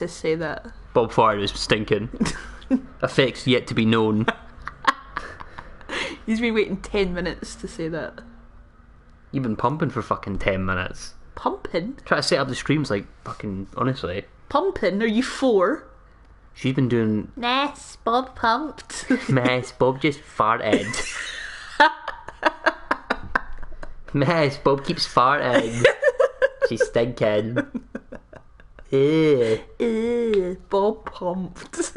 to say that. Bob farted is stinking. Effects yet to be known. He's been waiting 10 minutes to say that. You've been pumping for fucking 10 minutes. Pumping? Try to set up the streams like fucking, honestly. Pumping? Are you 4? She's been doing... Nice, Bob pumped. Mess, Bob just farted. Mess, Bob keeps farting. She's stinking. Ew. Bob pumped.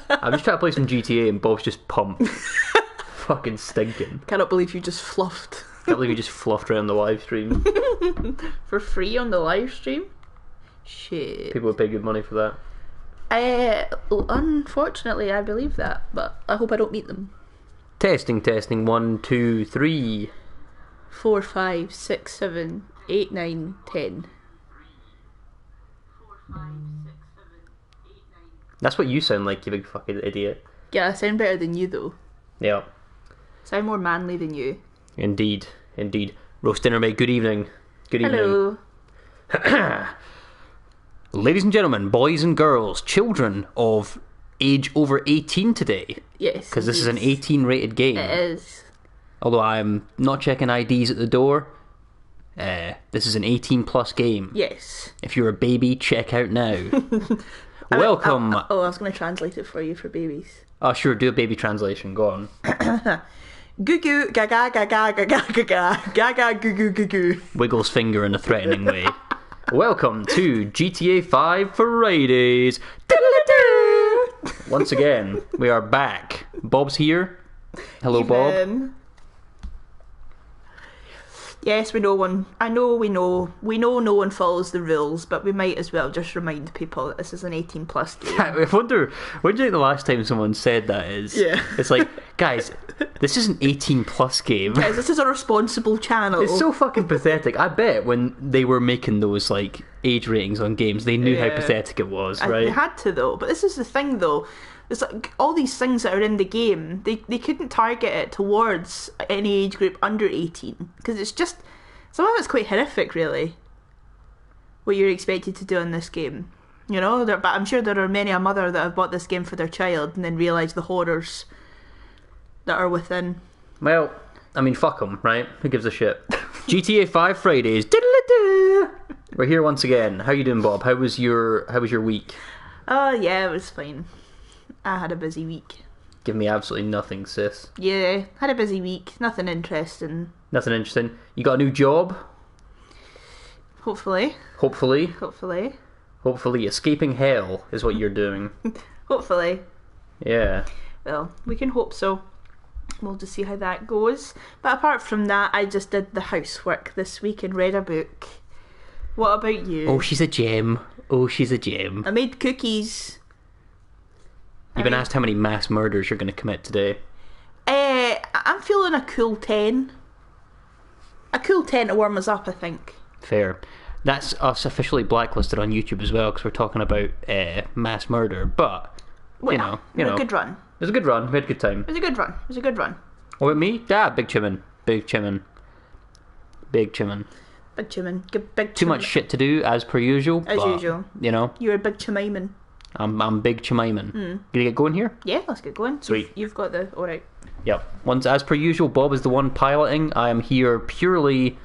I'm just trying to play some GTA and Bob's just pumped. Fucking stinking. Cannot believe you just fluffed. Can't believe you just fluffed around the live stream. For free on the live stream? Shit. People would pay good money for that. Unfortunately, I believe that, but I hope I don't meet them. Testing. 1, 2, 3. 4, 5, 6, 7, 8, 9, 10. That's what you sound like, you big fucking idiot. Yeah, I sound better than you though. Yeah. Sound more manly than you. Indeed. Roast dinner, mate. Good evening. Hello. Ladies and gentlemen, boys and girls, children of age over 18 today. Yes. Because this is an 18 rated game. It is. Although I'm not checking IDs at the door. This is an 18 plus game. Yes. If you're a baby, check out now. Welcome. I was going to translate it for you for babies. Oh, sure, do a baby translation. Go on. Goo goo gaga gaga gaga gaga gaga goo goo goo goo. Wiggles finger in a threatening way. Welcome to GTA 5 Fridays. Once again, we are back. Bob's here. Hello, Bob. Yes, we know one. We know no one follows the rules, but we might as well just remind people that this is an 18 plus game. I wonder, when do you think the last time someone said that is? Yeah. It's like, guys, this is an 18 plus game. Guys, this is a responsible channel. It's so fucking pathetic. I bet when they were making those like age ratings on games, they knew how pathetic it was, right? They had to though, but this is the thing though. It's like all these things that are in the game, they couldn't target it towards any age group under 18 because it's just some of it's quite horrific, really. What you're expected to do in this game, you know. But I'm sure there are many a mother that have bought this game for their child and then realised the horrors that are within. Well, I mean, fuck them, right? Who gives a shit? GTA 5 Fridays. We're here once again. How you doing, Bob? How was your week? Oh yeah, it was fine. I had a busy week. Give me absolutely nothing, sis. Yeah, had a busy week. Nothing interesting. Nothing interesting. You got a new job? Hopefully. Hopefully. Escaping hell is what you're doing. Hopefully. Yeah. Well, we can hope so. We'll just see how that goes. But apart from that, I just did the housework this week and read a book. What about you? Oh, she's a gem. I made cookies. You've been asked how many mass murders you're going to commit today. I'm feeling a cool 10. A cool 10 to warm us up, I think. Fair. That's us officially blacklisted on YouTube as well because we're talking about mass murder. But you know, a good run. It was a good run. We had a good time. It was a good run. What about me? Yeah, big chimmin. Too much shit to do as per usual. As usual. You know, you're a big chimaiman. I'm big chimaiman. Gonna get going here? Yeah, let's get going. Sweet. You've got the alright. Yep. Once, as per usual, Bob is the one piloting. I am here purely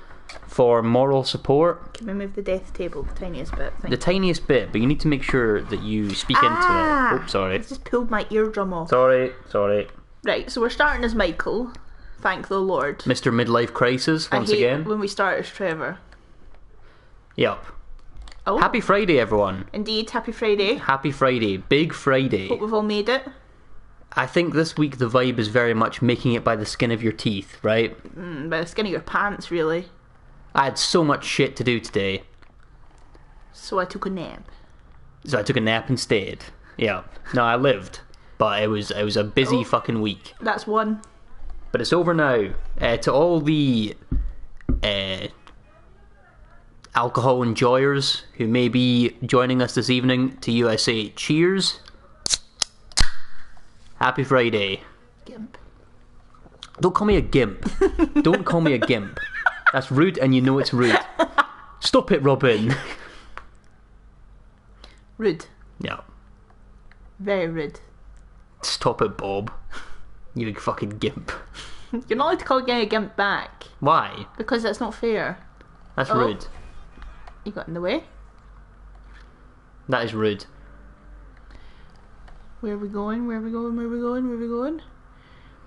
for moral support. Can we move the death table the tiniest bit? The tiniest bit, but you need to make sure that you speak into it. Oops, sorry. I just pulled my eardrum off. Sorry. Right, so we're starting as Michael. Thank the Lord. Mr. Midlife Crisis, once again. When we start as Trevor. Yep. Oh. Happy Friday, everyone. Indeed, happy Friday. Happy Friday. Big Friday. Hope we've all made it. I think this week the vibe is very much making it by the skin of your teeth, right? By the skin of your pants, really. I had so much shit to do today. So I took a nap. So I took a nap instead. Yeah. No, I lived. But it was a busy fucking week. That's one. But it's over now. To all the alcohol enjoyers who may be joining us this evening, to you I say cheers. Happy Friday. Gimp. Don't call me a gimp. Don't call me a gimp. That's rude and you know it's rude. Stop it, Robin. Rude. Yeah. Very rude. Stop it, Bob. You big fucking gimp. You're not allowed to call a gimp back. Why? Because that's not fair. That's rude. You got in the way. That is rude. Where are we going? Where are we going? Where are we going? Where are we going?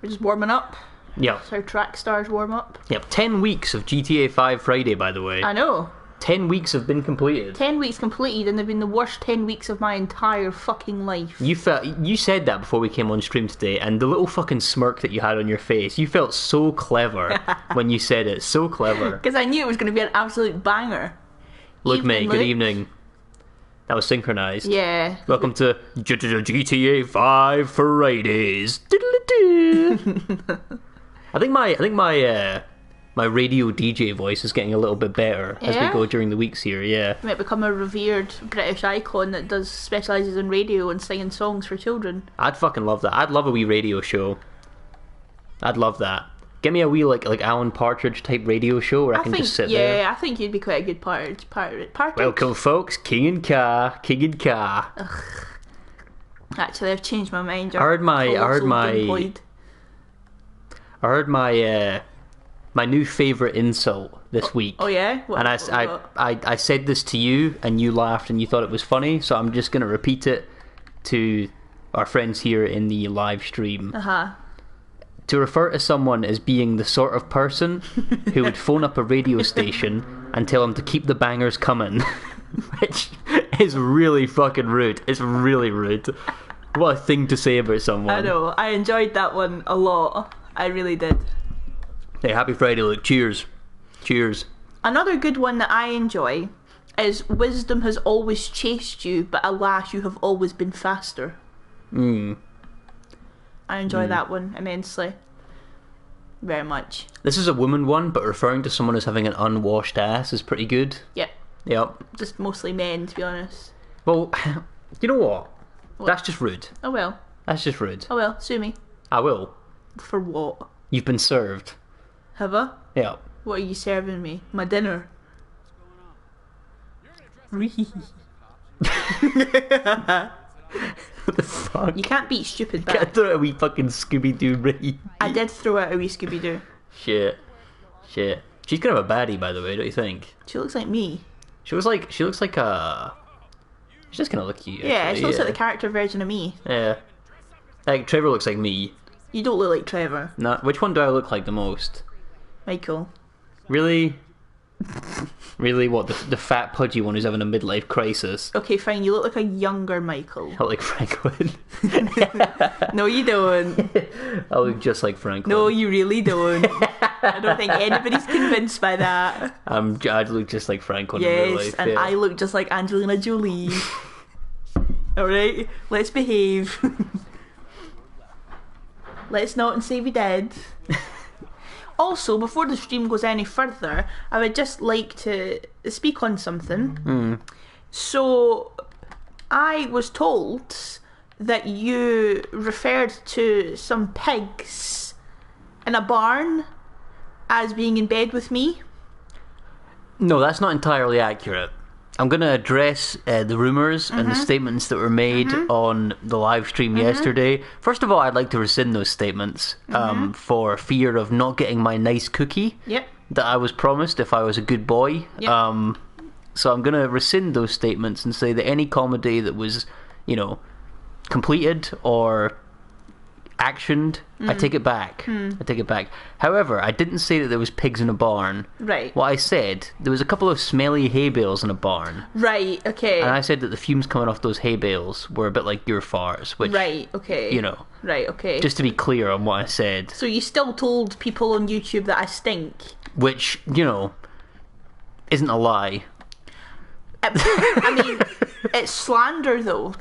We're just warming up. Yep. That's how track stars warm up. Yep. 10 weeks of GTA 5 Friday, by the way. I know. 10 weeks have been completed. 10 weeks completed, and they've been the worst 10 weeks of my entire fucking life. You said that before we came on stream today, and the little fucking smirk that you had on your face, you felt so clever when you said it. So clever. Because I knew it was going to be an absolute banger. Look, Evening, mate, good Luke. evening. That was synchronized. Yeah. Welcome to GTA 5 Fridays. Diddle-a-doo. I think my radio DJ voice is getting a little bit better as we Yeah? go during the weeks here. Yeah. I might become a revered British icon that specialises in radio and singing songs for children. I'd fucking love that. I'd love a wee radio show. I'd love that. Give me a wee like Alan Partridge type radio show where I can think, just sit there. Yeah, I think you'd be quite a good Partridge. Welcome, folks. King and Car. Actually, I've changed my mind. I heard my my new favourite insult this week. Oh yeah? What, And what? I said this to you, and you laughed, and you thought it was funny. So I'm just going to repeat it to our friends here in the live stream. Uh-huh. To refer to someone as being the sort of person who would phone up a radio station and tell them to keep the bangers coming, which is really fucking rude. It's really rude. What a thing to say about someone. I know. I enjoyed that one a lot. I really did. Hey, happy Friday, Luke. Cheers. Cheers. Another good one that I enjoy is wisdom has always chased you, but alas, you have always been faster. I enjoy that one immensely. Very much. This is a woman one, but referring to someone as having an unwashed ass is pretty good. Yep. Yep. Just mostly men, to be honest. Well, you know what? That's just rude. Oh well. That's just rude. Oh well. Sue me. I will. For what? You've been served. Have I? Yep. What are you serving me? My dinner. What the fuck? You can't beat stupid Can't back. throw a wee fucking Scooby-Doo Ray. I did throw out a wee Scooby-Doo. Shit. She's kind of a baddie, by the way, don't you think? She looks like me. She looks like a... She just kind of look cute. Yeah, actually, she looks like the character version of me. Yeah. Like, Trevor looks like me. You don't look like Trevor. No, which one do I look like the most? Michael. Really? Really? What, the fat, pudgy one who's having a midlife crisis? Okay, fine. You look like a younger Michael. I look like Franklin. No, you don't. I look just like Franklin. No, you really don't. I don't think anybody's convinced by that. I look just like Franklin in real Yes, life. and yeah. I look just like Angelina Jolie. Alright, let's behave. Let's not and say we did. Also, before the stream goes any further, I would just like to speak on something. So, I was told that you referred to some pigs in a barn as being in bed with me. No, that's not entirely accurate. I'm going to address the rumours and the statements that were made on the live stream yesterday. First of all, I'd like to rescind those statements for fear of not getting my nice cookie Yep. that I was promised if I was a good boy. Yep. So I'm going to rescind those statements and say that any comedy that was, completed or actioned, I take it back. I take it back. However, I didn't say that there was pigs in a barn. Right. What I said, there was a couple of smelly hay bales in a barn. Right, okay. And I said that the fumes coming off those hay bales were a bit like your farts, which, Right, okay. Right, okay. just to be clear on what I said, So you still told people on YouTube that I stink? which, isn't a lie. I mean, it's slander though.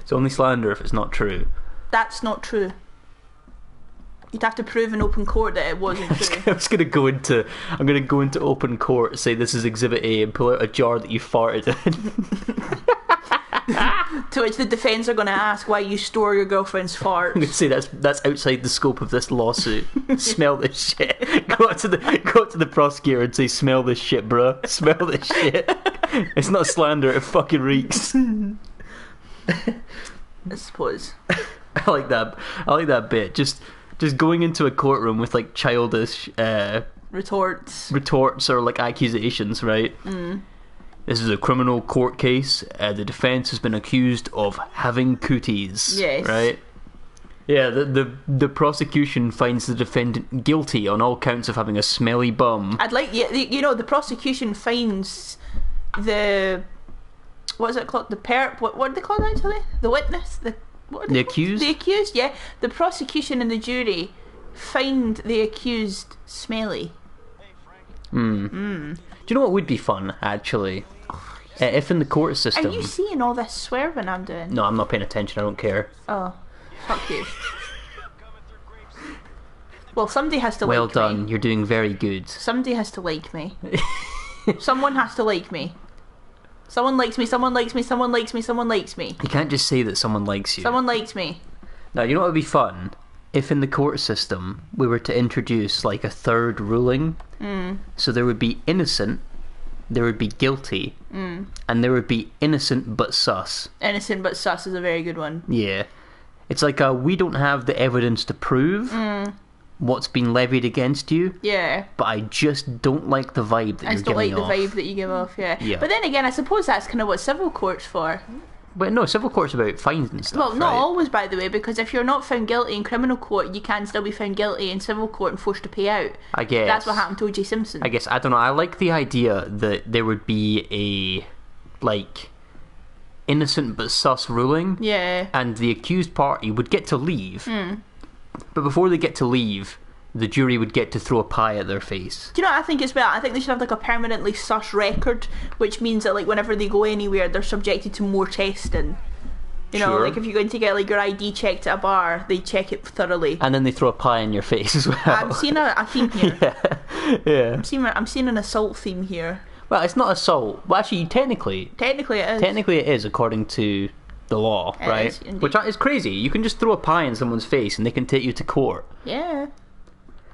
It's only slander if it's not true. That's not true. You'd have to prove in open court that it wasn't true. I'm gonna go into open court, say this is Exhibit A, and pull out a jar that you farted in. To which the defence are going to ask why you store your girlfriend's I'm gonna farts. say that's outside the scope of this lawsuit. Smell this shit. Go up to the prosecutor and say, "Smell this shit, bruh. Smell this shit." It's not slander. It fucking reeks. I suppose. I like that. I like that bit. Just going into a courtroom with like childish retorts or like accusations, right? This is a criminal court case. The defense has been accused of having cooties. Yes. Right? Yeah, the prosecution finds the defendant guilty on all counts of having a smelly bum. I'd like, the prosecution finds the, what is it called? What are they called actually? The witness? The accused? The accused, yeah. The prosecution and the jury find the accused smelly. Do you know what would be fun, actually? If in the court system... Are you seeing all this swerving I'm doing? No, I'm not paying attention. I don't care. Oh, fuck you. Well, somebody has to well like done. me. You're doing very good. Somebody has to like me. Someone has to like me. Someone likes me, someone likes me, someone likes me, someone likes me. You can't just say that someone likes you. Someone likes me. Now, you know what would be fun? If in the court system we were to introduce like a third ruling. So there would be innocent, there would be guilty, and there would be innocent but sus. Innocent but sus is a very good one. Yeah. It's like we don't have the evidence to prove what's been levied against you. Yeah. But I just don't like the vibe that I you're just don't giving like off. the vibe that you give off, yeah. Yeah. But then again, I suppose that's kind of what civil court's for. But no, civil court's about fines and stuff. Well, not right? always, by the way, because if you're not found guilty in criminal court, you can still be found guilty in civil court and forced to pay out. I guess. That's what happened to O.J. Simpson. I guess, I don't know, I like the idea that there would be a, like, innocent but sus ruling. Yeah. And the accused party would get to leave. But before they get to leave, the jury would get to throw a pie at their face. Do you know what I think as well? I think they should have like a permanently sus record, which means that like whenever they go anywhere, they're subjected to more testing. You know, Sure. like if you're going to get like your ID checked at a bar, they check it thoroughly. And then they throw a pie in your face as well. I'm seeing a theme here. Yeah. I'm seeing an assault theme here. Well, it's not assault. Well, actually, technically Technically, it is according to the law, It right? is, indeed. Which is crazy. You can just throw a pie in someone's face and they can take you to court. Yeah.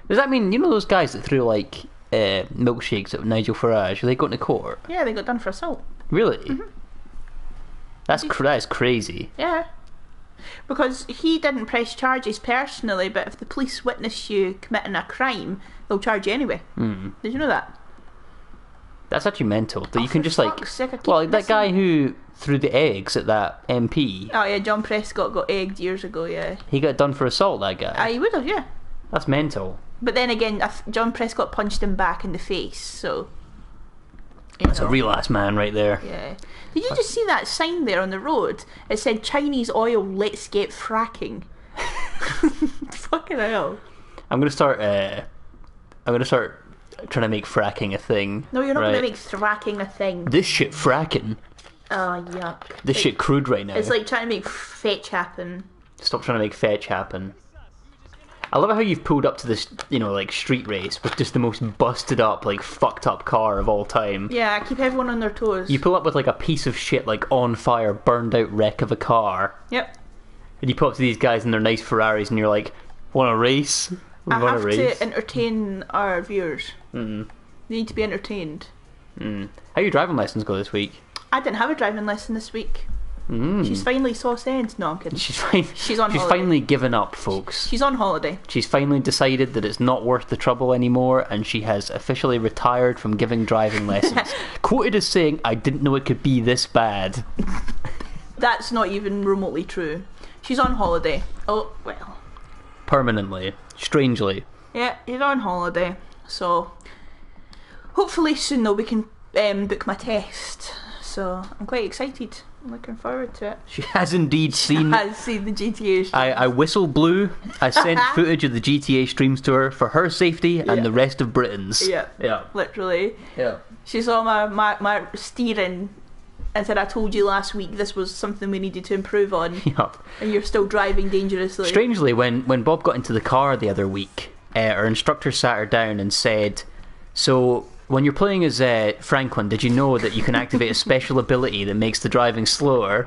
Does that mean, you know those guys that threw like milkshakes at Nigel Farage? Are they going to court? Yeah, they got done for assault. Really? That is crazy. Yeah. Because he didn't press charges personally, but if the police witness you committing a crime, they'll charge you anyway. Did you know that? That's actually mental. That you for can just like, fuck's sake, I keep well, like that missing- guy who threw the eggs at that MP. Oh yeah, John Prescott got egged years ago, yeah. He got done for assault. That guy. He would have, yeah. That's mental. But then again, John Prescott punched him back in the face, so... That's a real ass man right there. Yeah. Did you just see that sign there on the road? It said, Chinese oil, let's get fracking. Fucking hell. I'm gonna start trying to make fracking a thing. No, you're not right? going to make fracking a thing. This shit fracking. Oh, yuck. This shit crude right now. It's like trying to make fetch happen. Stop trying to make fetch happen. I love how you've pulled up to this, you know, like street race with just the most busted up, like fucked up car of all time. Yeah, keep everyone on their toes. You pull up with like a piece of shit, like on fire, burned out wreck of a car. Yep. And you pull up to these guys in their nice Ferraris and you're like, want a race? I Want have a race? to entertain our viewers. They need to be entertained. How your driving lessons go this week? I didn't have a driving lesson this week. She's finally saw sense. No, I'm kidding. She's on holiday. finally given up, folks. She's on holiday. She's finally decided that it's not worth the trouble anymore, and she has officially retired from giving driving lessons. Quoted as saying, "I didn't know it could be this bad." That's not even remotely true. She's on holiday. Oh, well. Permanently. Strangely. Yeah, she's on holiday. So, hopefully soon though we can book my test. So, I'm quite excited. I'm looking forward to it. She has indeed seen... I've seen the GTA. I whistle blew. I sent footage of the GTA streams to her for her safety and the rest of Britain's. Yeah. Yeah. Literally. Yeah. She saw my steering and said, I told you last week this was something we needed to improve on. Yeah. And you're still driving dangerously. Strangely, when Bob got into the car the other week, our instructor sat her down and said, so when you're playing as Franklin, did you know that you can activate a special ability that makes the driving slower?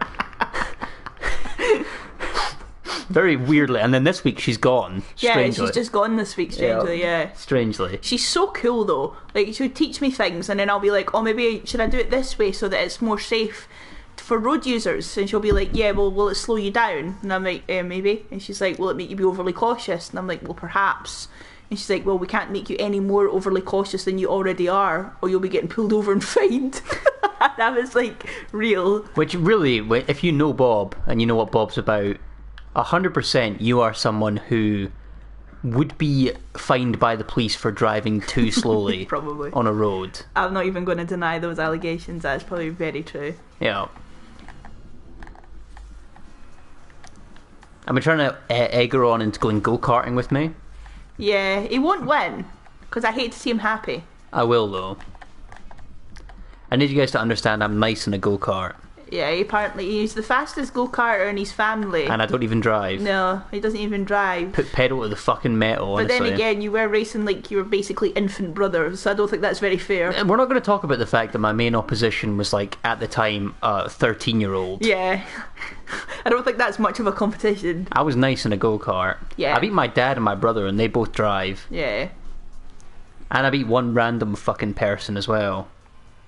Very weirdly. And then this week she's gone. Strangely. Yeah, she's just gone this week, strangely, yeah. Strangely. She's so cool though. Like, she would teach me things and then I'll be like, oh, maybe should I do it this way so that it's more safe for road users, and she'll be like, yeah, well, will it slow you down? And I'm like, maybe. And she's like, will it make you be overly cautious? And I'm like, well, perhaps. And she's like, well, we can't make you any more overly cautious than you already are, or you'll be getting pulled over and fined. And I was like, real. Which really, if you know Bob and you know what Bob's about, 100% you are someone who would be fined by the police for driving too slowly Probably. on a road. I'm not even going to deny those allegations. That's probably very true. Yeah. I've been trying to egg her on into going go-karting with me. Yeah, he won't win, because I hate to see him happy. I will, though. I need you guys to understand I'm nice in a go-kart. Yeah, apparently he's the fastest go-karter in his family. And I don't even drive. No, he doesn't even drive. Put pedal to the fucking metal, But honestly. then again, you were racing like you were basically infant brothers, so I don't think that's very fair. We're not going to talk about the fact that my main opposition was, like, at the time, a 13-year-old. Yeah. I don't think that's much of a competition. I was nice in a go-kart. Yeah. I beat my dad and my brother, and they both drive. Yeah. And I beat one random fucking person as well.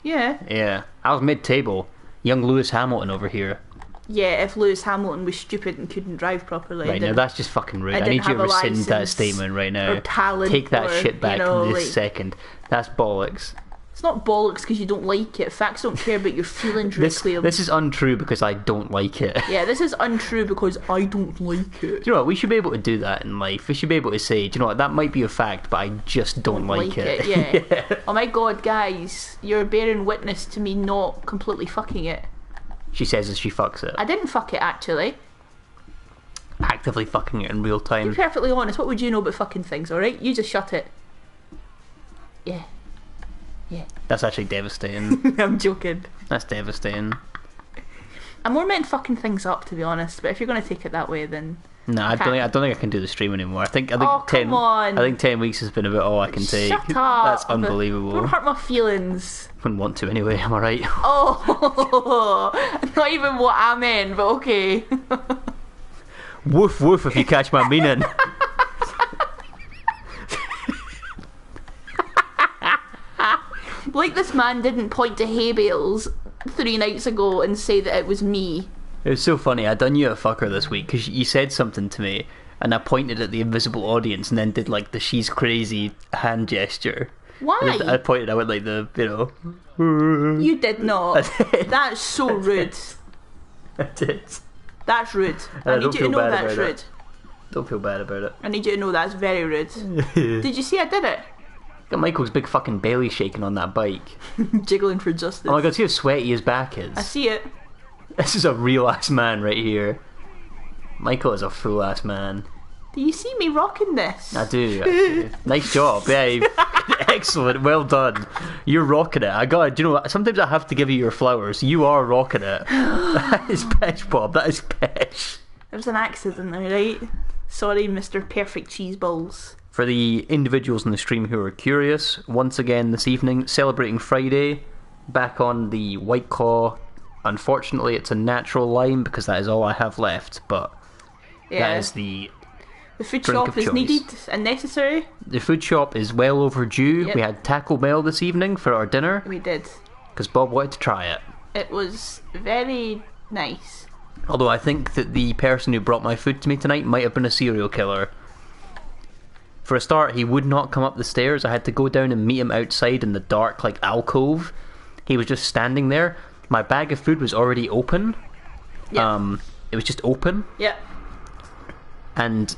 Yeah. Yeah. I was mid-table. Young Lewis Hamilton over here. Yeah, if Lewis Hamilton was stupid and couldn't drive properly. Right, now that's just fucking rude. I didn't need you have to a rescind that license statement right now. or talent Take that or, shit back you know, this like- second. That's bollocks. It's not bollocks because you don't like it. Facts don't care about your feelings, Rick Clear. This is untrue because I don't like it. Yeah, this is untrue because I don't like it. Do you know what? We should be able to do that in life. We should be able to say, do you know what? That might be a fact, but I just don't like it. Yeah. Oh my god, guys, you're bearing witness to me not completely fucking it. She says as she fucks it. I didn't fuck it, actually. Actively fucking it in real To be time. perfectly honest, what would you know about fucking things, alright? You just shut it. Yeah. Yeah. That's actually devastating. I'm joking. That's devastating. I more meant fucking things up, to be honest, but if you're going to take it that way, then... No, I don't think I can do the stream anymore. I think Oh, 10 come on. I think 10 weeks has been about all I can take. Shut up. That's unbelievable. Don't hurt my feelings. Wouldn't want to anyway, am I right? Oh, not even what I meant, but okay. Woof woof if you catch my meaning. Like this man didn't point to hay bales 3 nights ago and say that it was me. It was so funny. I done you a fucker this week because you said something to me and I pointed at the invisible audience and then did like the she's crazy hand gesture. Why? I pointed, I went like the, you know. You did not. That's so rude. I did. That's rude. I I need don't you to feel know bad that's about rude. it. Don't feel bad about it. I need you to know that's very rude. Did you see I did it? Got Michael's big fucking belly shaking on that bike. Jiggling for justice. Oh my god, see how sweaty his back is. I see it. This is a real ass man right here. Michael is a full ass man. Do you see me rocking this? I do. Actually. Nice job. Yeah, excellent. Well done. You're rocking it. Do you know what? Sometimes I have to give you your flowers. You are rocking it. That is pesh, Bob. That is pesh. It was an accident, alright? Sorry, Mr. Perfect Cheese Balls. For the individuals in the stream who are curious, once again this evening, celebrating Friday, back on the White Claw. Unfortunately, it's a natural lime because that is all I have left, but Yeah. that is the food drink shop of is choice. needed and necessary. The food shop is well overdue. Yep. We had Taco Bell this evening for our dinner We did. because Bob wanted to try it. It was very nice. Although I think that the person who brought my food to me tonight might have been a serial killer. For a start, he would not come up the stairs. I had to go down and meet him outside in the dark, like, alcove. He was just standing there. My bag of food was already open. Yeah. It was just open. Yep. And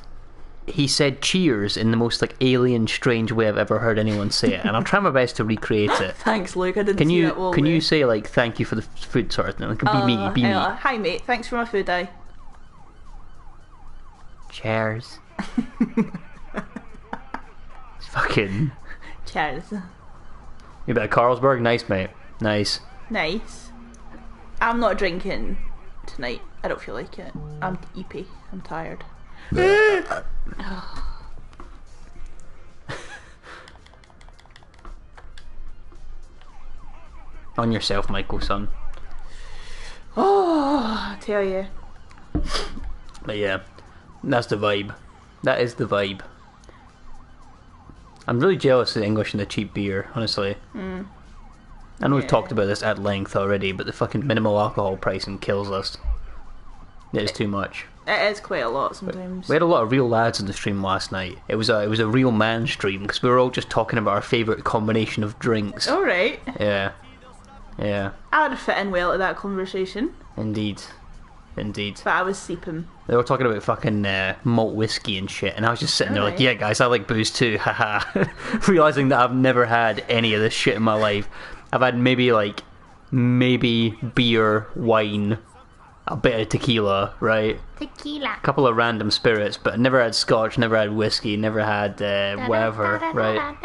he said cheers in the most, like, alien, strange way I've ever heard anyone say it. And I'll try my best to recreate it. Thanks, Luke. I didn't Can see you that all can the way. you say, like, thank you for the food sort of thing? It can be me. Be me. Hi, mate. Thanks for my food, eh? Cheers. It's fucking... Cheers. You bet Carlsberg? Nice, mate. Nice. Nice. I'm not drinking tonight. I don't feel like it. I'm eepy. I'm tired. On yourself, Michael, son. Oh, I tell you. But yeah, that's the vibe. That is the vibe. I'm really jealous of the English and the cheap beer, honestly. I know we've Yeah. talked about this at length already, but the fucking minimal alcohol pricing kills us. It is too much. It is quite a lot sometimes. We had a lot of real lads on the stream last night. It was a real man stream because we were all just talking about our favourite combination of drinks. All right. Yeah. I'd fit in well to that conversation, Indeed. but I was sleeping. They were talking about fucking malt whiskey and shit, and I was just sitting there like, Alright. yeah, guys, I like booze too, haha. Realising that I've never had any of this shit in my life. I've had maybe beer, wine, a bit of tequila, right? Tequila. A couple of random spirits, but never had scotch, never had whiskey, never had whatever, right?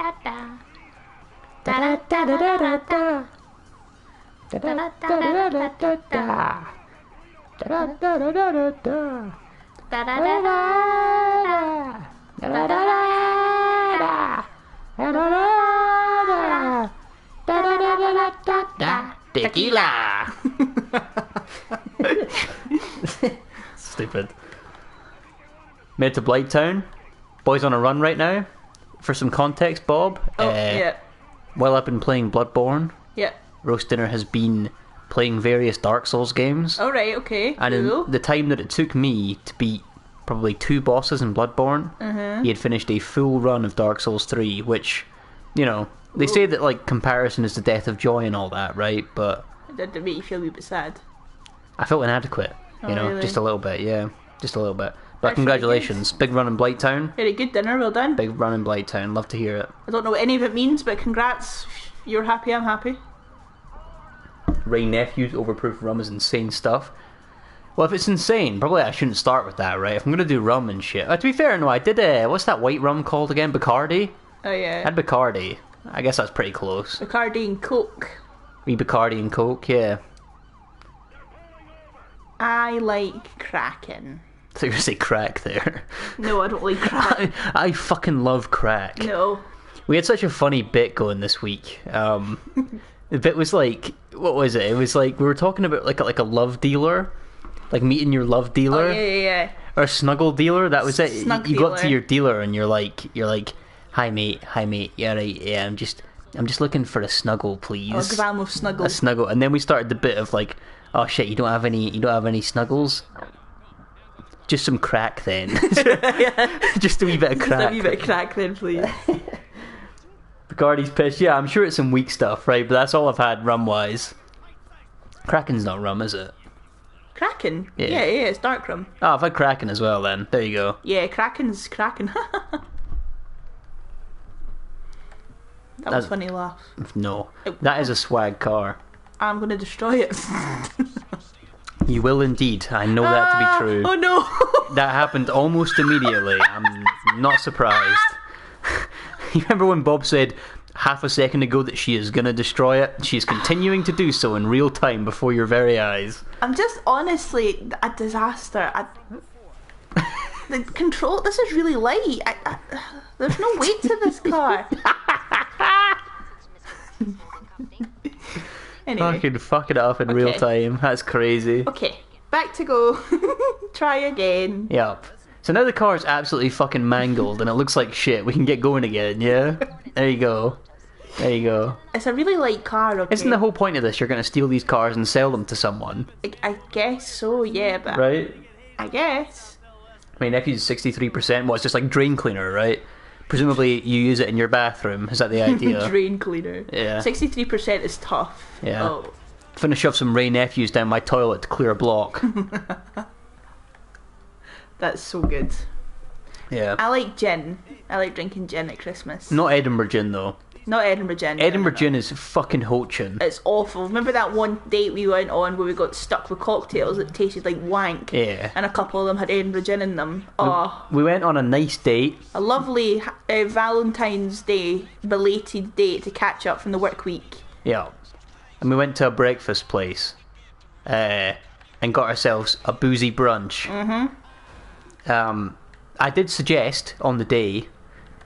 Tequila! Stupid. Made to Blighttown. Boys on a run right now. For some context, Bob. Oh, yeah. While I've been playing Bloodborne, Yeah. Roast Dinner has been playing various Dark Souls games. All right, okay. And Cool. in the time that it took me to beat probably 2 bosses in Bloodborne, he had finished a full run of Dark Souls 3, which, you know, they say that, like, comparison is the death of joy and all that, right? But Did it make you feel a wee bit sad? I felt inadequate, you Oh, know, really? just a little bit, yeah. Just a little bit. But That's congratulations. Big run in Blighttown. You had a good dinner, well done. Big run in Blighttown. Love to hear it. I don't know what any of it means, but congrats. You're happy, I'm happy. Ray Nephew's overproof rum is insane stuff. Well, if it's insane, probably I shouldn't start with that, right? If I'm going to do rum and shit. To be fair, no, I did, what's that white rum called again? Bacardi? Oh, I yeah. had Bacardi. I guess that's pretty close. Bacardi and Coke. Wee Bacardi and Coke, yeah. I like Kraken. I thought you were going to say crack there. No, I don't like crack. I fucking love crack. No. We had such a funny bit going this week. The bit was like, what was it? It was like we were talking about like a love dealer, like meeting your love dealer Oh, yeah. or a snuggle dealer. That was it. Snug You go up to dealer. your dealer and you're like, hi mate, yeah, right, yeah. I'm just looking for a snuggle, please. Oh, gram of snuggle. A snuggle, and then we started the bit of like, oh shit, you don't have any snuggles. Just some crack then. Just a wee bit of Just a crack. wee bit of crack then, please. Bacardi's piss. Yeah, I'm sure it's some weak stuff, right? But that's all I've had rum-wise. Kraken's not rum, is it? Kraken? Yeah. Yeah, it's dark rum. Oh, I've had Kraken as well then. There you go. Yeah, Kraken's Kraken. That was That's- a funny laugh. No. That is a swag car. I'm going to destroy it. You will indeed. I know that to be true. Oh no! That happened almost immediately. I'm not surprised. You remember when Bob said half a second ago that she is going to destroy it? She is continuing to do so in real time before your very eyes. I'm just honestly a disaster. The control. This is really light. There's no weight to this car. Anyway, Fucking fucking it up in real Okay. time. That's crazy. okay, back to go. Try again. Yep. So now the car is absolutely fucking mangled and it looks like shit. We can get going again, yeah? There you go. There you go. It's a really light car. Okay. Isn't the whole point of this you're going to steal these cars and sell them to someone? I guess so. Yeah, but Right? I guess. My nephew's 63%. Well, it's just like drain cleaner, right? Presumably you use it in your bathroom. Is that the idea? Drain cleaner. Yeah. 63% is tough. Yeah. Oh. Finna shove some Ray Nephews down my toilet to clear a block. That's so good. Yeah. I like gin. I like drinking gin at Christmas. Not Edinburgh gin, though. Not Edinburgh gin. Edinburgh no. gin is fucking hoachin'. It's awful. Remember that one date we went on where we got stuck with cocktails that tasted like wank? Yeah. And a couple of them had Edinburgh gin in them. Oh, We went on a nice date. a lovely Valentine's Day belated date to catch up from the work week. Yeah. And we went to a breakfast place. And got ourselves a boozy brunch. Mm-hmm. I did suggest on the day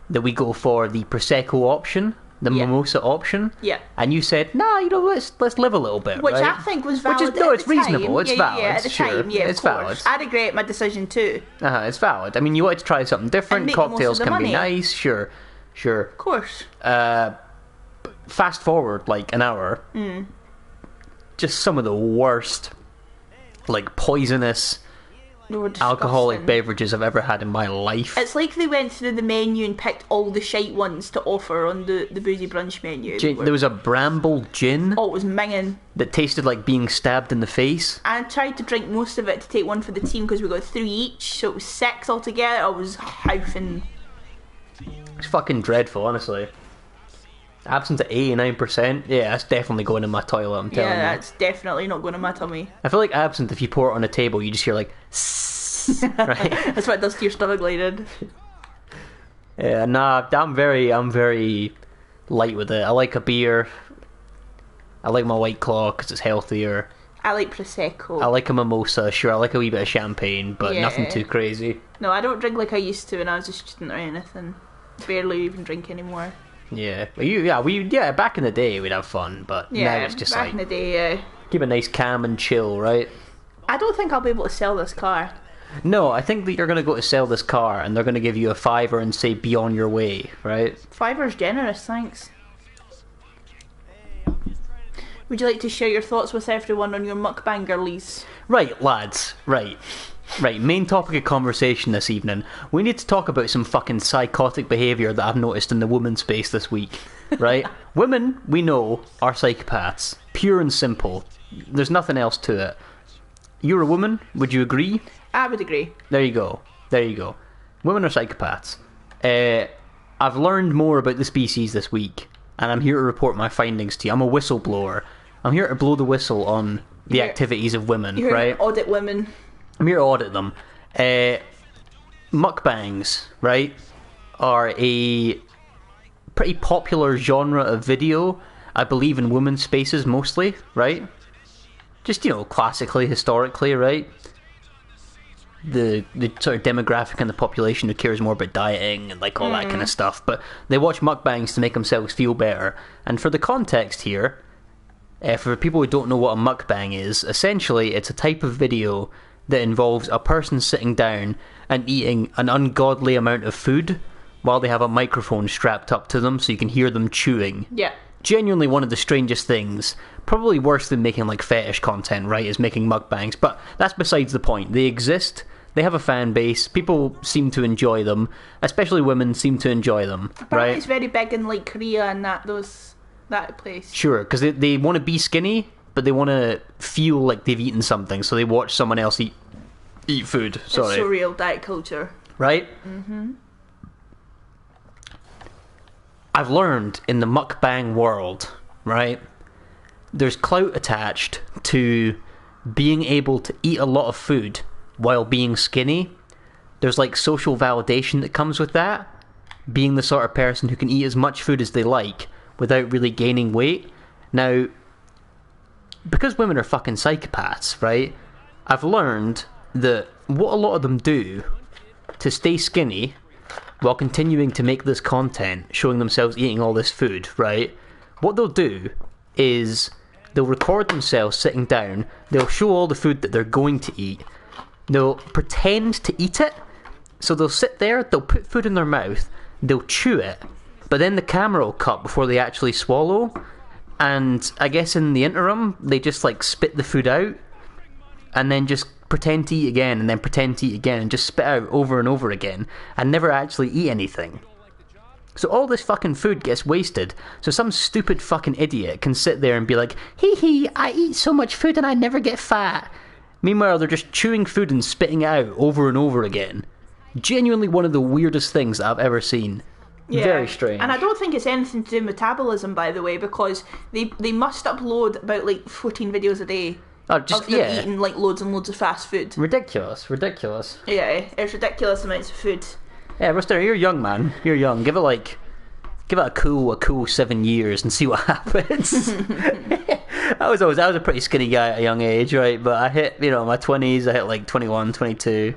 that we go for the Prosecco option, the Yeah. mimosa option. Yeah. And you said, nah, let's live a little bit, Which right? I think was valid. Which is, no, at it's the time. reasonable. It's yeah, valid. Yeah, at the sure. time, yeah, it's of course. valid. I'd regret my decision too. It's valid. I mean, you wanted to try something different. And make the most Cocktails of the can be money. nice. Sure. Of course. fast forward like an hour, just some of the worst, like poisonous They were alcoholic disgusting. beverages I've ever had in my life. It's like they went through the menu and picked all the shite ones to offer on the boozy brunch menu. There was a bramble gin Oh, it was minging. that tasted like being stabbed in the face. I tried to drink most of it to take one for the team because we got 3 each, so it was 6 altogether. I was housing. It's fucking dreadful, honestly. Absinthe at 89%, yeah, that's definitely going in my toilet, I'm telling Yeah, you. that's definitely not going in my tummy. I feel like absinthe, if you pour it on a table, you just hear like, right? That's what it does to your stomach later. Yeah, nah, I'm very light with it. I like a beer. I like my White Claw because it's healthier. I like Prosecco. I like a mimosa, sure. I like a wee bit of champagne, but Yeah. nothing too crazy. No, I don't drink like I used to when I was a student or anything. Barely even drink anymore. Yeah, but back in the day we'd have fun, but Yeah, now it's just back like in the day, keep it nice, calm and chill, right? I don't think I'll be able to sell this car. No, I think that you're going to go to sell this car and they're going to give you a fiver and say be on your way, right? Fiver's generous, thanks. Would you like to share your thoughts with everyone on your mukbang girlies? Right, lads, right. Main topic of conversation this evening. We need to talk about some fucking psychotic behaviour that I've noticed in the women's space this week, right? Women, we know, are psychopaths. Pure and simple. There's nothing else to it. You're a woman, would you agree? I would agree. There you go. Women are psychopaths. I've learned more about the species this week, and I'm here to report my findings to you. I'm a whistleblower. I'm here to blow the whistle on the You're- activities of women, You're right? audit women. I'm here to audit them. Mukbangs, right, are a pretty popular genre of video, I believe, in women's spaces mostly, right? Just, classically, historically, right? The sort of demographic and the population who cares more about dieting and like all that kind of stuff, but they watch mukbangs to make themselves feel better. And for the context here, for people who don't know what a mukbang is, essentially it's a type of video that involves a person sitting down and eating an ungodly amount of food while they have a microphone strapped up to them so you can hear them chewing. Yeah. Genuinely one of the strangest things, probably worse than making like fetish content, right, is making mukbangs, but that's besides the point. They exist, they have a fan base, people seem to enjoy them, especially women seem to enjoy them, Apparently right? it's very big in like Korea and that place. Sure, because they want to be skinny, but they want to feel like they've eaten something, so they watch someone else eat food. Sorry. It's surreal diet culture. Right? Mm-hmm. I've learned in the mukbang world, right, there's clout attached to being able to eat a lot of food while being skinny. There's like social validation that comes with that. Being the sort of person who can eat as much food as they like without really gaining weight. Now, because women are fucking psychopaths, right, I've learned that what a lot of them do to stay skinny while continuing to make this content, showing themselves eating all this food, right, what they'll do is they'll record themselves sitting down, they'll show all the food that they're going to eat, they'll pretend to eat it, so they'll sit there, they'll put food in their mouth, they'll chew it, but then the camera will cut before they actually swallow, and I guess in the interim, they just like spit the food out, and then just pretend to eat again, and then pretend to eat again, and just spit out over and over again, and never actually eat anything. So all this fucking food gets wasted, so some stupid fucking idiot can sit there and be like, hee hee, I eat so much food and I never get fat. Meanwhile, they're just chewing food and spitting it out over and over again. Genuinely one of the weirdest things that I've ever seen. Yeah. Very strange. And I don't think it's anything to do with metabolism, by the way, because they must upload about like 14 videos a day Oh, of them eating like loads and loads of fast food. Ridiculous. Yeah, it's ridiculous amounts of food. Yeah, Ruster, you're young, man. You're young. Give it a cool 7 years and see what happens. I was a pretty skinny guy at a young age, right? But I hit, my 20s, I hit like 21, 22,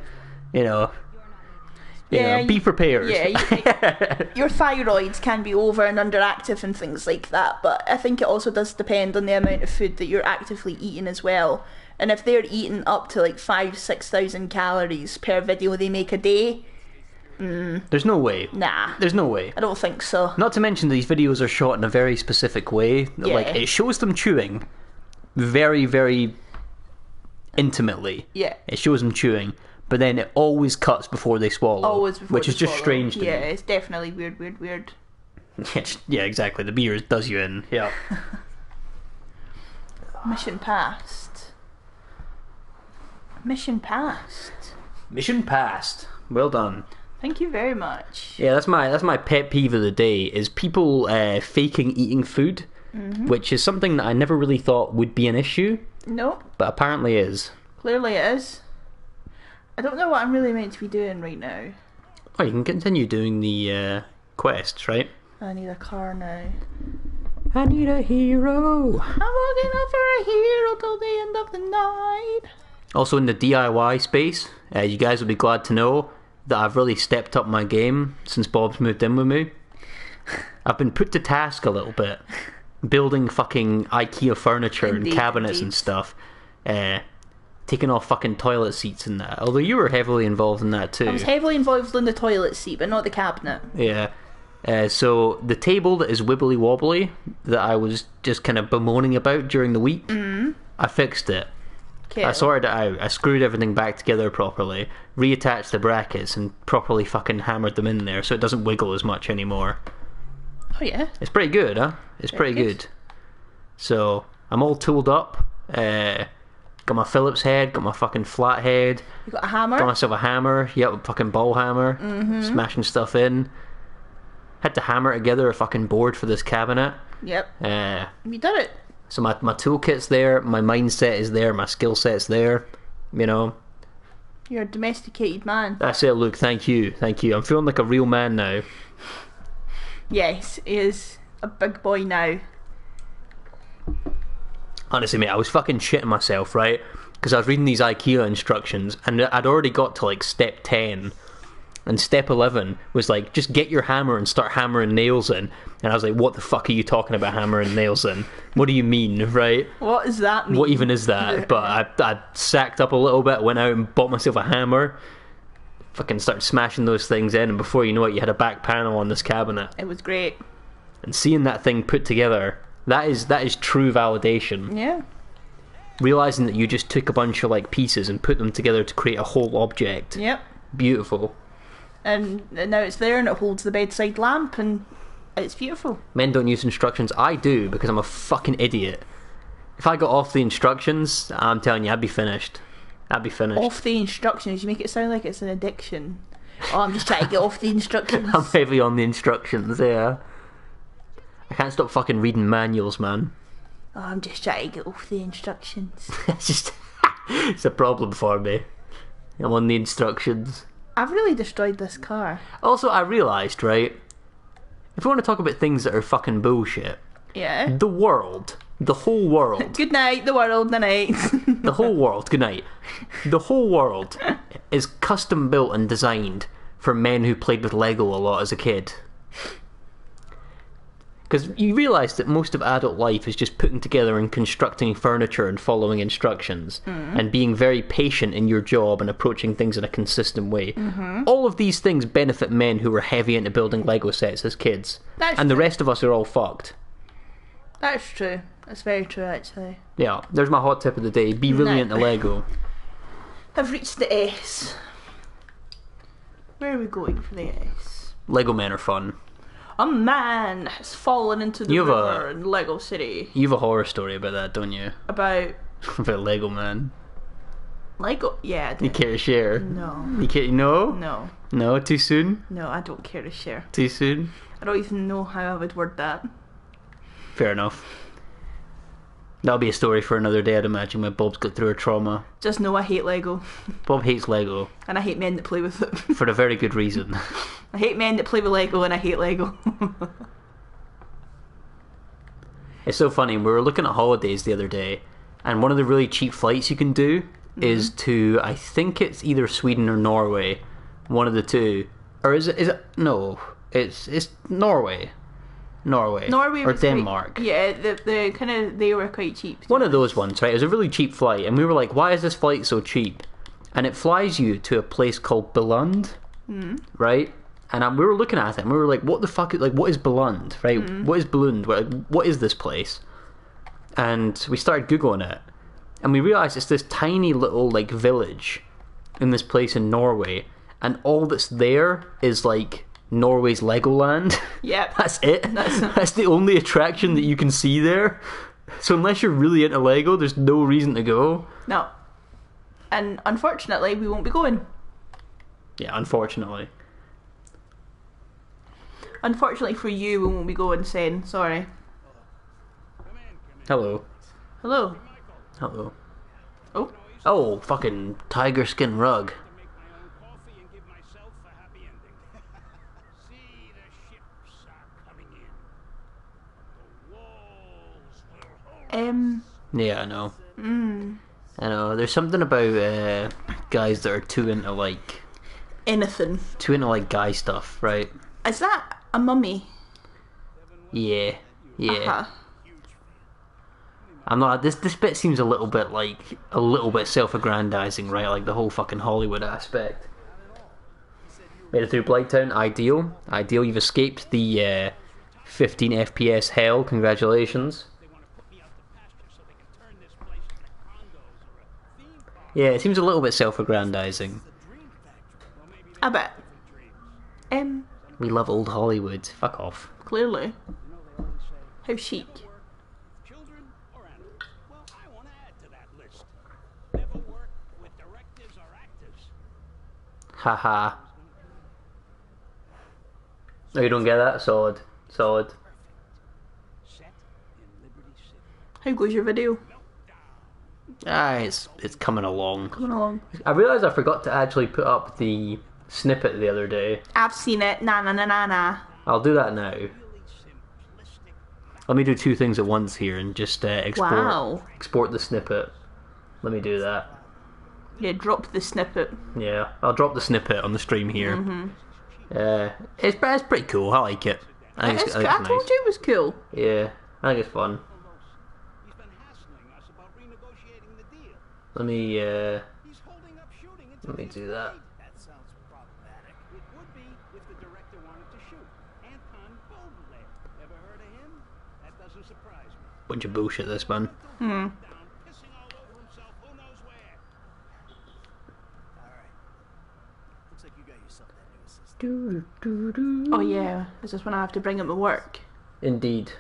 be prepared. Yeah, your thyroid can be over and underactive and things like that, but I think it also does depend on the amount of food that you're actively eating as well. And if they're eating up to like 5,000-6,000 calories per video they make a day, There's no way. Nah, There's no way. I don't think so. Not to mention these videos are shot in a very specific way. Yeah. Like, it shows them chewing very, very intimately. Yeah. It shows them chewing, but then it always cuts before they swallow. Always before which they is just swallow. strange to Yeah, me. it's definitely weird. Yeah, exactly. The beer does you in. Yeah. Mission passed. Mission passed. Mission passed. Well done. Thank you very much. Yeah, that's my pet peeve of the day is people faking eating food, which is something that I never really thought would be an issue, Nope, but apparently is. clearly it is. I don't know what I'm really meant to be doing right now. Oh, you can continue doing the quests, right? I need a car now. I need a hero. I'm walking out for a hero till the end of the night. Also in the DIY space, you guys will be glad to know that I've really stepped up my game since Bob's moved in with me. I've been put to task a little bit, building fucking IKEA furniture and Indeed, cabinets and stuff, taking off fucking toilet seats and that. Although you were heavily involved in that too. I was heavily involved in the toilet seat, but not the cabinet. Yeah. So the table that is wibbly wobbly that I was just kind of bemoaning about during the week, I fixed it. Okay. I sorted it out. I screwed everything back together properly, reattached the brackets, and properly fucking hammered them in there so it doesn't wiggle as much anymore. Oh yeah. It's pretty good, huh? It's Very pretty good. good. So I'm all tooled up. Got my Phillips head, got my fucking flat head, You got a hammer? got myself a hammer. Yep, a fucking ball hammer. Smashing stuff in. Had to hammer together a fucking board for this cabinet. Yep. Uh, You did it. so my toolkit's there, my mindset is there, my skill set's there. You know, You're a domesticated man. that's it. Luke, thank you. I'm feeling like a real man now. Yes, he is a big boy now. Honestly, mate, I was fucking shitting myself, right? Because I was reading these IKEA instructions, and I'd already got to like step 10, and step 11 was like, just get your hammer and start hammering nails in. And I was like, what the fuck are you talking about hammering nails in? What do you mean, right? What does that mean? What even is that? But I sacked up a little bit, went out and bought myself a hammer, fucking started smashing those things in, and before you know it, you had a back panel on this cabinet. It was great. And seeing that thing put together, that is true validation. Yeah. Realizing that you just took a bunch of like pieces and put them together to create a whole object. Yep. Beautiful. And now it's there and it holds the bedside lamp and it's beautiful. Men don't use instructions. I do because I'm a fucking idiot. If I got off the instructions, I'm telling you, I'd be finished. Off the instructions, you make it sound like it's an addiction. Oh, I'm just trying to get off the instructions. I'm heavy on the instructions, yeah. I can't stop fucking reading manuals, man. Oh, I'm just trying to get off the instructions. It's just... it's a problem for me. I'm on the instructions. I've really destroyed this car. Also, I realised, right, if we want to talk about things that are fucking bullshit, Yeah. the world, the whole world, Good night, the world, the night. the whole world, good night, the whole world is custom built and designed for men who played with Lego a lot as a kid. Because you realise that most of adult life is just putting together and constructing furniture and following instructions and being very patient in your job and approaching things in a consistent way. All of these things benefit men who were heavy into building Lego sets as kids. That's And the true. rest of us are all fucked. That's true. That's very true, actually. Yeah, there's my hot tip of the day. Be really No. into Lego. I've reached the S. Where are we going for the S? Lego men are fun. A man has fallen into the You have river in Lego City. You have a horror story about that, don't you? About About Lego man. Lego? Yeah, I You do. care to share? No. You care? No? No. No? Too soon? No, I don't care to share. Too soon? I don't even know how I would word that. Fair enough. That'll be a story for another day, I'd imagine, when Bob's got through her trauma. Just know I hate Lego. Bob hates Lego And I hate men that play with it. for a very good reason. I hate men that play with Lego and I hate Lego. It's so funny. We were looking at holidays the other day, and one of the really cheap flights you can do is to, I think it's either Sweden or Norway, one of the two. Or is it? No, it's Norway. Norway Norway or was Denmark. Quite, yeah, the kind of they were quite cheap. One of those ones, right? It was a really cheap flight, and we were like, why is this flight so cheap? And it flies you to a place called Billund. right? And we were looking at it, and we were like, "What the fuck? Like, what is Bellund? Right? What is Bellund? What is this place?" And we started googling it, and we realised it's this tiny little like village in this place in Norway, and all that's there is like Norway's Legoland. Yep. That's it. That's the only attraction that you can see there. So unless you're really into Lego, there's no reason to go. No. And unfortunately, we won't be going. Yeah, unfortunately. Unfortunately for you, we won't be going, saying sorry. Hello. Hello. Hello. Oh. Oh, fucking tiger skin rug. Yeah, I know. I know. There's something about guys that are too into like Anything. Guy stuff, right? Is that a mummy? Yeah. Uh-huh. I'm not. This bit seems a little bit self-aggrandizing, right? Like the whole fucking Hollywood aspect. Made it through Blighttown. Ideal. You've escaped the 15 FPS hell. Congratulations. Yeah, it seems a little bit self-aggrandizing. A bit. We love old Hollywood. Fuck off. Clearly. How chic. Haha. No, you don't get that? Solid. How goes your video? It's coming along. Coming along. I realised I forgot to actually put up the snippet the other day. I've seen it. Nah. I'll do that now. Let me do two things at once here and just export the snippet. Let me do that. Yeah, drop the snippet. Yeah, I'll drop the snippet on the stream here. It's pretty cool. I like it. I think it's I nice. told you it was cool. Yeah, I think it's fun. Let me do that. Bunch of bullshit, this man. Oh yeah, is this when I have to bring up my work? Indeed.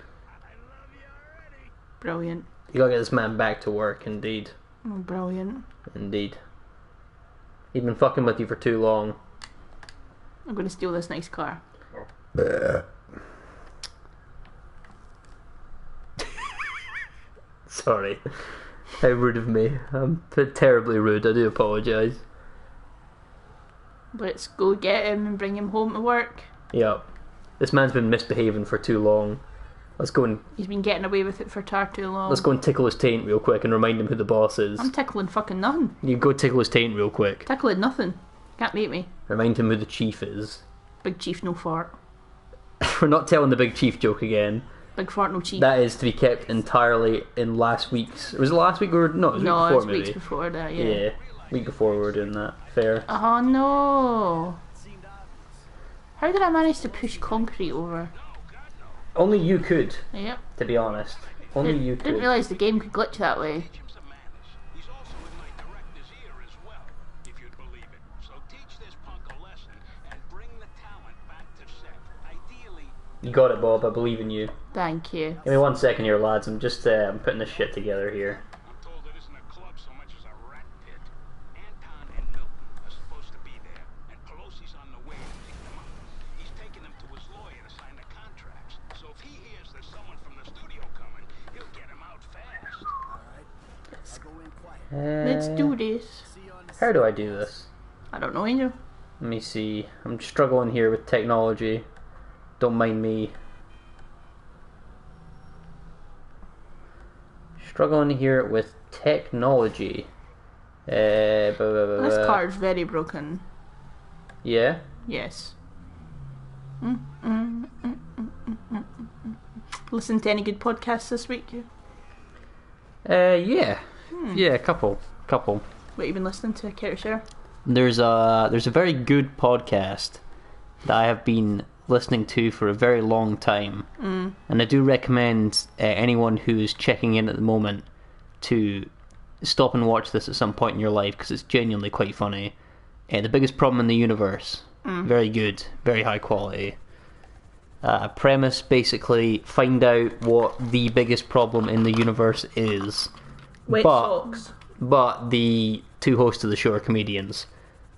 Brilliant. You gotta get this man back to work, indeed. Oh, brilliant. Indeed. He's been fucking with you for too long. I'm going to steal this nice car. Sorry. How rude of me. I'm terribly rude. I do apologise. Let's go get him and bring him home to work. Yep. This man's been misbehaving for too long. Let's go and... He's been getting away with it for far too long. Let's go and tickle his taint real quick and remind him who the boss is. I'm tickling fucking nothing. You go tickle his taint real quick. Tickling nothing. Can't beat me. Remind him who the chief is. Big chief, no fart. We're not telling the big chief joke again. Big fart, no chief. That is to be kept entirely in last week's... Was it last week we were... No, it was no, week before, it's maybe. weeks before that, yeah. Yeah, week before we were doing that. Fair. Oh no. How did I manage to push concrete over? Only you could, Yep. to be honest. Only you could. Didn't realise the game could glitch that way. You got it, Bob. I believe in you. Thank you. Give me 1 second here, lads. I'm just I'm putting this shit together here. Let's do this. How do I do this? I don't know, Angel. Let me see. I'm struggling here with technology. Don't mind me. Struggling here with technology. This card's very broken. Yeah? Yes. Listen to any good podcasts this week? Yeah. Yeah, a couple. What have you been listening to? Care to share? there's a very good podcast that I have been listening to for a very long time, and I do recommend anyone who is checking in at the moment to stop and watch this at some point in your life, because it's genuinely quite funny. The Biggest Problem in the Universe, very good, very high quality. Premise, basically, find out what the biggest problem in the universe is. Wet socks. But the two hosts of the show are comedians,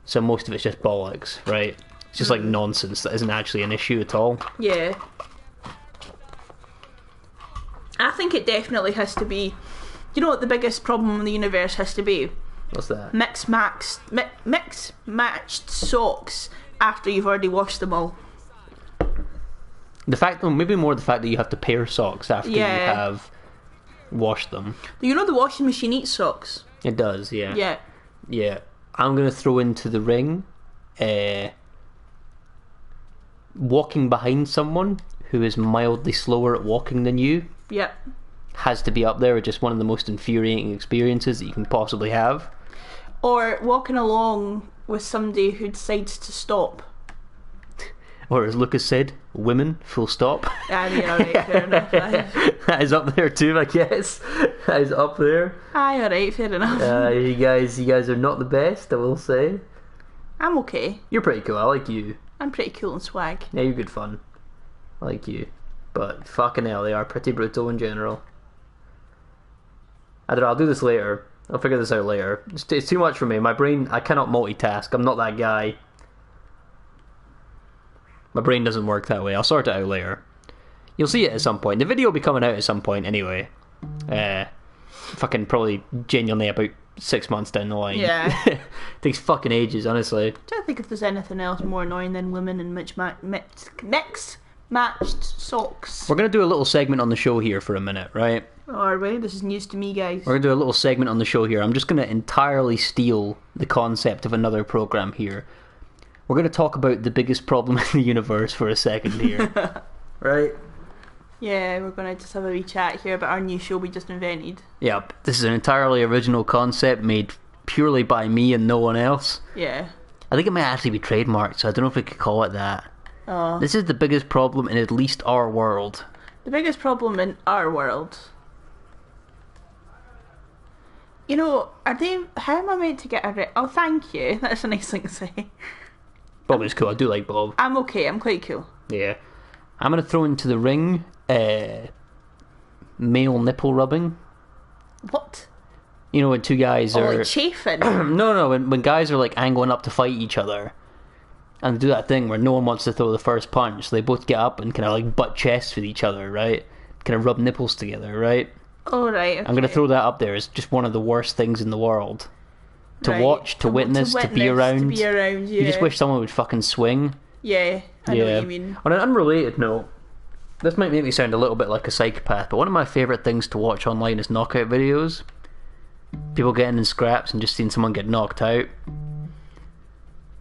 so most of it's just bollocks, right? It's just like nonsense that isn't actually an issue at all. Yeah. I think it definitely has to be... You know what the biggest problem in the universe has to be? What's that? Mix matched socks after you've already washed them all. Maybe more the fact that you have to pair socks after you have washed them. You know the washing machine eats socks? It does, yeah. Yeah. Yeah. I'm going to throw into the ring walking behind someone who is mildly slower at walking than you. Yep. Has to be up there with just one of the most infuriating experiences that you can possibly have. Or walking along with somebody who decides to stop. Or as Lucas said, women, full stop. I mean, alright, fair enough. That is up there too, I guess. That is up there. Aye, alright, fair enough. You guys are not the best, I will say. I'm okay. You're pretty cool, I like you. I'm pretty cool and swag. Yeah, you're good fun. I like you. But fucking hell, they are pretty brutal in general. I don't know, I'll do this later. I'll figure this out later. It's too much for me. My brain, I cannot multitask. I'm not that guy. My brain doesn't work that way. I'll sort it out later. You'll see it at some point. The video will be coming out at some point anyway. Fucking probably genuinely about 6 months down the line. Yeah. Takes fucking ages, honestly. I'm trying to think if there's anything else more annoying than women in mix matched socks. We're going to do a little segment on the show here for a minute, right? Are we? This is news to me, guys. We're going to do a little segment on the show here. I'm just going to entirely steal the concept of another program here. We're going to talk about the biggest problem in the universe for a second here. Right? Yeah, we're going to just have a wee chat here about our new show we just invented. Yep. This is an entirely original concept made purely by me and no one else. Yeah. I think it might actually be trademarked, so I don't know if we could call it that. Oh. This is the biggest problem in at least our world. The biggest problem in our world. You know, how am I meant to get a... Oh, thank you. That's a nice thing to say. Bob is cool. I do like Bob. I'm okay. I'm quite cool. Yeah. I'm going to throw into the ring male nipple rubbing. What? You know, when two guys are... like chafing? No, when guys are like angling up to fight each other and do that thing where no one wants to throw the first punch, so they both get up and kind of like butt chests with each other, right? Kind of rub nipples together, right? Oh, right, okay. I'm going to throw that up there as just one of the worst things in the world. To watch, to witness, to be around. Yeah. You just wish someone would fucking swing. Yeah, I know what you mean. On an unrelated note, this might make me sound a little bit like a psychopath, but one of my favourite things to watch online is knockout videos. People getting in scraps and just seeing someone get knocked out.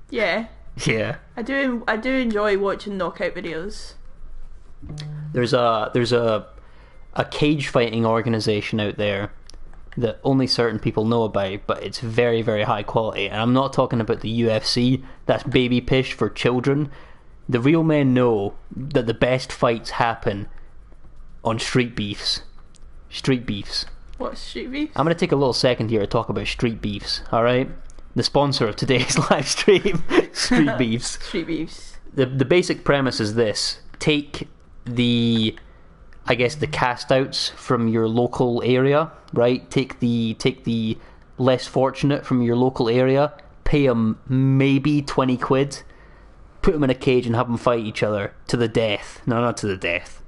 Yeah. Yeah. I do enjoy watching knockout videos. There's a cage fighting organisation out there that only certain people know about, but it's very, very high quality. And I'm not talking about the UFC. That's baby pish for children. The real men know that the best fights happen on street beefs. Street beefs. What's street beefs? I'm going to take a little second here to talk about street beefs, alright? The sponsor of today's live stream, Street Beefs. Street beefs. The basic premise is this. Take the cast outs from your local area, right? Take the less fortunate from your local area, pay them maybe 20 quid, put them in a cage and have them fight each other to the death. No, not to the death,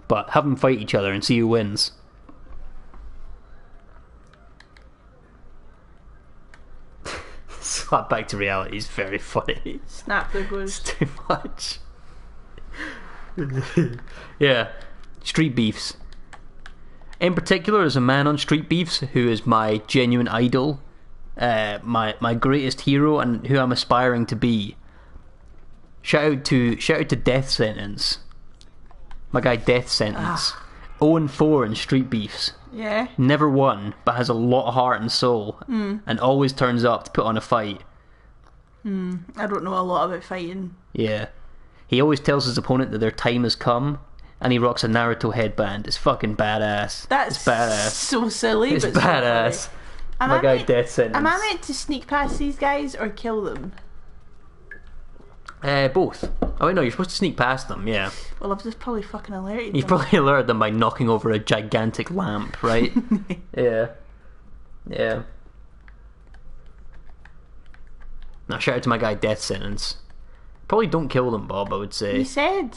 but have them fight each other and see who wins. Slap back to reality is very funny. Snap the goes. It's too much. Yeah. Street Beefs. In particular, there's a man on Street Beefs who is my genuine idol, my greatest hero, and who I'm aspiring to be. Shout out to Death Sentence. My guy Death Sentence. 0-4 in Street Beefs. Yeah. Never won, but has a lot of heart and soul, and always turns up to put on a fight. I don't know a lot about fighting. Yeah. He always tells his opponent that their time has come, and he rocks a Naruto headband. It's fucking badass. That's it's badass. so silly. It's but so badass. funny. My guy death sentence. Am I meant to sneak past these guys or kill them? Both. Oh wait, no, you're supposed to sneak past them, yeah. Well, I've just probably fucking alerted You've them. probably alerted them by knocking over a gigantic lamp, right? Yeah. Yeah. Now shout out to my guy death sentence. Probably don't kill them, Bob, I would say. You said.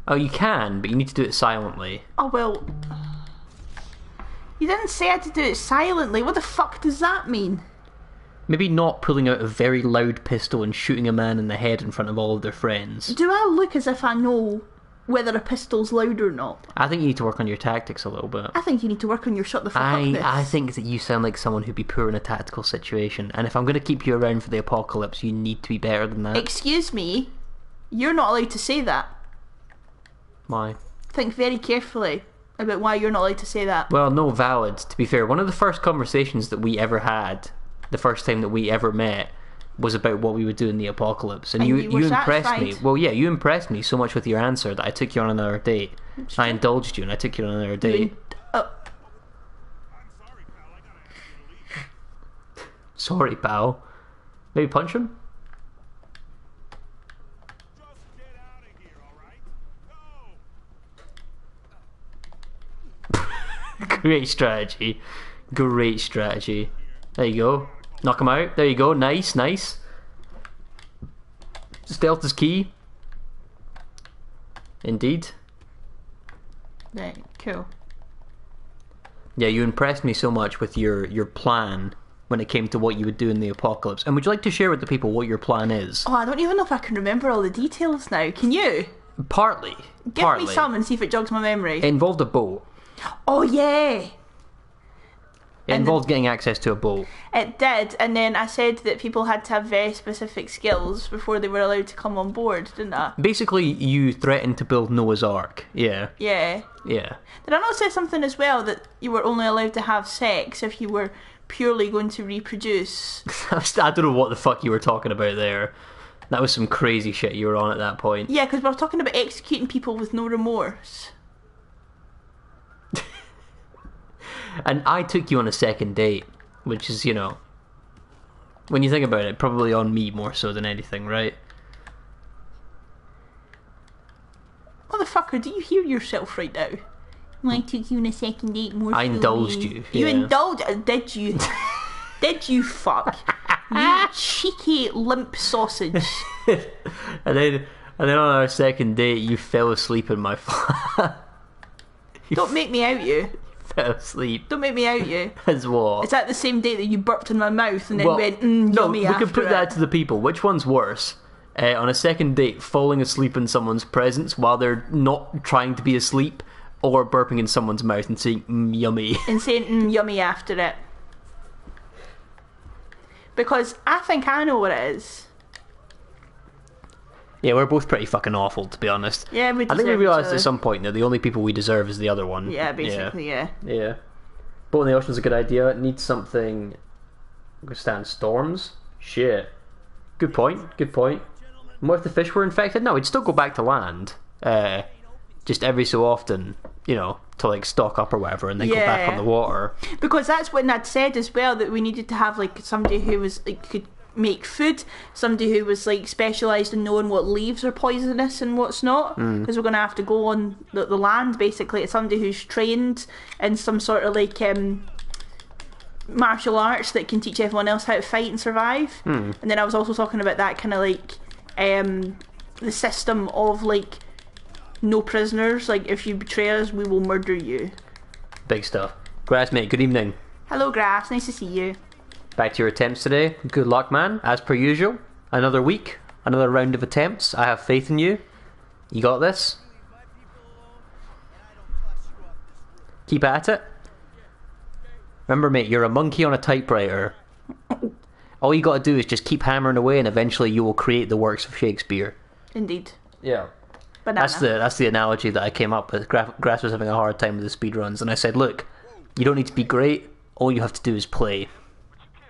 Oh, you can, but you need to do it silently. Oh, well. You didn't say I had to do it silently. What the fuck does that mean? Maybe not pulling out a very loud pistol and shooting a man in the head in front of all of their friends. Do I look as if I know whether a pistol's loud or not? I think you need to work on your tactics a little bit. I think you need to work on your shut the fuck up this. I think that you sound like someone who'd be poor in a tactical situation, and if I'm going to keep you around for the apocalypse, you need to be better than that. Excuse me, you're not allowed to say that. Why? Think very carefully about why you're not allowed to say that. Well, no, valid. To be fair, one of the first conversations that we ever had, the first time that we ever met, was about what we would do in the apocalypse, and you impressed me. Well, yeah, you impressed me so much with your answer that I took you on another date. I indulged you, and I took you on another date. Sorry, pal. Maybe punch him? Great strategy. Great strategy. There you go. Knock him out. There you go. Nice, nice. Stealth is key. Indeed. Right, cool. Yeah, you impressed me so much with your plan when it came to what you would do in the apocalypse. And would you like to share with the people what your plan is? Oh, I don't even know if I can remember all the details now. Can you? Partly. Give me some and see if it jogs my memory. It involved a boat. Oh, yeah. It involved getting access to a boat. It did, and then I said that people had to have very specific skills before they were allowed to come on board, didn't I? Basically, you threatened to build Noah's Ark. Yeah. Yeah. Yeah. Did I not say something as well that you were only allowed to have sex if you were purely going to reproduce? I don't know what the fuck you were talking about there. That was some crazy shit you were on at that point. Yeah, because we were talking about executing people with no remorse. And I took you on a second date, which is, you know, when you think about it, probably on me more so than anything, right? Motherfucker, do you hear yourself right now? I took you on a second date more I so indulged than you. You yeah. indulged? Did you? Did you fuck? You cheeky limp sausage. and then on our second date, you fell asleep in my flat. Don't make me out you. Fell asleep. Don't make me out you. As what? Is that the same date that you burped in my mouth and then went, no, yummy we after can put that to the people. Which one's worse? On a second date, falling asleep in someone's presence while they're not trying to be asleep, or burping in someone's mouth and saying, yummy. And saying, yummy after it. Because I think I know what it is. Yeah, we're both pretty fucking awful, to be honest. Yeah, we I think we deserve realised each other. at some point that the only people we deserve is the other one. Yeah, basically, yeah. Yeah. Boat in the ocean's a good idea. It needs something withstand storms. Shit. Good point. Good point. And what if the fish were infected? No, we'd still go back to land. Just every so often, you know, to like stock up or whatever, and then go back on the water. Because that's what I'd said as well, that we needed to have like somebody who was like could make food, somebody who was like specialised in knowing what leaves are poisonous and what's not, because we're going to have to go on the land basically. It's somebody who's trained in some sort of like martial arts that can teach everyone else how to fight and survive. And then I was also talking about that kind of like the system of like no prisoners, like if you betray us we will murder you. Big stuff. Grass, mate, good evening. Hello Grass, nice to see you. Back to your attempts today. Good luck, man. As per usual. Another week. Another round of attempts. I have faith in you. You got this. Keep at it. Remember, mate, you're a monkey on a typewriter. All you got to do is just keep hammering away, and eventually you will create the works of Shakespeare. Indeed. Yeah. Banana. That's the analogy that I came up with. Grass was having a hard time with the speedruns, and I said, look, you don't need to be great. All you have to do is play.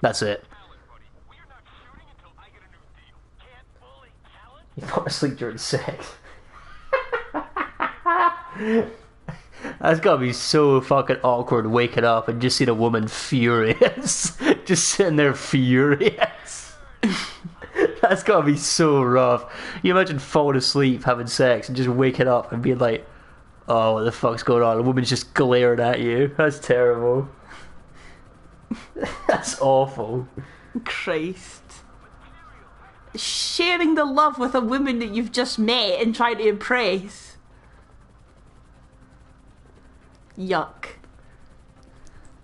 That's it. You fall asleep during sex. That's gotta be so fucking awkward waking up and just seeing a woman furious. Just sitting there furious. That's gotta be so rough. You imagine falling asleep, having sex, and just waking up and being like, oh, what the fuck's going on? A woman's just glaring at you. That's terrible. That's awful. Christ. Sharing the love with a woman that you've just met and trying to impress. Yuck.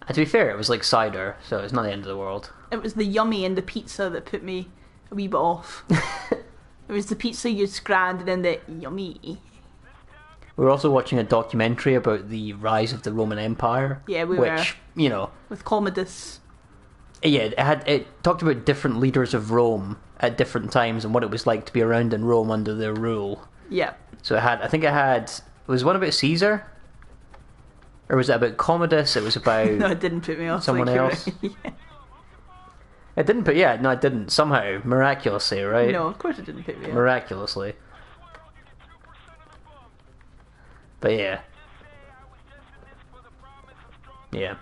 And to be fair, it was like cider, so it's not the end of the world. It was the yummy in the pizza that put me a wee bit off. It was the pizza you scanned and then the yummy. We were also watching a documentary about the rise of the Roman Empire. Yeah, we which, were. you know... With Commodus. Yeah, it talked about different leaders of Rome at different times and what it was like to be around in Rome under their rule. Yeah. So it was one about Caesar? Or was it about Commodus? It was about... No, it didn't put me off. Someone else? Yeah. It didn't no, it didn't. Somehow, miraculously, right? No, of course it didn't put me off. Miraculously. But yeah. Yeah.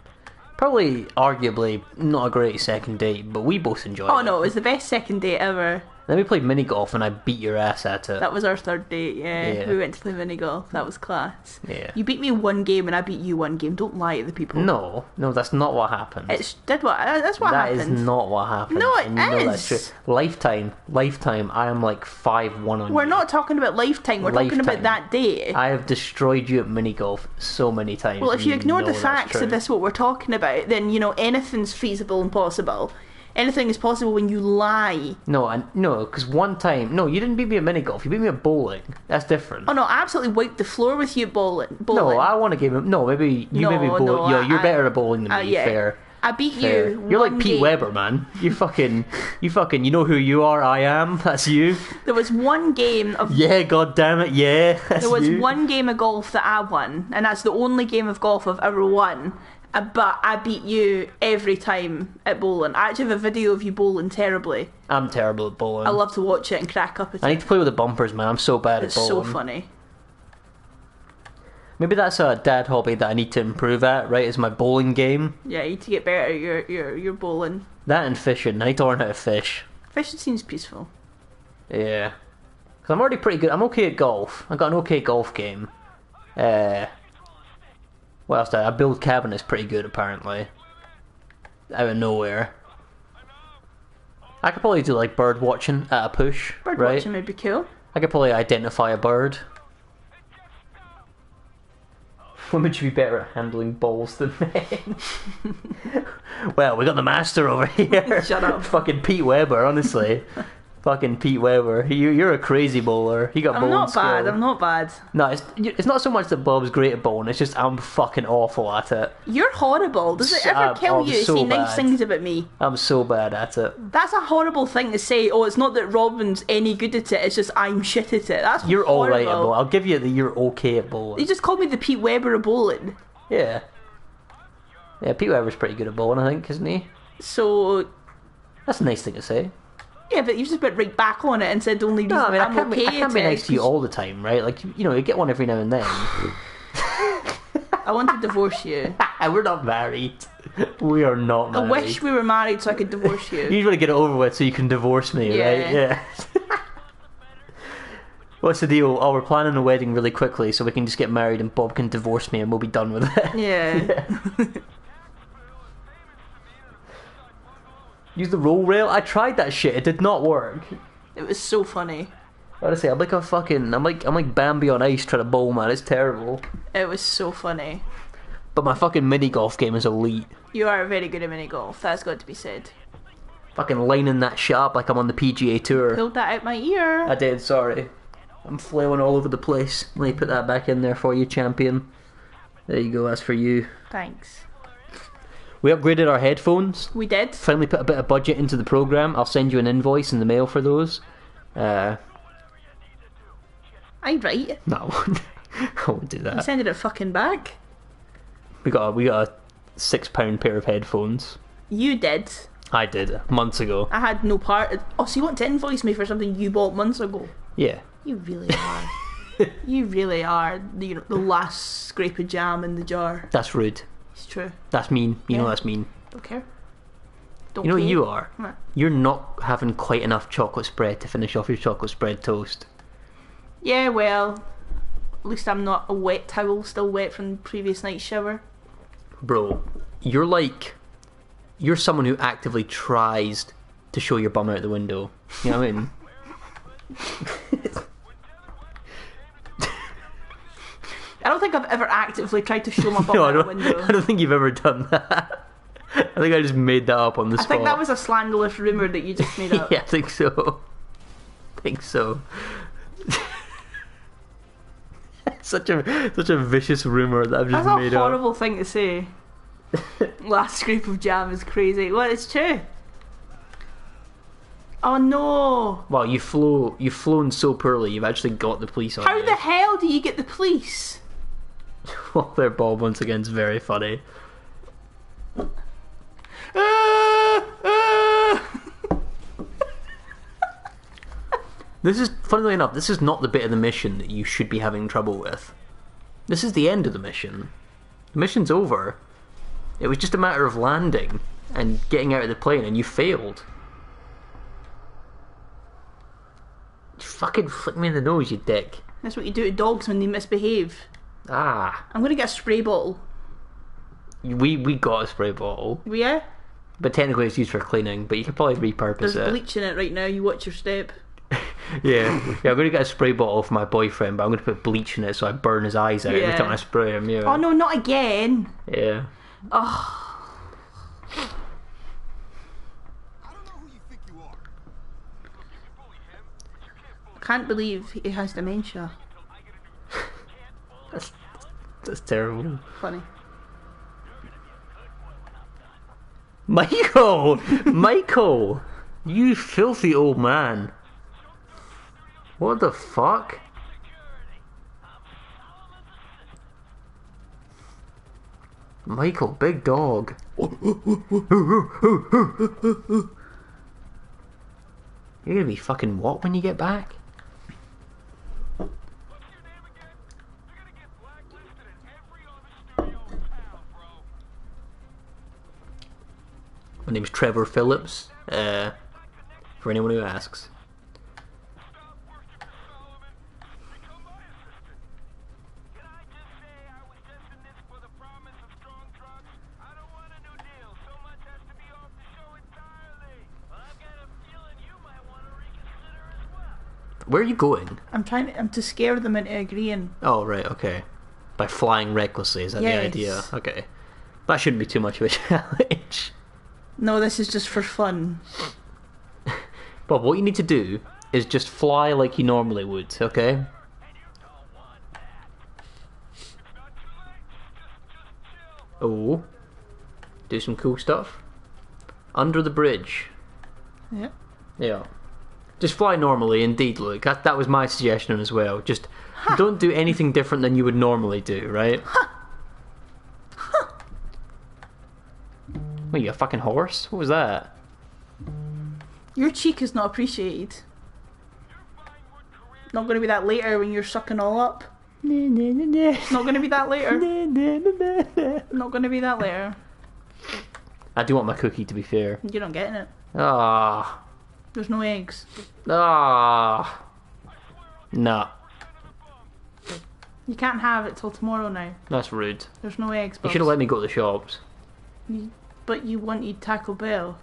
Probably, arguably, not a great second date, but we both enjoyed it. Oh no, it was the best second date ever. Then we played mini golf and I beat your ass at it. That was our third date, yeah. Yeah. We went to play mini golf. That was class. Yeah. You beat me one game and I beat you one game. Don't lie to the people. No, that's not what happened. That's what That happened. is not what happened. No, it and you know is. that's true. Lifetime, I am like 5-1 on you. We're not talking about lifetime. We're talking about Lifetime. that day. I have destroyed you at mini golf so many times. Well, if and you ignore know the that's facts true. of this, what we're talking about, then, you know, anything's feasible and possible. Anything is possible when you lie. No, because one time... No, you didn't beat me at mini golf. You beat me at bowling. That's different. Oh no, I absolutely wiped the floor with you at bowling. No, I want to give him... No, maybe... You No, maybe bowl... no, yeah, you're I- better at bowling than me, yeah. fair. I beat Fair. you. You're like one Pete game. Weber, man. You fucking... You know who you are, I am. That's you. There was one game of... Yeah, god damn it, yeah. That's There was you. one game of golf that I won, and that's the only game of golf I've ever won. But I beat you every time at bowling. I actually have a video of you bowling terribly. I'm terrible at bowling. I love to watch it and crack up at I it. need to play with the bumpers, man. I'm so bad It's at so bowling. funny. Maybe that's a dad hobby that I need to improve at, right? Is my bowling game. Yeah, you need to get better at your bowling. That and fishing. I need to learn how to fish. Fishing seems peaceful. Yeah. Because I'm already pretty good. I'm okay at golf. I've got an okay golf game. What else did I build cabinets pretty good, apparently. Out of nowhere. I could probably do like bird watching at a push, Bird right? watching would be cool. I could probably identify a bird. Women should be better at handling balls than men. Well, we got the master over here. Shut up. Fucking Pete Weber, honestly. Fucking Pete Weber. You're a crazy bowler. He got I'm bowling not bad. skill. I'm not bad. No, it's not so much that Bob's great at bowling. It's just I'm fucking awful at it. You're horrible. Does it ever kill I'm you to so say nice bad. things about me? I'm so bad at it. That's a horrible thing to say. Oh, it's not that Robin's any good at it. It's just I'm shit at it. That's You're horrible. alright at bowling. I'll give you that you're okay at bowling. You just called me the Pete Weber of bowling. Yeah. Yeah, Pete Weber's pretty good at bowling, I think, isn't he? So That's a nice thing to say. yeah, but you just went right back on it and said the only reason No, I mean, I'm okay I can't be at nice it to you is all the time, right? Like, you know, you get one every now and then. I want to divorce you. We're not married. We are not I married. wish we were married so I could divorce You you. just want to get it over with so you can divorce me, right? Yeah. Yeah. What's the deal? Oh, we're planning a wedding really quickly so we can just get married and Bob can divorce me and we'll be done with it. Yeah. Use the roll rail? I tried that shit. It did not work. It was so funny. Honestly, I'm like Bambi on ice trying to bowl, man. It's terrible. It was so funny. But my fucking mini golf game is elite. You are very good at mini golf. That's got to be said. Fucking lining that shit up like I'm on the PGA Tour. Pulled that out my ear. I did, sorry. I'm flailing all over the place. Let me put that back in there for you, champion. There you go, that's for you. Thanks. We upgraded our headphones. We did. Finally put a bit of budget into the program. I'll send you an invoice in the mail for those. I right. No, I won't do You that. sending it fucking back. We got a £6 pair of headphones. You did. I did months ago. I had no part. Oh, so you want to invoice me for something you bought months ago? Yeah. You really are. You really are. The last scrape of jam in the jar. That's rude. It's true. That's mean. You know Yeah. that's mean. Don't care. Don't You know care. what you are? What? You're not having quite enough chocolate spread to finish off your chocolate spread toast. Yeah, well, at least I'm not a wet towel still wet from the previous night's shower. Bro, you're someone who actively tries to show your bum out the window. You know what I mean? I don't think I've ever actively tried to show my bum No, out the window. I don't think you've ever done that. I think I just made that up on the I spot. think that was a slanderous rumour that you just made up. Yeah, I think so. Such a vicious rumor that I've just That's made a up. horrible thing to say. Last scrape of jam is crazy. Well, it's true. Oh no! Wow, you've flown so poorly. You've actually got the police on How you. the hell do you get the police? Well, their Bob once again is very funny. This is, funnily enough, this is not the bit of the mission that you should be having trouble with. This is the end of the mission. The mission's over. It was just a matter of landing and getting out of the plane, and you failed. You fucking flick me in the nose, you dick. That's what you do to dogs when they misbehave. Ah. I'm gonna get a spray bottle. We got a spray bottle, Yeah? but technically it's used for cleaning, but you could probably repurpose There's it. bleach in it right now, you watch your step. Yeah, I'm going to get a spray bottle for my boyfriend, but I'm going to put bleach in it so I burn his eyes out every Yeah. time I spray him. Yeah. Oh no, not again! Yeah. Oh, I don't know who you think you are. I can't believe he has dementia. That's terrible. Funny. Michael! Michael! You filthy old man. What the fuck? Michael, big dog. You're gonna be fucking what when you get back? My name's Trevor Phillips, for anyone who asks. Where are you going? I'm to scare them into agreeing. Oh, right, okay. By flying recklessly, is that the Yes. idea? Okay. That shouldn't be too much of a challenge. No, this is just for fun. Bob, what you need to do is just fly like you normally would, okay? Oh. Do some cool stuff. Under the bridge. Yeah. Yeah. Just fly normally, indeed, Luke. That was my suggestion as well. Just don't do anything different than you would normally do, right? What, you a fucking horse? What was that? Your cheek is not appreciated. Not going to be that later when you're sucking all up. Not going to be that later. Not going to be that later. I do want my cookie, to be fair. You're not getting it. Ah. There's no eggs. Ah. Nah. You can't have it till tomorrow now. That's rude. There's no eggs. You should have let me go to the shops. But you wanted Taco Bell.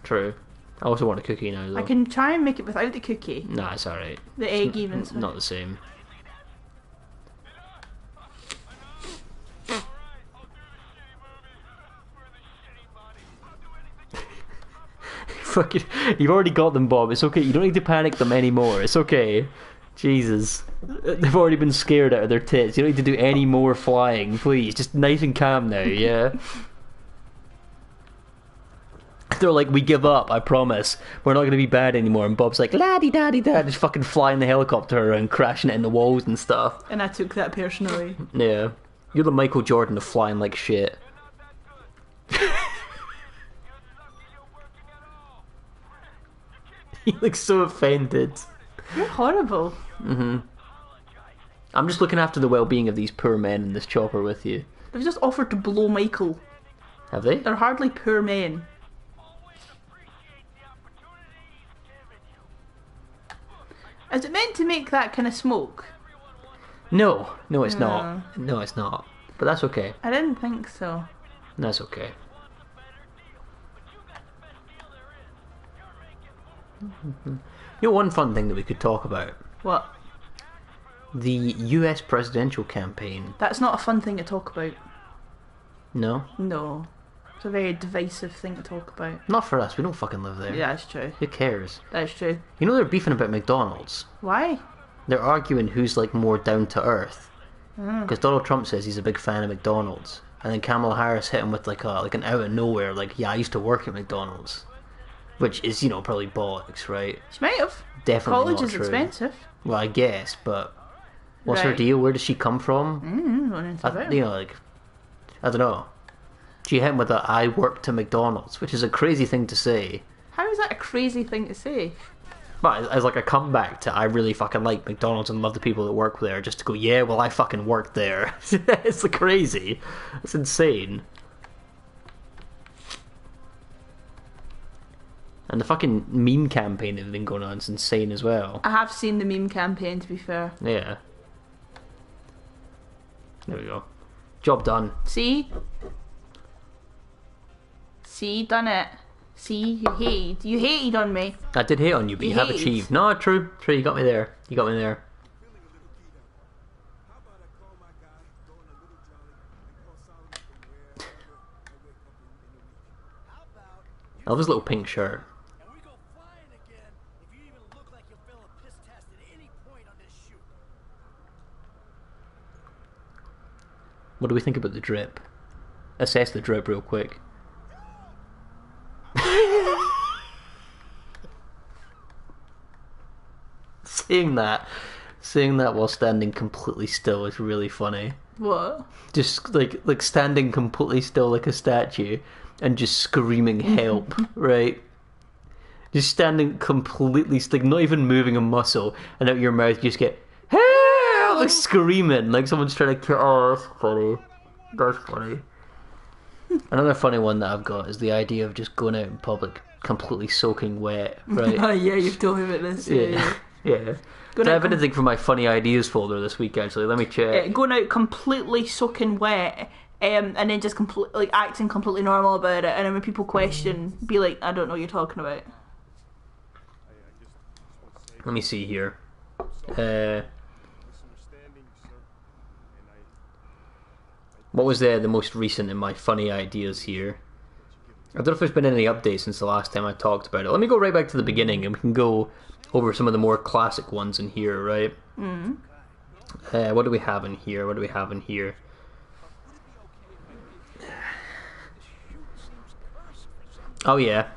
True. I also want a cookie now, though. I can try and make it without the cookie. Nah, it's alright. The egg even. Not the same. Fucking, you've already got them, Bob. It's okay. You don't need to panic them anymore. It's okay. Jesus. They've already been scared out of their tits. You don't need to do any more flying, please. Just nice and calm now, yeah? They're like, we give up, I promise. We're not going to be bad anymore. And Bob's like, la-di-da-di-da, just fucking flying the helicopter around, crashing it in the walls and stuff. And I took that personally. Yeah. You're the Michael Jordan of flying like shit. He looks so offended. You're horrible. I'm just looking after the well-being of these poor men in this chopper with you. They've just offered to blow Michael. Have they? They're hardly poor men. Is it meant to make that kind of smoke? No, it's not. No, it's not. But that's okay. I didn't think so. That's okay. You know, one fun thing that we could talk about. What? The US presidential campaign. That's not a fun thing to talk about. No? No. It's a very divisive thing to talk about. Not for us. We don't fucking live there. Yeah, that's true. Who cares? That's true. You know they're beefing about McDonald's. Why? They're arguing who's like more down to earth. Because Donald Trump says he's a big fan of McDonald's. And then Kamala Harris hit him with like an out of nowhere, like, yeah, I used to work at McDonald's. Which is, probably bollocks, right? She might have. Definitely College not is true. expensive. Well, I guess, but what's her Right. deal? Where does she come from? I don't know. She hit him with a "I worked to McDonald's," which is a crazy thing to say. How is that a crazy thing to say? But as like a comeback to I really fucking like McDonald's and love the people that work there, just to go, yeah, well, I fucking worked there. It's like crazy. It's insane. And the fucking meme campaign that's been going on is insane as well. I have seen the meme campaign, to be fair. Yeah. There we go. Job done. See? See, done it. See, you hated on me. I did hate on you, but you have hated. achieved. No, true, you got me there. You got me there. How about I call my guy, go on a little jolly, and call Solomon from where I wake up in the week? How about I love his little pink shirt. and we go flying again if you even look like you fail a piss test at any point on this shoot. What do we think about the drip? Assess the drip real quick. Saying that while standing completely still is really funny. What? Just like standing completely still like a statue and just screaming help, right? Just standing completely like not even moving a muscle, and out your mouth you just get help, like screaming like someone's trying to kill. Oh, that's funny. That's funny. Another funny one that I've got is the idea of just going out in public completely soaking wet, right? Oh yeah, you've told me about this. Yeah. Yeah. Going Do I out have anything from my funny ideas folder this week, actually? Let me check. Going out completely soaking wet, and then just like acting completely normal about it, and then when people question, be like, I don't know what you're talking about. Let me see here. misunderstanding, sir, and What was the most recent in my funny ideas here? I don't know if there's been any updates since the last time I talked about it. Let me go right back to the beginning and we can go over some of the more classic ones in here, right? What do we have in here? Oh yeah.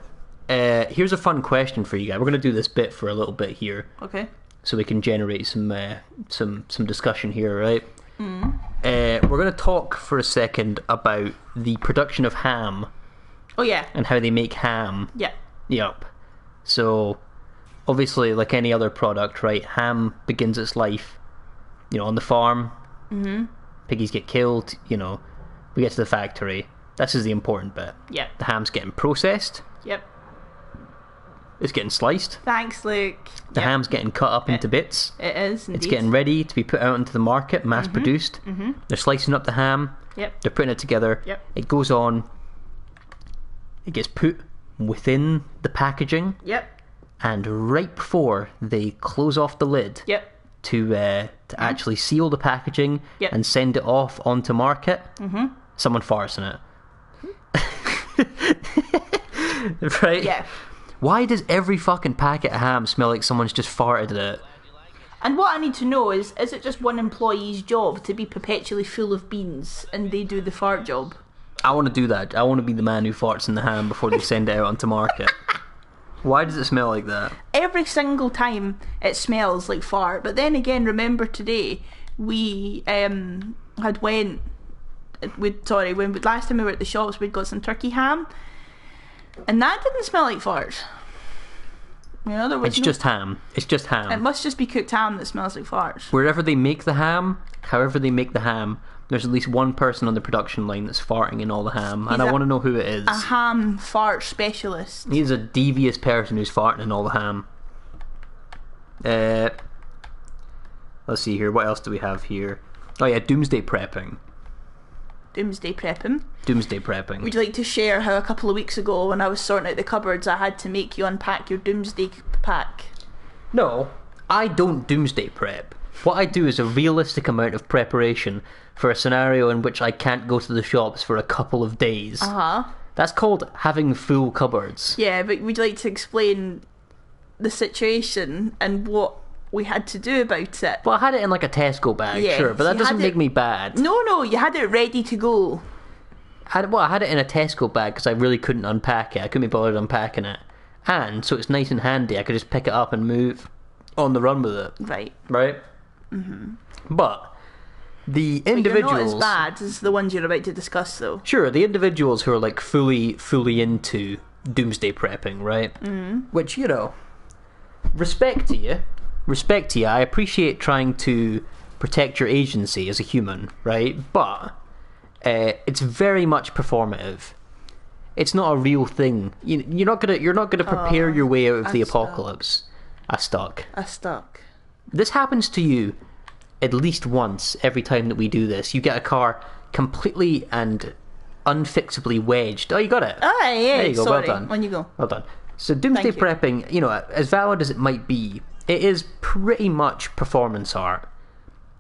Here's a fun question for you guys. We're going to do this bit for a little bit here, Okay. so we can generate some discussion here, right? We're going to talk for a second about the production of ham Oh yeah. and how they make ham. Yeah. Yep. So, obviously, like any other product, right? Ham begins its life, on the farm. Mm-hmm. Piggies get killed. We get to the factory. This is the important bit. Yep. The ham's getting processed. Yep. It's getting sliced. Thanks, Luke. The ham's getting cut up into bits. It is. Indeed. It's getting ready to be put out into the market, mass produced. Mm-hmm. They're slicing up the ham. Yep. They're putting it together. Yep. It goes on. It gets put within the packaging, Yep. and right before they close off the lid Yep. to actually seal the packaging Yep. and send it off onto market, someone farts in it. Right? Yeah. Why does every fucking packet of ham smell like someone's just farted in it? And what I need to know is it just one employee's job to be perpetually full of beans and they do the fart job? I want to do that. I want to be the man who farts in the ham before they send it out onto market. Why does it smell like that? Every single time it smells like fart. But then again, remember today we last time we were at the shops, we'd got some turkey ham, and that didn't smell like fart. In other words, It's just ham. It's just ham. It must just be cooked ham that smells like farts. Wherever they make the ham, however they make the ham, there's at least one person on the production line that's farting in all the ham, and I want to know who it is. A ham fart specialist. He's a devious person who's farting in all the ham. Let's see here. What else do we have here? Oh yeah, doomsday prepping. Doomsday prepping. Doomsday prepping. Would you like to share how a couple of weeks ago, when I was sorting out the cupboards, I had to make you unpack your doomsday pack? No, I don't doomsday prep. What I do is a realistic amount of preparation for a scenario in which I can't go to the shops for a couple of days. That's called having full cupboards. Yeah, but would you like to explain the situation and what we had to do about it? Well, I had it in like a Tesco bag, Yes, sure, but that you doesn't had make it- me bad. No, you had it ready to go. I had it in a Tesco bag because I really couldn't unpack it. I couldn't be bothered unpacking it. And so it's nice and handy. I could just pick it up and move on the run with it. Right. Right? Mm-hmm. But the But individuals... you're not as bad as the ones you're about to discuss, though. Sure, the individuals who are like fully into doomsday prepping, right? Which, you know, respect to you. I appreciate trying to protect your agency as a human, right? But it's very much performative. It's not a real thing. You're not gonna prepare your way out of the apocalypse. I stuck. This happens to you at least once every time that we do this. You get a car completely and unfixably wedged. Oh, you got it. Ah, yeah, There you go. sorry. Well done. On you go. Well done. So doomsday Thank you. prepping, you know, as valid as it might be, it is pretty much performance art.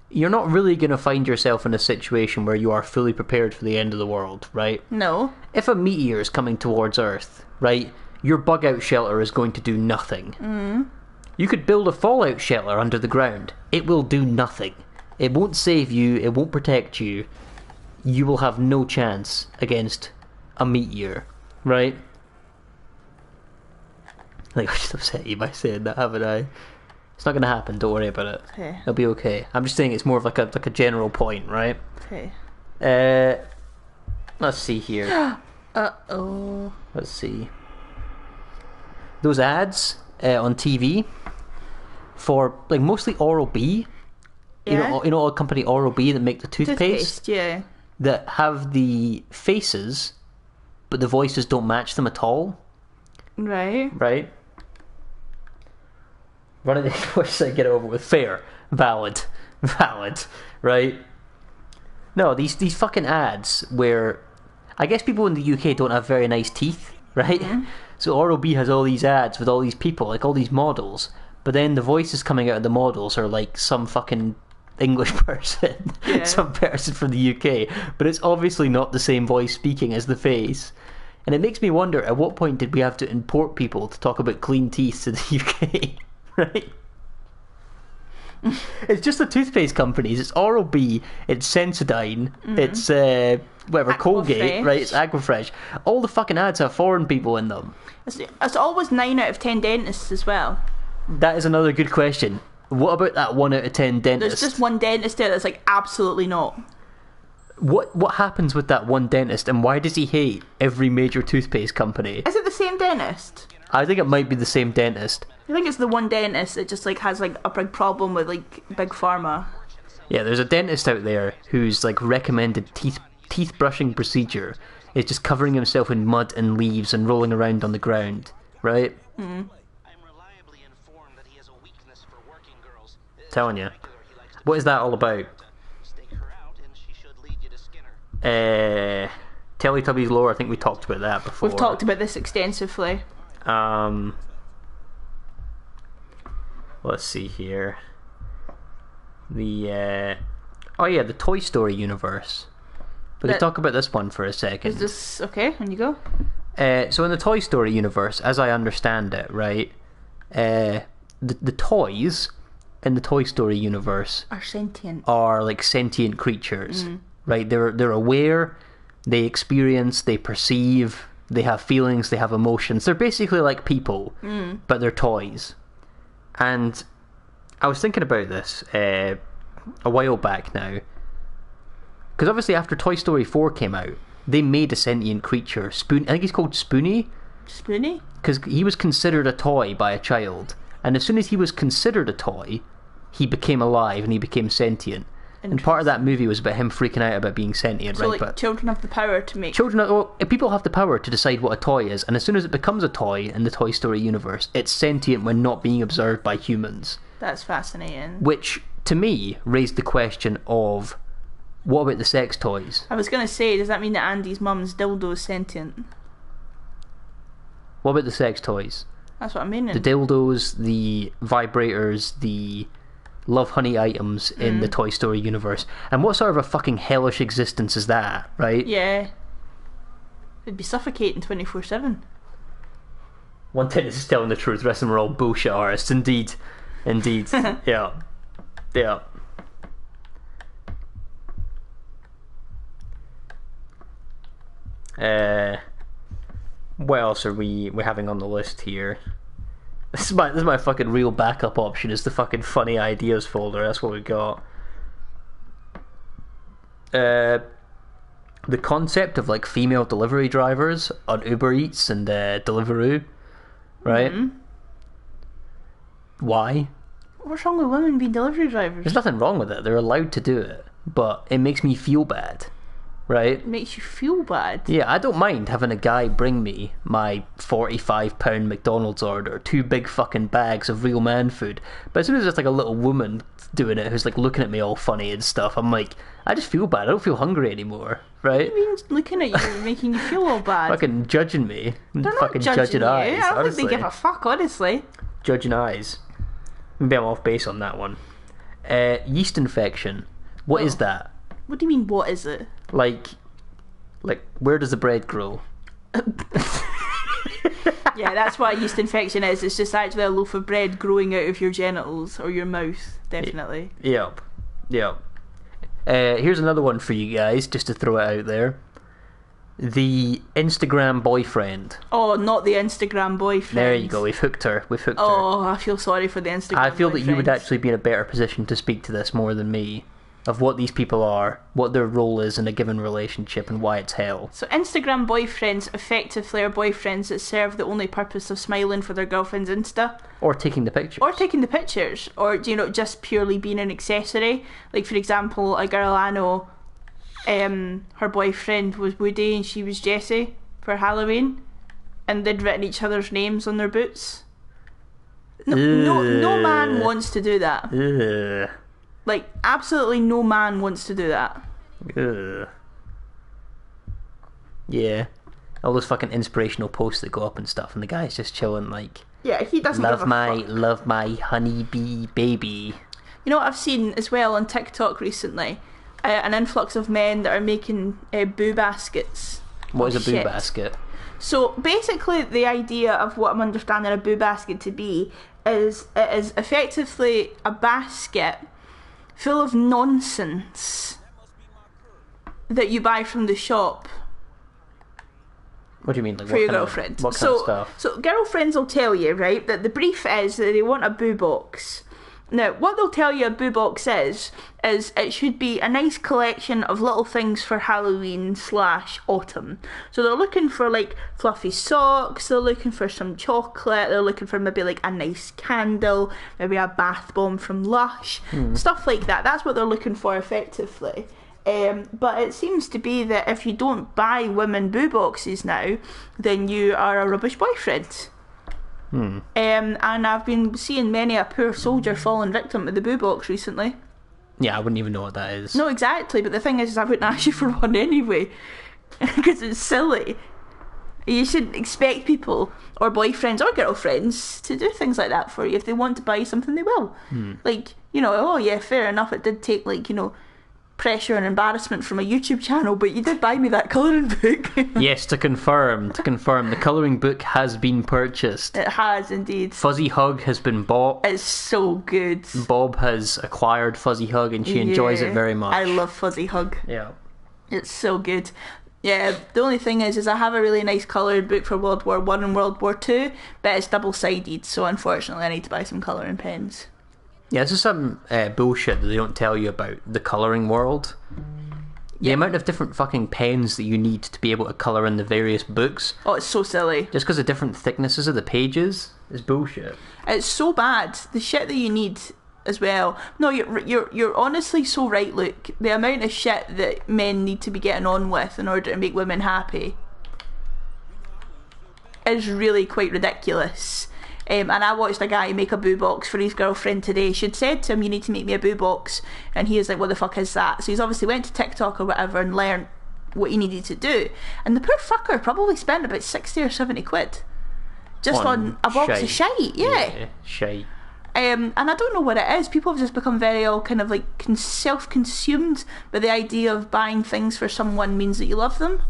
You're not really going to find yourself in a situation where you are fully prepared for the end of the world, right? No. If a meteor is coming towards Earth, right, your bug out shelter is going to do nothing. You could build a fallout shelter under the ground. It will do nothing. It won't save you, it won't protect you. You will have no chance against a meteor, right? Like, I just upset you by saying that, haven't I? It's not going to happen, don't worry about it. Okay. It'll be okay. I'm just saying it's more of like a general point, right? Okay. Let's see here. Uh-oh. Let's see. Those ads on TV for like mostly Oral-B. Yeah. You know a company Oral-B that make the toothpaste Yeah. that have the faces, but the voices don't match them at all. Right. Right? Run of the voice, I get it over with. Fair, valid, right? No, these fucking ads where I guess people in the UK don't have very nice teeth, right? So Oral-B has all these ads with all these people, like all these models, but then the voices coming out of the models are like some fucking English person, Yeah. some person from the UK, but it's obviously not the same voice speaking as the face. And it makes me wonder, at what point did we have to import people to talk about clean teeth to the UK? Right? It's just the toothpaste companies. It's Oral-B, it's Sensodyne, it's whatever, Colgate, Aquafresh. right? It's Aquafresh. All the fucking ads have foreign people in them. It's always 9 out of 10 dentists as well. That is another good question. What about that 1 out of 10 dentist? There's just one dentist there that's like, absolutely not. What happens with that one dentist, and why does he hate every major toothpaste company? Is it the same dentist? I think it might be the same dentist. I think it's the one dentist that just like has like a big problem with like big pharma. Yeah, there's a dentist out there whose like recommended teeth brushing procedure is just covering himself in mud and leaves and rolling around on the ground, right? I'm reliably informed that he has a weakness for working girls. Telling you. What is that all about? Stake her out, and she should lead you to Skinner. Teletubbies lore, I think we talked about that before. We've talked about this extensively. Let's see here. The Toy Story universe. We can That- talk about this one for a second. Is this okay? On you go. So in the Toy Story universe, as I understand it, right, the toys in the Toy Story universe Are sentient. are like sentient creatures, right? They're aware, they experience, they perceive, they have feelings, they have emotions. They're basically like people, but they're toys. And I was thinking about this a while back now, because obviously after Toy Story 4 came out, they made a sentient creature. I think he's called Spoonie. Spoonie? Because he was considered a toy by a child, and as soon as he was considered a toy, he became alive and he became sentient. And part of that movie was about him freaking out about being sentient, So right? like But children have the power to make... people have the power to decide what a toy is, and as soon as it becomes a toy in the Toy Story universe, it's sentient when not being observed by humans. That's fascinating. Which, to me, raised the question of, what about the sex toys? I was going to say, does that mean that Andy's mum's dildo is sentient? What about the sex toys? That's what I'm meaning. The dildos, the vibrators, the love honey items in the Toy Story universe. And what sort of a fucking hellish existence is that, right? Yeah. It'd be suffocating 24/7. One tennis is telling the truth, the rest of them are all bullshit artists. Indeed. Yeah. Yeah. What else are we having on the list here? This is my fucking real backup option, is the fucking funny ideas folder. That's what we got. The concept of like female delivery drivers on Uber Eats and Deliveroo, right? Mm-hmm. Why? What's wrong with women being delivery drivers? There's nothing wrong with it. They're allowed to do it, but it makes me feel bad, right? It makes you feel bad. Yeah, I don't mind having a guy bring me my £45 McDonald's order, 2 big fucking bags of real man food. But as soon as it's like a little woman doing it who's like looking at me all funny and stuff, I'm like, I just feel bad. I don't feel hungry anymore, right? What do you mean looking at you and making you feel all bad? Fucking judging me. They're not Fucking judging you. eyes. I don't honestly. think they give a fuck, honestly. Judging eyes. Maybe I'm off base on that one. Yeast infection. What is that? What do you mean, what is it? Like, where does the bread grow? Yeah, that's what a yeast infection is. It's just actually a loaf of bread growing out of your genitals or your mouth, definitely. Yep. Here's another one for you guys, just to throw it out there. The Instagram boyfriend. Oh, not the Instagram boyfriend. There you go, we've hooked her. Oh, I feel sorry for the Instagram I feel that you would boyfriends. actually be in a better position to speak to this more than me, of what these people are, what their role is in a given relationship, and why it's hell. So Instagram boyfriends effectively are boyfriends that serve the only purpose of smiling for their girlfriend's Insta. Or taking the pictures. Or taking the pictures. Or, just purely being an accessory. Like, for example, a girl I know, her boyfriend was Woody and she was Jessie for Halloween. And they'd written each other's names on their boots. No man wants to do that. Ugh. Like, absolutely no man wants to do that. Ugh. Yeah. All those fucking inspirational posts that go up and stuff, and the guy's just chilling like, Yeah, he doesn't give a fuck. love my honeybee baby. You know what I've seen as well on TikTok recently? An influx of men that are making boo baskets. What is a boo Shit. basket? So basically, the idea of what I'm understanding a boo basket to be is it is effectively a basket full of nonsense that you buy from the shop What do you mean? Like, for what your kind girlfriend. Of, what kind of stuff? So girlfriends will tell you, right, that the brief is that they want a boo box. Now, what they'll tell you a boo box is it should be a nice collection of little things for Halloween/autumn. So they're looking for like fluffy socks, they're looking for some chocolate, they're looking for maybe like a nice candle, maybe a bath bomb from Lush, stuff like that. That's what they're looking for effectively. But it seems to be that if you don't buy women boo boxes now, then you are a rubbish boyfriend. And I've been seeing many a poor soldier falling victim to the boo box recently. Yeah, I wouldn't even know what that is. No, exactly, but the thing is I wouldn't ask you for one anyway, because it's silly. You shouldn't expect people, or boyfriends or girlfriends, to do things like that for you. If they want to buy you something, they will. Like, oh yeah, fair enough, it did take like, pressure and embarrassment from a YouTube channel, but you did buy me that colouring book. Yes, to confirm, the colouring book has been purchased. It has indeed. Fuzzy Hug has been bought. It's so good. Bob has acquired Fuzzy Hug and she enjoys it very much. I love Fuzzy Hug. Yeah. It's so good. Yeah, the only thing is I have a really nice coloured book for World War One and World War Two, but it's double-sided, so unfortunately I need to buy some colouring pens. Yeah, this is some bullshit that they don't tell you about the colouring world. The amount of different fucking pens that you need to be able to colour in the various books, Oh, it's so silly. just because of different thicknesses of the pages, is bullshit. It's so bad. The shit that you need as well. No, you're honestly so right, Luke. The amount of shit that men need to be getting on with in order to make women happy is really quite ridiculous. And I watched a guy make a boo box for his girlfriend today. She'd said to him, "You need to make me a boo box," and he was like, "What the fuck is that?" So he's obviously went to TikTok or whatever and learned what he needed to do. And the poor fucker probably spent about 60 or 70 quid just on a box of shite. Yeah. Shite. And I don't know what it is. People have just become very all kind of like self-consumed by the idea of buying things for someone means that you love them.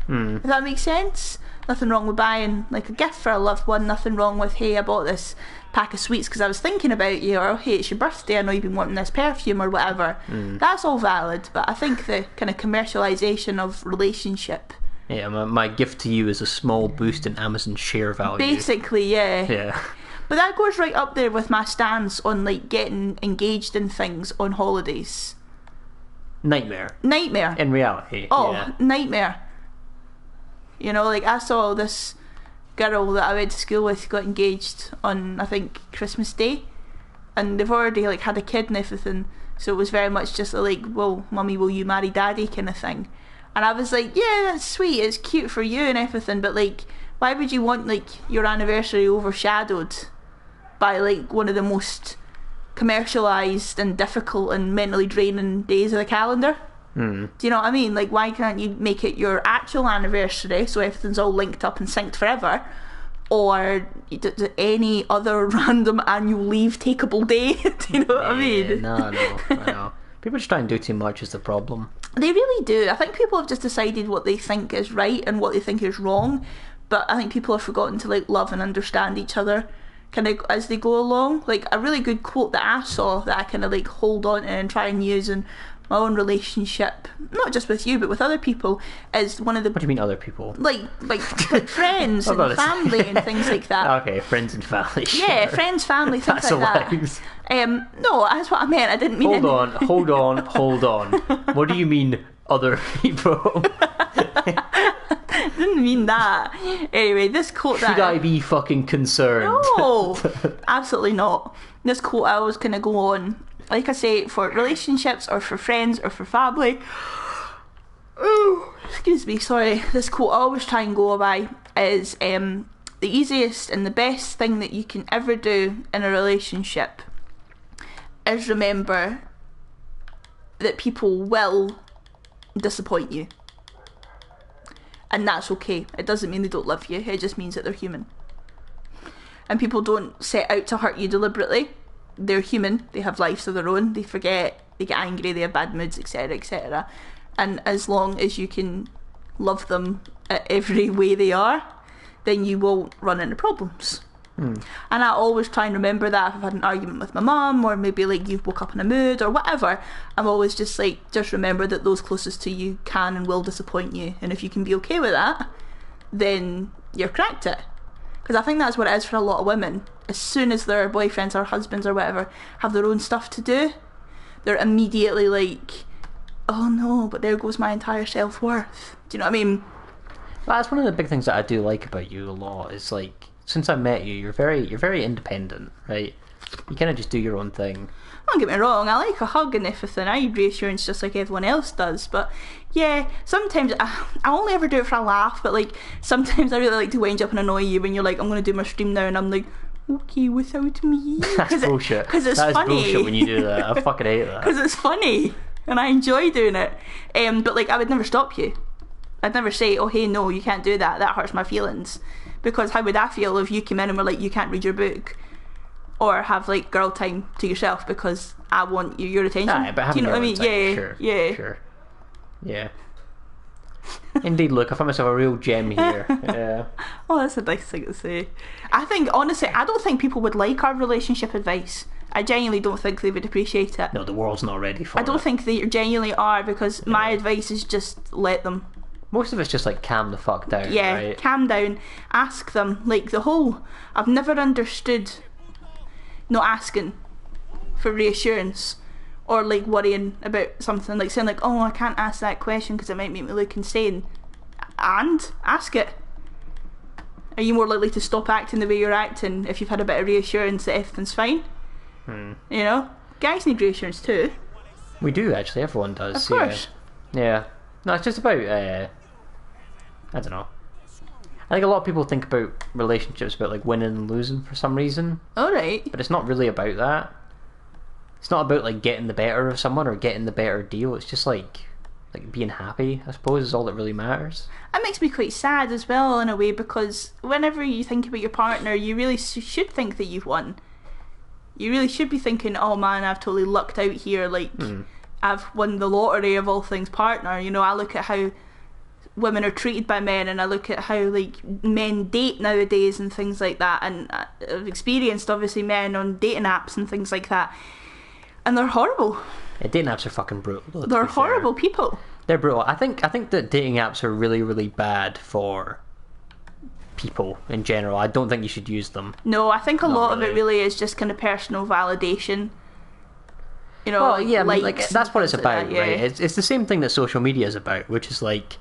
If that makes sense. Nothing wrong with buying like a gift for a loved one. Nothing wrong with, hey, I bought this pack of sweets because I was thinking about you, or hey, it's your birthday, I know you've been wanting this perfume or whatever. That's all valid, but I think the kind of commercialisation of relationship, Yeah, my gift to you is a small boost in Amazon share value. basically, yeah. Yeah. But that goes right up there with my stance on like getting engaged in things on holidays. Nightmare. Nightmare. In reality. Oh, yeah. nightmare. You know, like I saw this girl that I went to school with got engaged on, I think, Christmas Day, and they've already like had a kid and everything, so it was very much just a, like, well, mummy, will you marry daddy kind of thing. And I was like, yeah, that's sweet, it's cute for you and everything, but like, why would you want like your anniversary overshadowed by like one of the most commercialised and difficult and mentally draining days of the calendar? Do you know what I mean? Like, why can't you make it your actual anniversary so everything's all linked up and synced forever? Or any other random annual leave takeable day? Do you know what I mean? No, I know. People just try and do too much is the problem. They really do. I think people have just decided what they think is right and what they think is wrong, but I think people have forgotten to like love and understand each other kind of as they go along. Like, a really good quote that I saw that I kind of like hold on to and try and use in my own relationship, not just with you but with other people, is one of the, What do you mean other people? like friends and family and things like that. Okay, friends and family. Yeah, sure. friends, family, things That's like allowed. that. No, that's what I meant. I didn't mean Hold on. What do you mean other people? didn't mean that. Anyway, this quote Should I be fucking concerned? No, absolutely not. This quote I always kind of go on, like I say, for relationships or for friends or for family. Oh, excuse me, sorry. This quote I always try and go by is the easiest and the best thing that you can ever do in a relationship is remember that people will disappoint you. And that's okay. It doesn't mean they don't love you, it just means that they're human. And people don't set out to hurt you deliberately. They're human, they have lives of their own, they forget, they get angry, they have bad moods, etc, etc. And as long as you can love them at every way they are, then you won't run into problems. And I always try and remember that if I've had an argument with my mum, or maybe like you've woke up in a mood or whatever, I'm always just like, just remember that those closest to you can and will disappoint you, and if you can be okay with that, then you're cracked it. Because I think that's what it is for a lot of women. As soon as their boyfriends or husbands or whatever have their own stuff to do, they're immediately like, oh no, but there goes my entire self-worth. Do you know what I mean? Well, that's one of the big things that I do like about you a lot. Is like, since I met you, you're very independent, right? You kind of just do your own thing. Don't get me wrong, I like a hug and everything. I need reassurance just like everyone else does. But yeah, sometimes I only ever do it for a laugh. But like, sometimes I really like to wind up and annoy you when you're like, I'm going to do my stream now, and I'm like, okay, without me. That's bullshit. Because it's That is funny. bullshit when you do that. I fucking hate that. Because it's funny and I enjoy doing it. But like, I would never stop you. I'd never say, oh hey, no, you can't do that, that hurts my feelings. Because how would I feel if you came in and were like, you can't read your book, or have like girl time to yourself because I want your attention? Aye, but do you know what I mean? time, Yeah, sure, yeah. sure. Yeah. Indeed, look, I found myself a real gem here. Yeah. Oh, that's a nice thing to say. I think, honestly, I don't think people would like our relationship advice. I genuinely don't think they would appreciate it. No, the world's not ready for it. I don't think they genuinely are, because my advice is just let them. Most of it's just like calm the fuck down, Yeah, right? calm down. Ask them. Like, the whole, I've never understood not asking for reassurance or like worrying about something, like saying like, oh, I can't ask that question because it might make me look insane, and ask it. Are you more likely to stop acting the way you're acting if you've had a bit of reassurance that everything's fine? You know, guys need reassurance too. We do, actually. Everyone does. Of course. Yeah. No, it's just about, I don't know. I think a lot of people think about relationships about like winning and losing for some reason, Alright. but it's not really about that. It's not about like getting the better of someone or getting the better deal. It's just like being happy, I suppose, is all that really matters. That makes me quite sad as well, in a way, because whenever you think about your partner, you really should think that you've won. You really should be thinking, oh man, I've totally lucked out here, like, I've won the lottery of all things partner. You know, I look at how women are treated by men, and I look at how, like, men date nowadays and things like that, and I've experienced, obviously, men on dating apps and things like that, and they're horrible. Yeah, dating apps are fucking brutal, though, to They're be fair. horrible people. They're brutal. I think that dating apps are really, really bad for people in general. I don't think you should use them. No, I think a lot of it really. really is just kind of personal validation. You know, Well, yeah, I mean, likes like, that's what it's and things like about, that, yeah. right? It's the same thing that social media is about, which is like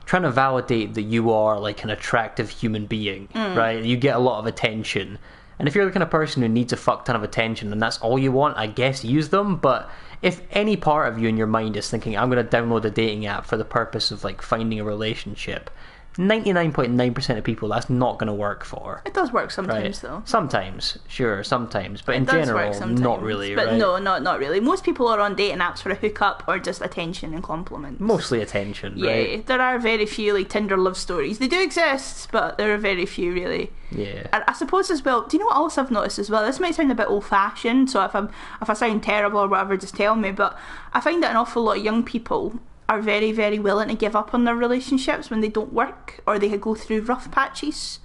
trying to validate that you are like an attractive human being, right? You get a lot of attention. And if you're the kind of person who needs a fuck ton of attention and that's all you want, I guess use them. But if any part of you in your mind is thinking, I'm going to download a dating app for the purpose of like finding a relationship, 99.9% of people that's not going to work for. It does work Right? sometimes, though. Sometimes, sure, sometimes. But in It does general, work sometimes, not really, but right? no, not really. Most people are on dating apps for a hookup or just attention and compliments. Mostly attention, Yeah, right? there are very few like Tinder love stories. They do exist, but there are very few, really. Yeah. And I suppose as well, do you know what else I've noticed as well? This might sound a bit old-fashioned, so if I sound terrible or whatever, just tell me, but I find that an awful lot of young people are very, very willing to give up on their relationships when they don't work, or they go through rough patches,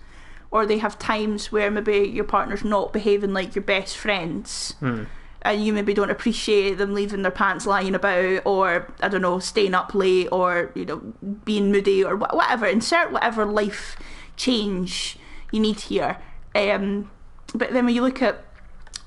or they have times where maybe your partner's not behaving like your best friends, and you maybe don't appreciate them leaving their pants lying about, or, I don't know, staying up late, or, you know, being moody, or whatever. Insert whatever life change you need here. But then when you look at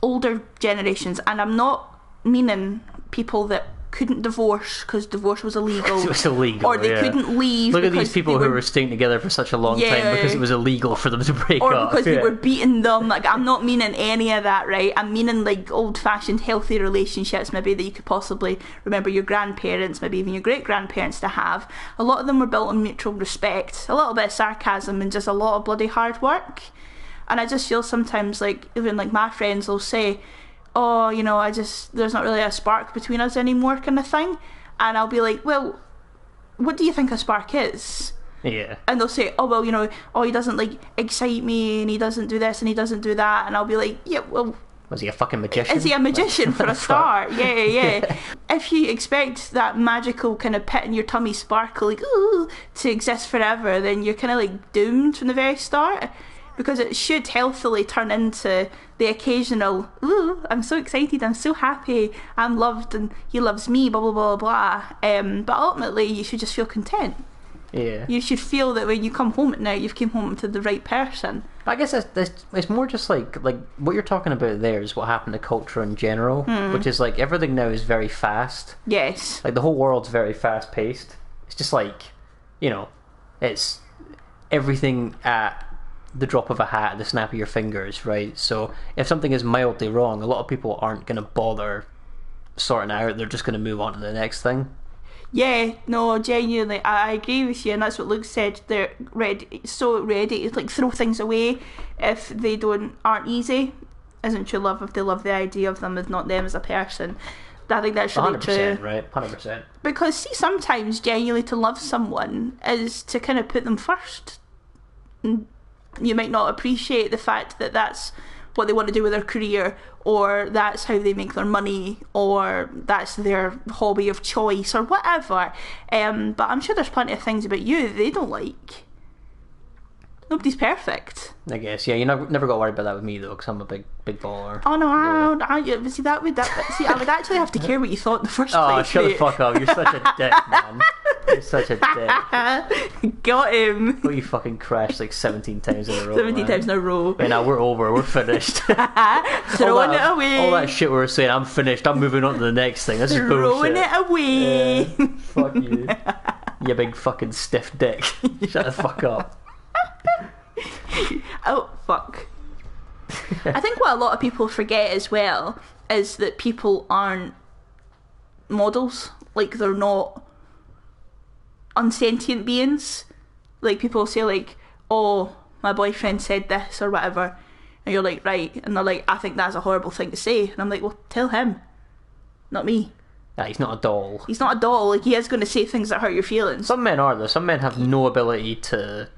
older generations, and I'm not meaning people that couldn't divorce because divorce was illegal, It was illegal, or they yeah. couldn't leave. Look at because these people they who were staying together for such a long time Yeah. because it was illegal for them to break or up. because yeah. they were beating them. Like, I'm not meaning any of that, right? I'm meaning like old-fashioned healthy relationships, maybe that you could possibly remember your grandparents, maybe even your great-grandparents to have. A lot of them were built on mutual respect, a little bit of sarcasm, and just a lot of bloody hard work. And I just feel sometimes, like, even like my friends will say, oh, you know, there's not really a spark between us anymore, kind of thing. And I'll be like, well, what do you think a spark is? Yeah. And they'll say, oh, well, you know, oh, he doesn't, like, excite me, and he doesn't do this, and he doesn't do that. And I'll be like, yeah, well, Was he a fucking magician? is he a magician for a Fuck. start? Yeah. If you expect that magical kind of pit in your tummy sparkle, like, ooh, to exist forever, then you're kind of, like, doomed from the very start. Because it should healthily turn into the occasional, ooh, I'm so excited, I'm so happy, I'm loved, and he loves me, blah, blah, blah, blah. But ultimately, you should just feel content. Yeah. You should feel that when you come home at night, you've come home to the right person. I guess it's more just like what you're talking about there is what happened to culture in general, which is like everything now is very fast. Yes. Like the whole world's very fast paced. It's just like, you know, it's everything at the drop of a hat, the snap of your fingers, right? So if something is mildly wrong, a lot of people aren't going to bother sorting it out. They're just going to move on to the next thing. Yeah, no, genuinely, I agree with you, and that's what Luke said. They're ready to like throw things away if they aren't easy. Isn't true love if they love the idea of them, if not them as a person. I think that's really 100%, true. right? 100%. Because see, sometimes genuinely to love someone is to kind of put them first. And you might not appreciate the fact that that's what they want to do with their career, or that's how they make their money, or that's their hobby of choice, or whatever. But I'm sure there's plenty of things about you that they don't like. Nobody's perfect. I guess, yeah. You never got to worry about that with me though, because I'm a big baller. Oh no, see I would actually have to care what you thought in the first Oh, place. shut the mate. fuck up! You're such a dick, man. You're such a dick. Got him. Well, you fucking crashed like 17 times in a row. 17 man. times in a row. Right now we're over. We're finished. Throwing it away. All that shit we were saying. I'm finished. I'm moving on to the next thing. This is Throwing bullshit. it away. Yeah, fuck you. You big fucking stiff dick. Shut the fuck up. Oh, fuck. I think what a lot of people forget as well is that people aren't models. Like, they're not unsentient beings. Like, people say, like, oh, my boyfriend said this or whatever. And you're like, right. And they're like, I think that's a horrible thing to say. And I'm like, well, tell him. Not me. Yeah, he's not a doll. He's not a doll. Like, he is going to say things that hurt your feelings. Some men are though. Some men have no ability to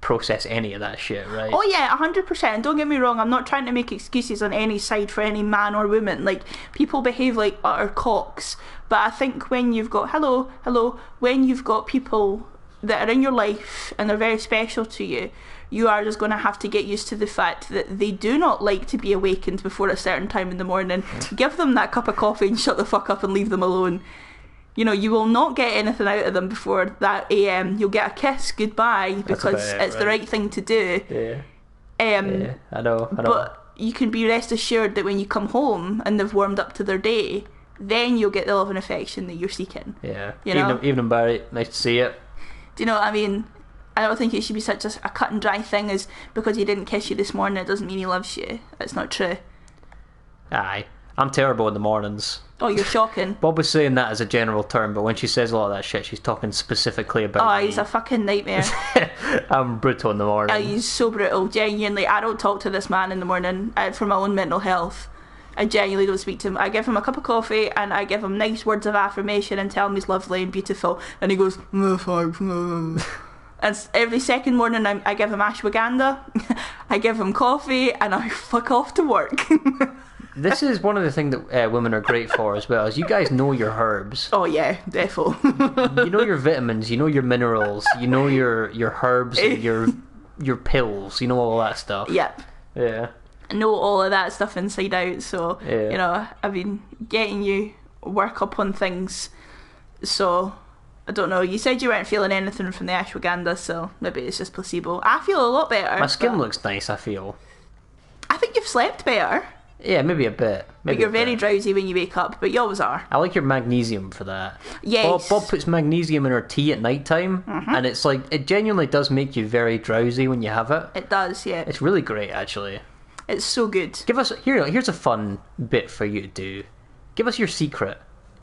process any of that shit, right? Oh yeah, 100%. Don't get me wrong, I'm not trying to make excuses on any side for any man or woman. Like, people behave like utter cocks. But I think when you've got, when you've got people that are in your life and they're very special to you, you are just going to have to get used to the fact that they do not like to be awakened before a certain time in the morning. Give them that cup of coffee and shut the fuck up and leave them alone. You know, you will not get anything out of them before that AM. You'll get a kiss goodbye because about it, it's the right thing to do. Yeah. Um, Yeah. I know. But you can be rest assured that when you come home and they've warmed up to their day, then you'll get the love and affection that you're seeking. Yeah. You know? Evening, Barry. Nice to see you. Do you know what I mean? I don't think it should be such a cut and dry thing as because he didn't kiss you this morning, it doesn't mean he loves you. That's not true. Aye. I'm terrible in the mornings. Oh, you're shocking. Bob was saying that as a general term, but when she says a lot of that shit, she's talking specifically about Oh, me. he's a fucking nightmare. I'm brutal in the morning. He's so brutal. Genuinely, I don't talk to this man in the morning for my own mental health. I genuinely don't speak to him. I give him a cup of coffee and I give him nice words of affirmation and tell him he's lovely and beautiful. And he goes, "No, thanks, no." And every second morning I give him ashwagandha, I give him coffee, and I fuck off to work. This is one of the things that women are great for as well, is you guys know your herbs. Oh yeah, defo. You know your vitamins, you know your minerals, you know your herbs, and your pills, you know all that stuff. Yep. Yeah. I know all of that stuff inside out, so, Yeah. you know, I've been getting you work up on things, so, I don't know, you said you weren't feeling anything from the ashwagandha, so maybe it's just placebo. I feel a lot better. My skin but looks nice, I feel. I think you've slept better, Yeah, maybe a bit. but you're very drowsy when you wake up, but you always are. I like your magnesium for that. Yes. Bob puts magnesium in her tea at night time, and it's like, it genuinely does make you very drowsy when you have it. It does, yeah. It's really great, actually. It's so good. Give us here's a fun bit for you to do. Give us your secret.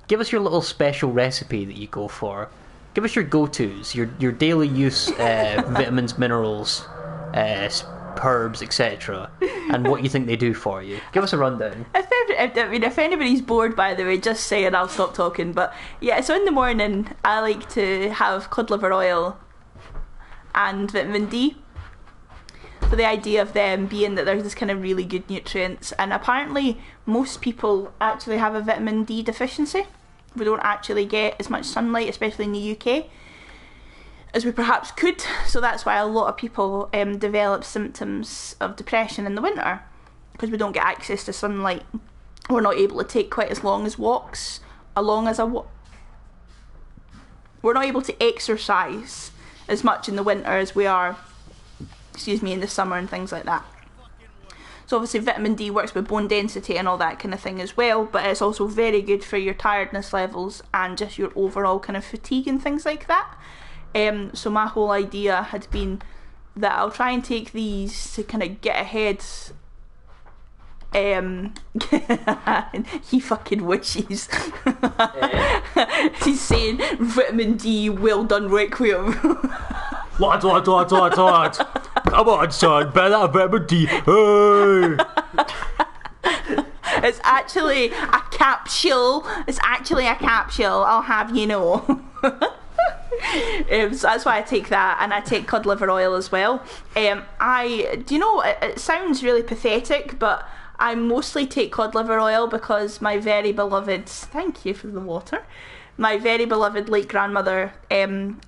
Give us your little special recipe that you go for. Give us your go-tos, your daily use vitamins, minerals, herbs, etc., and what you think they do for you. Give us a rundown. If anybody's bored, by the way, just say and I'll stop talking. But yeah, so in the morning I like to have cod liver oil and vitamin D. So the idea of them being that there's this kind of really good nutrients, and apparently most people actually have a vitamin D deficiency. We don't actually get as much sunlight, especially in the UK, as we perhaps could. So that's why a lot of people develop symptoms of depression in the winter, because we don't get access to sunlight. We're not able to take quite as long as walks, we're not able to exercise as much in the winter as we are, in the summer and things like that. So obviously vitamin D works with bone density and all that kind of thing as well, but it's also very good for your tiredness levels and just your overall kind of fatigue and things like that. So my whole idea had been that I'll try and take these to kind of get ahead. He fucking wishes. He's saying vitamin D, well done, Requiem. What? Come on, son, better vitamin D. Hey. It's actually a capsule. I'll have you know. So that's why I take that, and I take cod liver oil as well. It sounds really pathetic, but I mostly take cod liver oil because my very beloved, thank you for the water, my very beloved late grandmother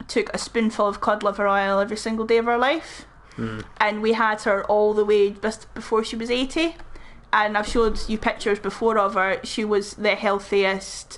took a spoonful of cod liver oil every single day of her life. and we had her all the way just before she was 80. And I've showed you pictures before of her. She was the healthiest,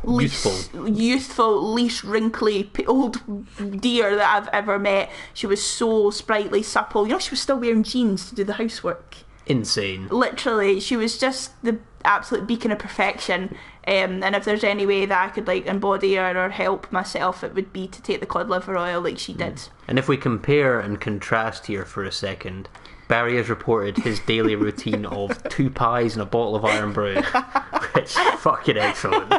youthful, least wrinkly old dear that I've ever met. She was so sprightly, supple. You know, she was still wearing jeans to do the housework. Insane. Literally, she was just the absolute beacon of perfection. And if there's any way that I could like embody her or help myself, it would be to take the cod liver oil like she did. And if we compare and contrast here for a second, Barry has reported his daily routine of 2 pies and a bottle of Iron Brew, which is fucking excellent.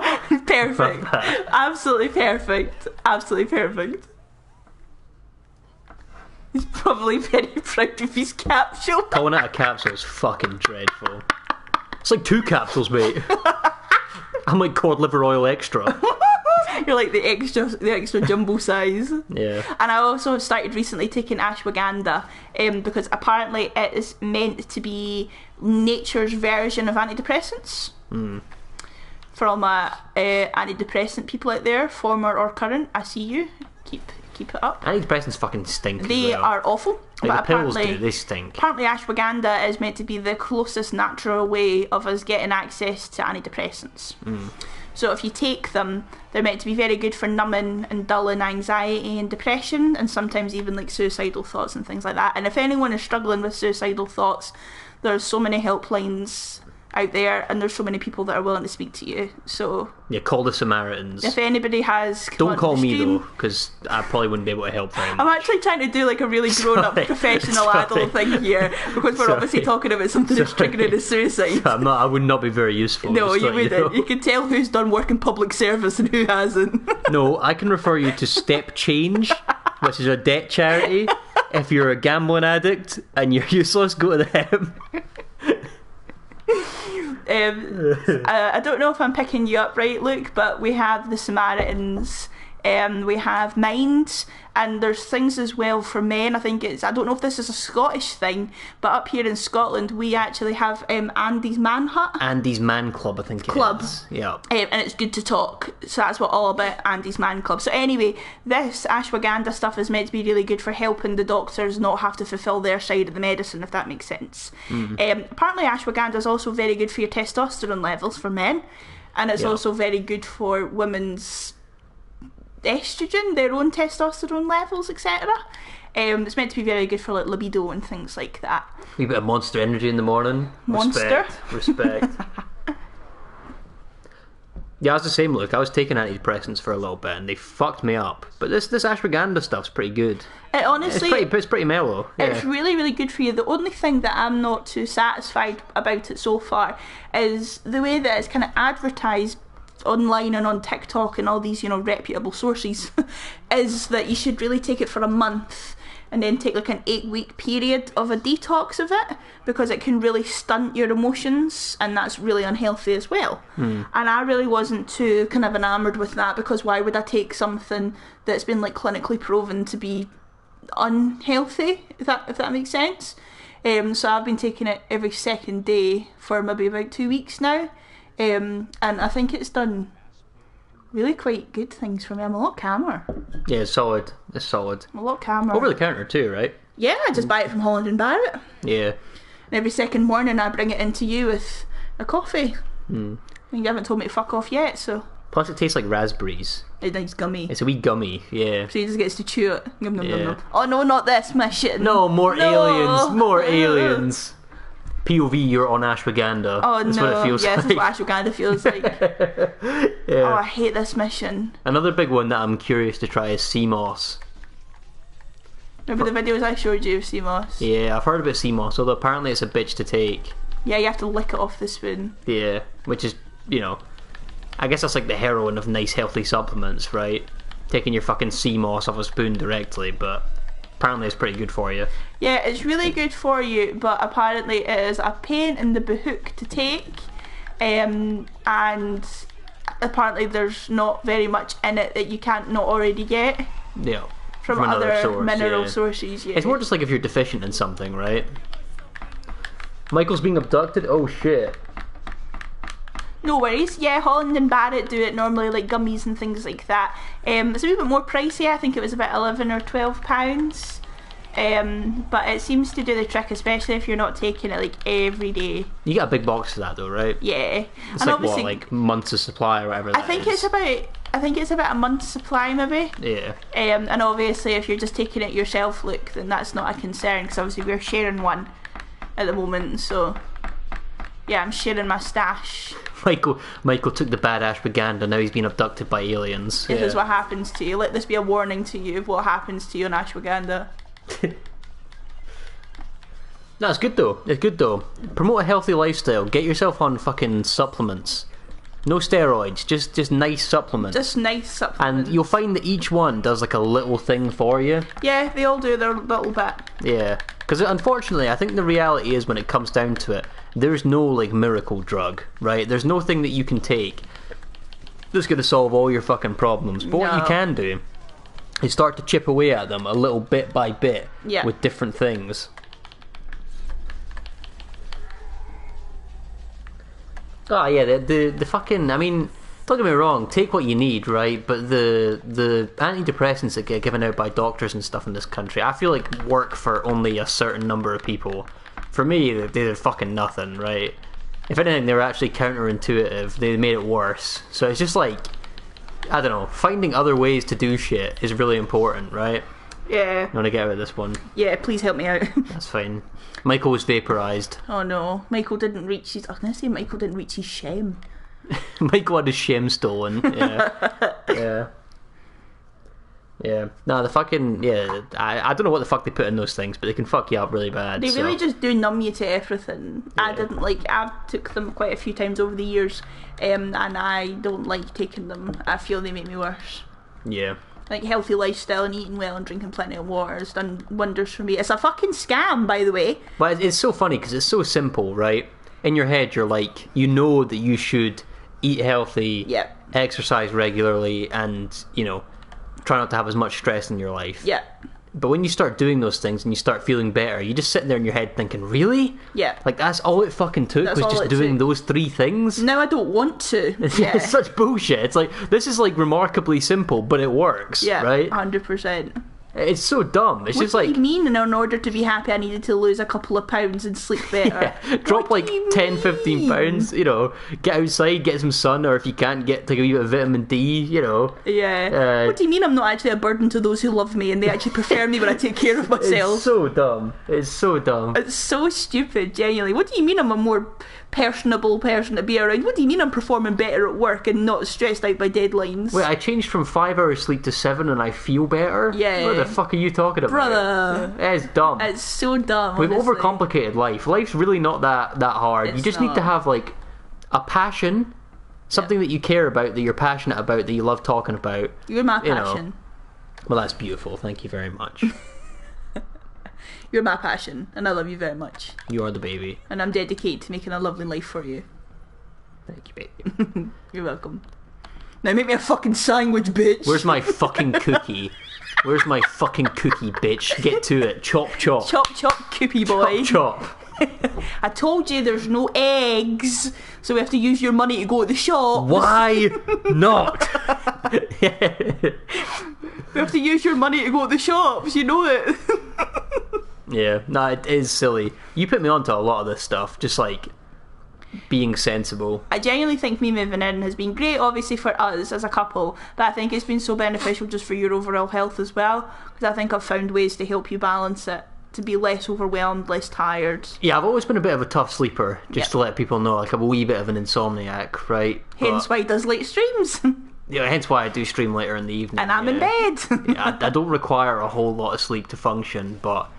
Perfect. Absolutely perfect. Absolutely perfect. He's probably very proud of his capsule. Calling it a capsule is fucking dreadful. It's like 2 capsules, mate. I'm like cod liver oil extra. You're like the extra jumbo size. Yeah. And I also have started recently taking ashwagandha because apparently it is meant to be nature's version of antidepressants. For all my antidepressant people out there, former or current, I see you. Keep it up. Antidepressants fucking stink. They are awful. Like but the pills apparently, they stink. Apparently ashwagandha is meant to be the closest natural way of us getting access to antidepressants. So if you take them, they're meant to be very good for numbing and dulling anxiety and depression, and sometimes even like suicidal thoughts and things like that. And if anyone is struggling with suicidal thoughts, there's so many helplines out there, and there's so many people that are willing to speak to you. So yeah, call the Samaritans. if anybody has, Don't call me though, because I probably wouldn't be able to help very much. I'm actually trying to do like a really grown-up professional adult thing here, because we're obviously talking about something that's triggering a suicide. I would not be very useful. No, just you to let wouldn't. know. You can tell who's done work in public service and who hasn't. No, I can refer you to Step Change, which is a debt charity. If you're a gambling addict and you're useless, go to them. I don't know if I'm picking you up right, Luke, but we have the Samaritans, we have Mind, and there's things as well for men. I don't know if this is a Scottish thing, but up here in Scotland we actually have Andy's Man Hut. Andy's Man Club, I think it Club. is. Yeah. And it's good to talk, so that's what all about Andy's Man Club. So anyway, this ashwagandha stuff is meant to be really good for helping the doctors not have to fulfil their side of the medicine, if that makes sense. Apparently ashwagandha is also very good for your testosterone levels for men, and it's also very good for women's estrogen, their own testosterone levels, etc. It's meant to be very good for like libido and things like that. A bit of Monster Energy in the morning. Monster? Respect. Yeah, I was the same, look. I was taking antidepressants for a little bit and they fucked me up. But this ashwagandha stuff's pretty good. It honestly, it's pretty mellow. Yeah. It's really, really good for you. The only thing that I'm not too satisfied about it so far is the way that it's kind of advertised online and on TikTok and all these, reputable sources, is that you should really take it for a month and then take like an 8-week period of a detox of it, because it can really stunt your emotions, and that's really unhealthy as well. And I really wasn't too kind of enamoured with that, because why would I take something that's been like clinically proven to be unhealthy, if that makes sense. So I've been taking it every second day for maybe about 2 weeks now. And I think it's done really quite good things for me. I'm a lot calmer. Yeah, it's solid. It's solid. I'm a lot calmer. Over the counter too, right? Yeah, I just buy it from Holland and Barrett. Yeah. And every second morning I bring it into you with a coffee. And you haven't told me to fuck off yet, so... Plus it tastes like raspberries. It's gummy. It's a wee gummy, yeah. So he just gets to chew it. Nom, nom, nom, Yeah. nom. Oh no, not this mission. No, more No. aliens. More aliens. POV, you're on ashwagandha. Oh That's no, what it feels yes, like. that's what ashwagandha feels like. Oh, I hate this mission. Another big one that I'm curious to try is sea moss. Remember the videos I showed you of sea moss? Yeah, I've heard about sea moss, although apparently it's a bitch to take. Yeah, you have to lick it off the spoon. Yeah, which is, I guess that's like the heroine of nice healthy supplements, right? Taking your fucking sea moss off a spoon directly, but apparently it's pretty good for you. Yeah, it's really good for you, but apparently it is a pain in the behook to take, and apparently there's not very much in it that you can't not already get Yeah. from another other source, mineral yeah. sources. Yeah. It's more just like if you're deficient in something, right? Michael's being abducted? Oh shit. No worries. Yeah, Holland and Barrett do it normally, like gummies and things like that. It's a wee bit more pricey. I think it was about £11 or £12. But it seems to do the trick, especially if you're not taking it like every day. You got a big box for that though, right? Yeah, It's and like obviously, what, like months of supply or whatever. I think it's about a month's supply maybe. Yeah. And obviously, if you're just taking it yourself, Luke, then that's not a concern because obviously we're sharing one at the moment. So yeah, I'm sharing my stash. Michael took the bad ashwagandha. Now he's been abducted by aliens. This is what happens to you. Let this be a warning to you of what happens to you on ashwagandha. No, it's good though. It's good though. Promote a healthy lifestyle. Get yourself on fucking supplements. No steroids. Just nice supplements. Just nice supplements. And you'll find that each one does like a little thing for you. Yeah, they all do their little bit. Yeah. Because unfortunately, I think the reality is when it comes down to it, there's no like miracle drug, right? There's no thing that you can take that's going to solve all your fucking problems. But what you No. can do is start to chip away at them a little bit by bit Yeah. with different things. Oh yeah, the fucking, I mean, don't get me wrong, take what you need, right? But the antidepressants that get given out by doctors and stuff in this country, I feel like work for only a certain number of people. For me, they did fucking nothing, right? If anything, they were actually counterintuitive. They made it worse. So it's just like, I don't know, finding other ways to do shit is really important, right? Yeah. You want to get out of this one? Yeah, please help me out. That's fine. Michael was vaporised. Oh no, Michael didn't reach his... I was going to say Michael didn't reach his shem. Michael had his shem stolen. Yeah. Yeah. Yeah. No, the fucking... Yeah, I don't know what the fuck they put in those things, but they can fuck you up really bad. They so. really just do numb you to everything. I Yeah. didn't like... I took them quite a few times over the years, and I don't like taking them. I feel they make me worse. Yeah. Like, healthy lifestyle and eating well and drinking plenty of water has done wonders for me. It's a fucking scam, by the way. But it's so funny because it's so simple, right? In your head, you're like, you know that you should eat healthy, Yeah. exercise regularly, and, you know, try not to have as much stress in your life. Yeah. But when you start doing those things and you start feeling better, you just sitting there in your head thinking, really? Yeah. Like, that's all it fucking took, That's was all just it doing took. those 3 things? Now I don't want to. Yeah. It's such bullshit. It's like, this is like remarkably simple, but it works, Yeah, right? 100%. It's so dumb. It's What just do like, you mean in order to be happy I needed to lose a couple of pounds and sleep better? drop What like do you 10, 15 mean? pounds, you know, get outside, get some sun, or if you can't, get take a wee bit of vitamin D, you know. Yeah. What do you mean I'm not actually a burden to those who love me and they actually prefer me when I take care of myself? It's so dumb. It's so dumb. It's so stupid, genuinely. What do you mean I'm a more personable person to be around? What do you mean I'm performing better at work and not stressed out by deadlines? Wait, I changed from 5 hours sleep to 7 and I feel better? Yeah. What the fuck are you talking about? Brother. It's dumb. It's so dumb. We've honestly. overcomplicated life. Life's really not that hard. You It's just need to not. have like a passion, something that you care about, that you're passionate about, that you love talking about. You're my you know. passion. Well, that's beautiful. Thank you very much. You're my passion, and I love you very much. You are the baby. And I'm dedicated to making a lovely life for you. Thank you, baby. You're welcome. Now make me a fucking sandwich, bitch. Where's my fucking cookie? Where's my fucking cookie, bitch? Get to it. Chop, chop. Chop chop coopy boy. Chop. I told you there's no eggs, so we have to use your money to go to the shop. Why not? We have to use your money to go to the shops, you know it. Yeah, no, it is silly. You put me onto a lot of this stuff, just like being sensible. I genuinely think me moving in has been great, obviously, for us as a couple, but I think it's been so beneficial just for your overall health as well, because I think I've found ways to help you balance it, to be less overwhelmed, less tired. Yeah, I've always been a bit of a tough sleeper, just Yeah. to let people know, like I'm a wee bit of an insomniac, right? Hence But, why he does late streams. yeah, hence why I do stream later in the evening. And I'm in yeah. bed. Yeah, I don't require a whole lot of sleep to function, but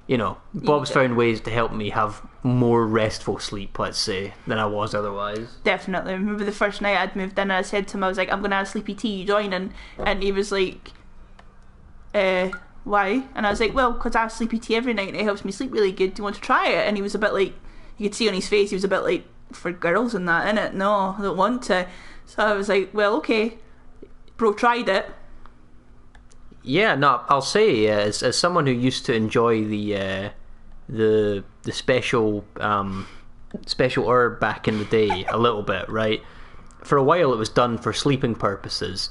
you know, Bob's found ways to help me have more restful sleep, let's say, than I was otherwise. Definitely. I remember the first night I'd moved in and I said to him, I was like, I'm going to have sleepy tea, you joining? And he was like, why? And I was like, well, because I have sleepy tea every night and it helps me sleep really good. Do you want to try it? And he was a bit like, you could see on his face, he was a bit like, for girls and that, innit? No, I don't want to. So I was like, well, okay. Bro tried it. Yeah, no, I'll say as someone who used to enjoy the special special herb back in the day a little bit, right? For a while, it was done for sleeping purposes.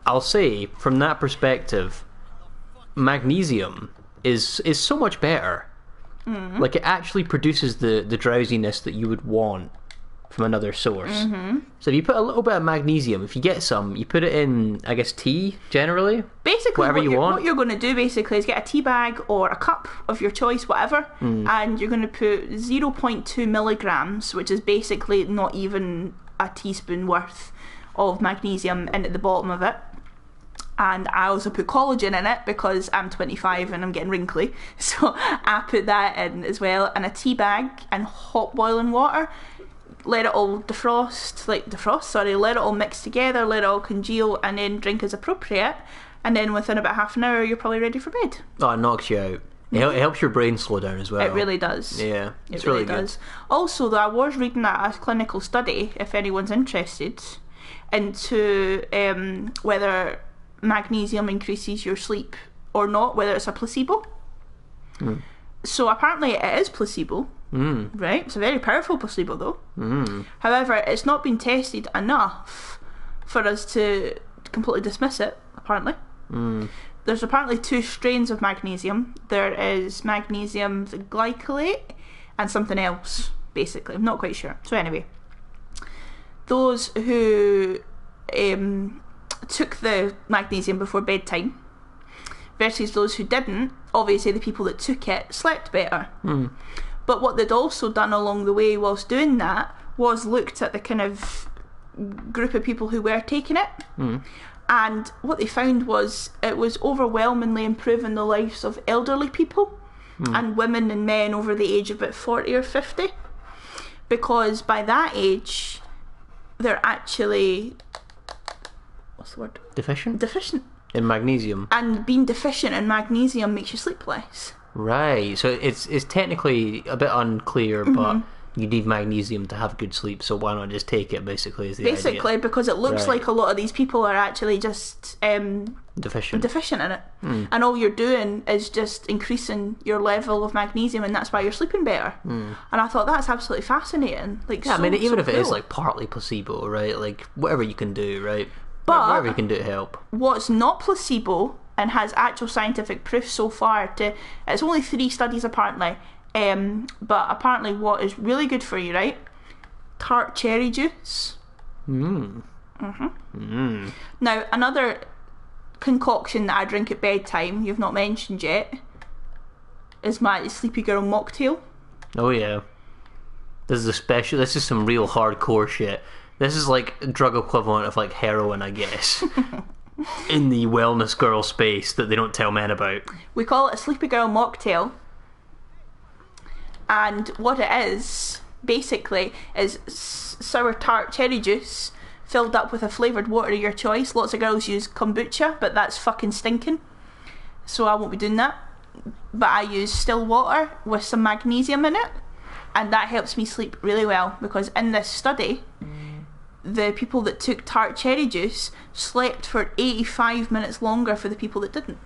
I'll say from that perspective, magnesium is so much better. Like, it actually produces the drowsiness that you would want from another source. So if you put a little bit of magnesium, if you get some, you put it in, I guess, tea generally. Basically, Whatever you want. what you're going to do basically is get a tea bag or a cup of your choice, whatever, and you're going to put 0.2 milligrams, which is basically not even a teaspoon worth of magnesium in at the bottom of it. And I also put collagen in it because I'm 25 and I'm getting wrinkly, so I put that in as well. And a tea bag and hot boiling water. Let it all let it all mix together, let it all congeal, and then drink as appropriate. And then within about half an hour, you're probably ready for bed. Oh, it knocks you out. It helps your brain slow down as well. It really does. Yeah, it's It really really good. does. Also, though, I was reading a clinical study, if anyone's interested, into whether magnesium increases your sleep or not, whether it's a placebo. So apparently it is placebo, right? It's a very powerful placebo, though. However, it's not been tested enough for us to completely dismiss it, apparently. There's apparently 2 strains of magnesium. There is magnesium glycolate and something else, basically. I'm not quite sure. So anyway, those who took the magnesium before bedtime versus those who didn't, obviously the people that took it slept better. But what they'd also done along the way whilst doing that was looked at the kind of group of people who were taking it, and what they found was it was overwhelmingly improving the lives of elderly people and women and men over the age of about 40 or 50, because by that age they're actually, what's the word? Deficient. In magnesium. And being deficient in magnesium makes you sleep less. Right, so it's technically a bit unclear, but you need magnesium to have good sleep, so why not just take it, basically, is the Basically, idea. because it looks Right. like a lot of these people are actually just Deficient. deficient in it. And all you're doing is just increasing your level of magnesium, and that's why you're sleeping better. And I thought that's absolutely fascinating. Like, Yeah, so, I mean, even so if it is, cool. like, partly placebo, right? Like, whatever you can do, right? But- whatever you can do to help. What's not placebo and has actual scientific proof so far it's only 3 studies apparently, but apparently what is really good for you, right? Tart cherry juice. Now, another concoction that I drink at bedtime, you've not mentioned yet, is my Sleepy Girl mocktail. Oh, yeah. This is some real hardcore shit. This is like a drug equivalent of, like, heroin, I guess. In the wellness girl space that they don't tell men about. We call it a Sleepy Girl mocktail, and what it is basically is sour tart cherry juice filled up with a flavoured water of your choice. Lots of girls use kombucha, but that's fucking stinking, so I won't be doing that. But I use still water with some magnesium in it, and that helps me sleep really well, because in this study the people that took tart cherry juice slept for 85 minutes longer for the people that didn't,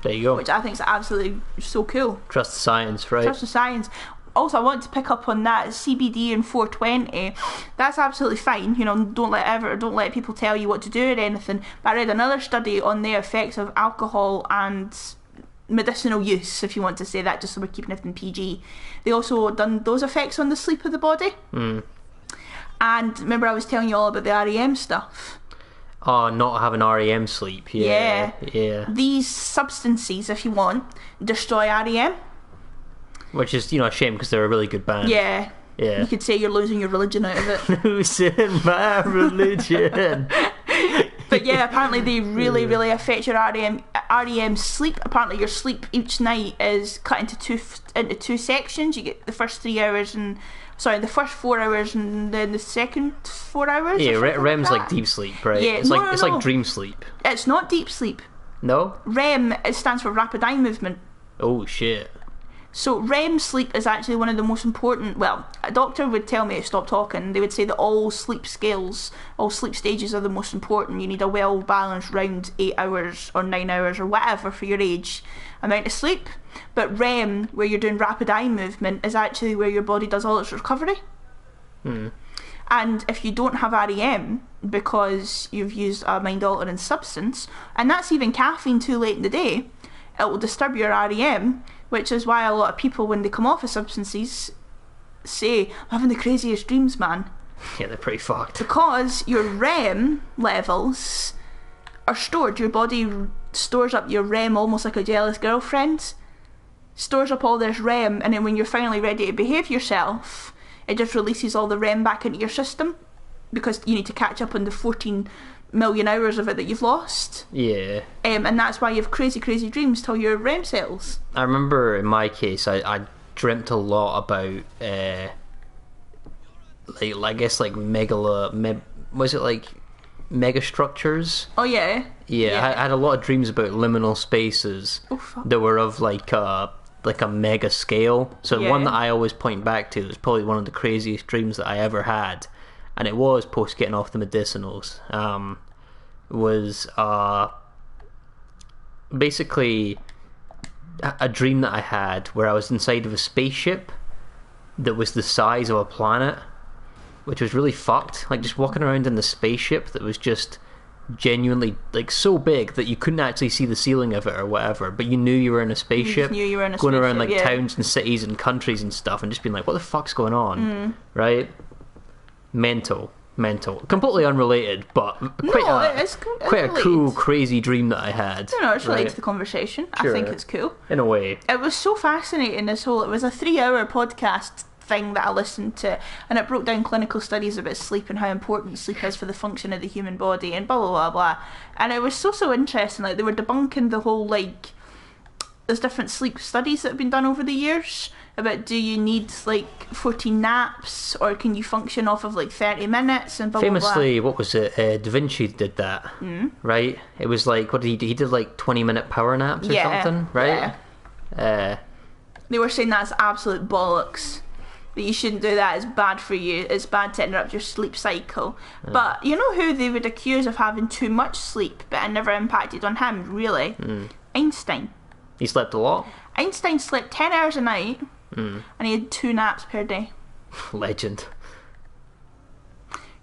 There you go. which I think is absolutely so cool. Trust the science, right? Trust the science. Also, I want to pick up on that CBD and 420. That's absolutely fine. You know, don't let people tell you what to do or anything. But I read another study on the effects of alcohol and medicinal use, if you want to say that, just so we're keeping it in PG. They also done those effects on the sleep of the body. And remember, I was telling you all about the REM stuff. Oh, not having REM sleep. Yeah. These substances, if you want, destroy REM. Which is, a shame because they're a really good band. Yeah. Yeah. You could say you're losing your religion out of it. Losing my religion. But yeah, apparently they really, really affect your REM sleep. Apparently your sleep each night is cut into two sections. You get the first 3 hours the first 4 hours and then the second 4 hours. Yeah, or something REM's like like that. deep sleep, right? Yeah, it's no, like no. like dream sleep. It's not deep sleep. No? REM, it stands for rapid eye movement. Oh shit. So REM sleep is actually one of the most important. Well, a doctor would tell me to stop talking. They would say that all sleep scales, all sleep stages are the most important. You need a well balanced round 8 hours or 9 hours or whatever for your age amount of sleep. But REM, where you're doing rapid eye movement, is actually where your body does all its recovery. And if you don't have REM because you've used a mind altering substance, and that's even caffeine too late in the day, it will disturb your REM, which is why a lot of people, when they come off of substances, say, I'm having the craziest dreams, man. Yeah, they're pretty fucked. Because your REM levels are stored. Your body stores up your REM almost like a jealous girlfriend. Stores up all this REM, and then when you're finally ready to behave yourself, it just releases all the REM back into your system, because you need to catch up on the 14 million hours of it that you've lost. Yeah. And that's why you have crazy dreams till your REM cells. I remember in my case, I dreamt a lot about, was it like mega structures? Oh yeah. Yeah, I had a lot of dreams about liminal spaces Oh, fuck. that were of like a mega scale. So Yeah. one that I always point back to was probably one of the craziest dreams that I ever had, and it was post getting off the medicinals. Was basically a dream that I had where I was inside of a spaceship that was the size of a planet, which was really fucked. Like, just walking around in the spaceship that was just genuinely like so big that you couldn't actually see the ceiling of it or whatever, but you knew you were in a spaceship, knew you were in a going around like spaceship, yeah. towns and cities and countries and stuff, and just being like, what the fuck's going on? Right? Mental, completely unrelated, but it's quite a cool, related. crazy dream that I had. You know, it's related right? to the conversation. Sure. I think it's cool. In a way. It was so fascinating, it was a 3-hour podcast thing that I listened to, and it broke down clinical studies about sleep and how important sleep is for the function of the human body and blah blah blah blah. And it was so interesting. Like, they were debunking the whole, like, there's different sleep studies that have been done over the years about, do you need like 14 naps, or can you function off of like 30 minutes and blah Famously, blah blah. what was it? Da Vinci did that, right? It was like, what did he do? He did like 20-minute power naps or something, right? They were saying that's absolute bollocks, that you shouldn't do that, it's bad for you, it's bad to interrupt your sleep cycle. But you know who they would accuse of having too much sleep, but it never impacted on him, really? Einstein. He slept a lot. Einstein slept 10 hours a night, and he had 2 naps per day. Legend.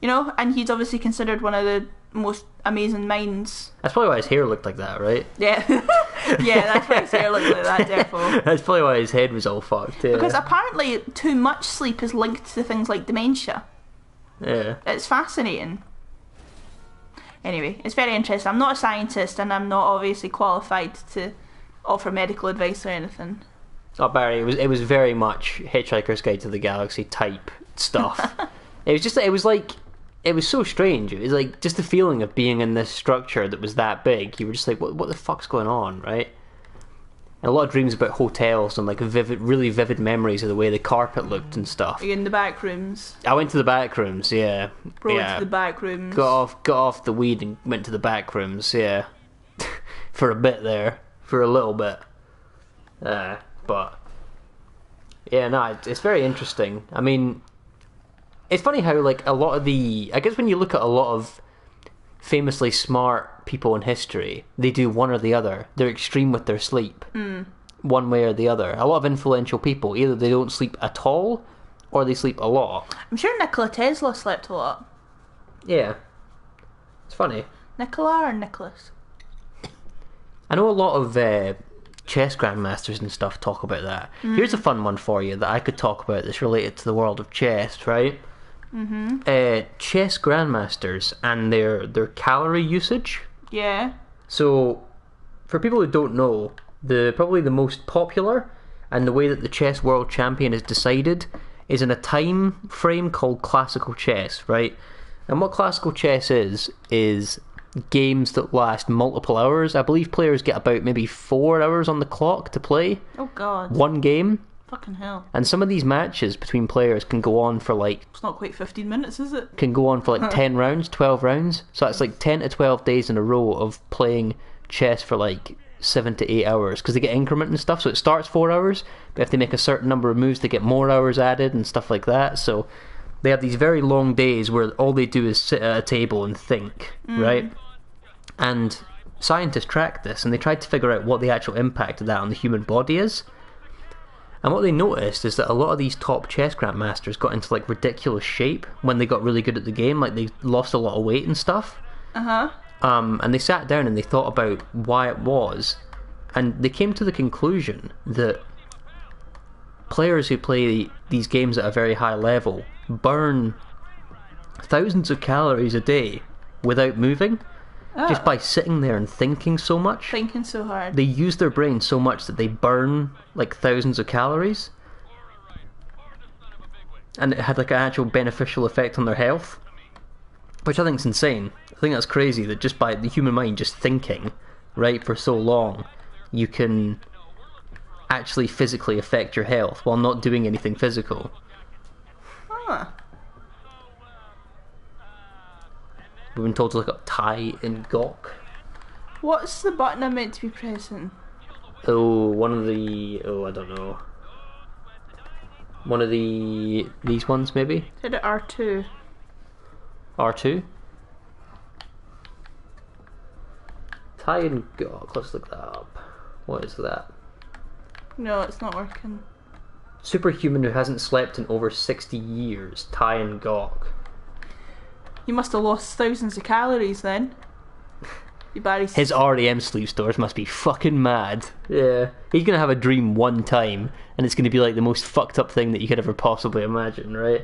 You know, and he's obviously considered one of the most amazing minds. That's probably why his hair looked like that, right? Yeah. Yeah, that's why his hair looked like that, therefore. That's probably why his head was all fucked. Yeah. Because apparently too much sleep is linked to things like dementia. Yeah. It's fascinating. Anyway, it's very interesting. I'm not a scientist, and I'm not obviously qualified to offer medical advice or anything. Oh, Barry, it was very much Hitchhiker's Guide to the Galaxy type stuff. It was so strange. It was like just the feeling of being in this structure that was that big. You were just like, what the fuck's going on, right? And a lot of dreams about hotels and like really vivid memories of the way the carpet looked and stuff. Are you in the back rooms? I went to the back rooms, yeah. Bro, yeah. into the back rooms. Got off the weed and went to the back rooms, yeah. For a bit there. For a little bit. But yeah, no, it's very interesting. I mean, it's funny how like a lot of I guess when you look at a lot of famously smart people in history, they do one or the other. They're extreme with their sleep. One way or the other. A lot of influential people, either they don't sleep at all or they sleep a lot. I'm sure Nikola Tesla slept a lot. Yeah. It's funny. Nikola or Nicholas? I know a lot of chess grandmasters and stuff talk about that. Here's a fun one for you that I could talk about that's related to the world of chess, right? Chess grandmasters and their calorie usage. Yeah. So, for people who don't know, probably the most popular and the way that the chess world champion is decided is in a time frame called classical chess, right? And what classical chess is games that last multiple hours. I believe players get about maybe 4 hours on the clock to play Oh god. one game. Fucking hell. And some of these matches between players can go on for like It's not quite 15 minutes, is it? 10 rounds, 12 rounds. So that's like 10 to 12 days in a row of playing chess for like 7 to 8 hours, because they get increment and stuff. So it starts 4 hours, but if they make a certain number of moves, they get more hours added and stuff like that. So they have these very long days where all they do is sit at a table and think, right? And scientists tracked this, and they tried to figure out what the actual impact of that on the human body is. And what they noticed is that a lot of these top chess grandmasters got into like ridiculous shape when they got really good at the game. Like, they lost a lot of weight and stuff. And they sat down and they thought about why it was. and they came to the conclusion that players who play these games at a very high level burn thousands of calories a day without moving, just by sitting there and thinking so much. Thinking so hard. They use their brain so much that they burn like thousands of calories, and it had like an actual beneficial effect on their health, which I think is insane. I think that's crazy that just by the human mind just thinking, right, for so long, you can actually physically affect your health while not doing anything physical. Huh. We've been told to look up Thai and Gok. What's the button I'm meant to be pressing? Oh, one of the... Oh, I don't know. One of the... These ones, maybe? Did it R2? R2? Thai and Gok. Let's look that up. What is that? No, it's not working. Superhuman who hasn't slept in over 60 years. Thai and Gok. You must have lost thousands of calories then. You Barry. His REM sleep stores must be fucking mad. Yeah. He's gonna have a dream one time, and it's gonna be like the most fucked up thing that you could ever possibly imagine, right?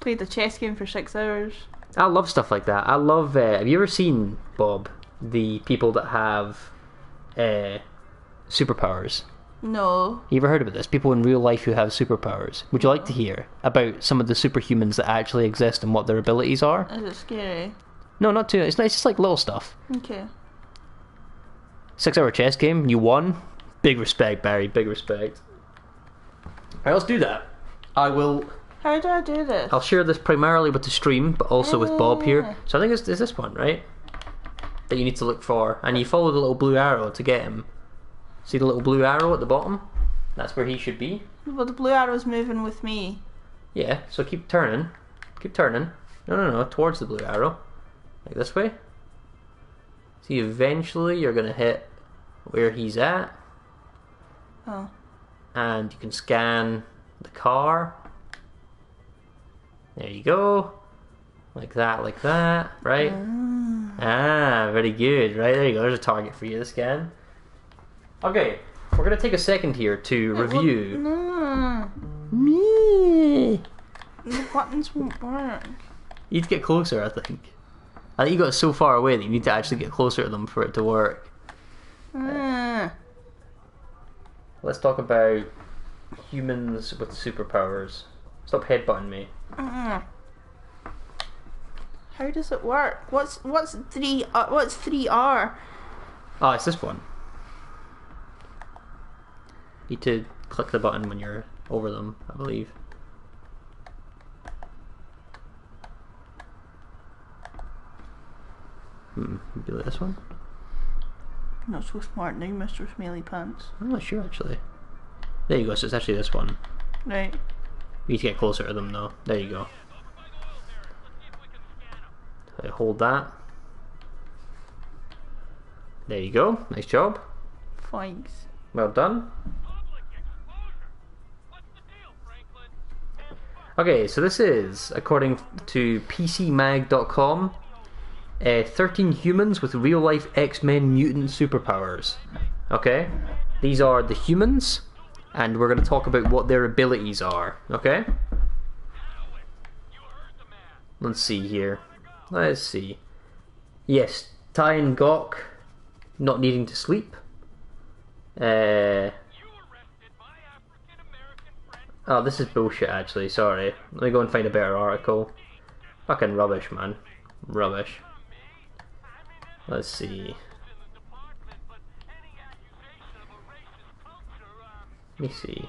Played a chess game for 6 hours. I love stuff like that. I love... have you ever seen, Bob, the people that have superpowers? No. You ever heard about this? People in real life who have superpowers. Would you like to hear about some of the superhumans that actually exist and what their abilities are? Is it scary? No, not too. It's just like little stuff. Okay. 6-hour chess game. You won. Big respect, Barry. Big respect. Alright, let's do that. I will... How do I do this? I'll share this primarily with the stream, but also with Bob here. So I think it's this one, right? That you need to look for. And you follow the little blue arrow to get him. See the little blue arrow at the bottom? That's where he should be. Well, the blue arrow's moving with me. Yeah, so keep turning. Keep turning. No, towards the blue arrow. Like this way. See, eventually you're going to hit where he's at. Oh. And you can scan the car. There you go. Like that, right? Ah, very good. Right, there you go. There's a target for you to scan. Okay, we're going to take a second here to review. No. Me. The buttons won't work. You need to get closer, I think. I think you got so far away that you need to actually get closer to them for it to work. Let's talk about humans with superpowers. Stop headbutting me. How does it work? What's 3R? Oh, it's this one. You need to click the button when you're over them, I believe. Maybe like this one? Not so smart now, Mr. Smelly Pants. I'm not sure actually. There you go, so it's actually this one. Right. You need to get closer to them though. There you go. Hold that. There you go. Nice job. Thanks. Well done. Okay, so this is, according to PCMag.com, 13 humans with real-life X-Men mutant superpowers. Okay? These are the humans, and we're going to talk about what their abilities are. Okay? Let's see here. Let's see. Yes, Ty and Gok not needing to sleep. Oh, this is bullshit actually, sorry. Let me go and find a better article. Fucking rubbish, man. Rubbish. Let's see. Let me see.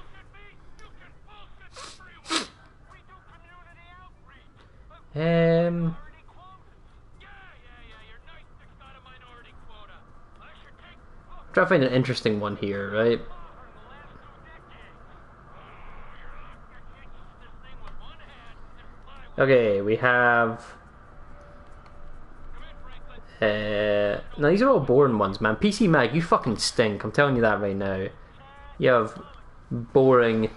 Try to find an interesting one here, right? Okay, we have... now these are all boring ones, man. PC Mag, you fucking stink. I'm telling you that right now. You have boring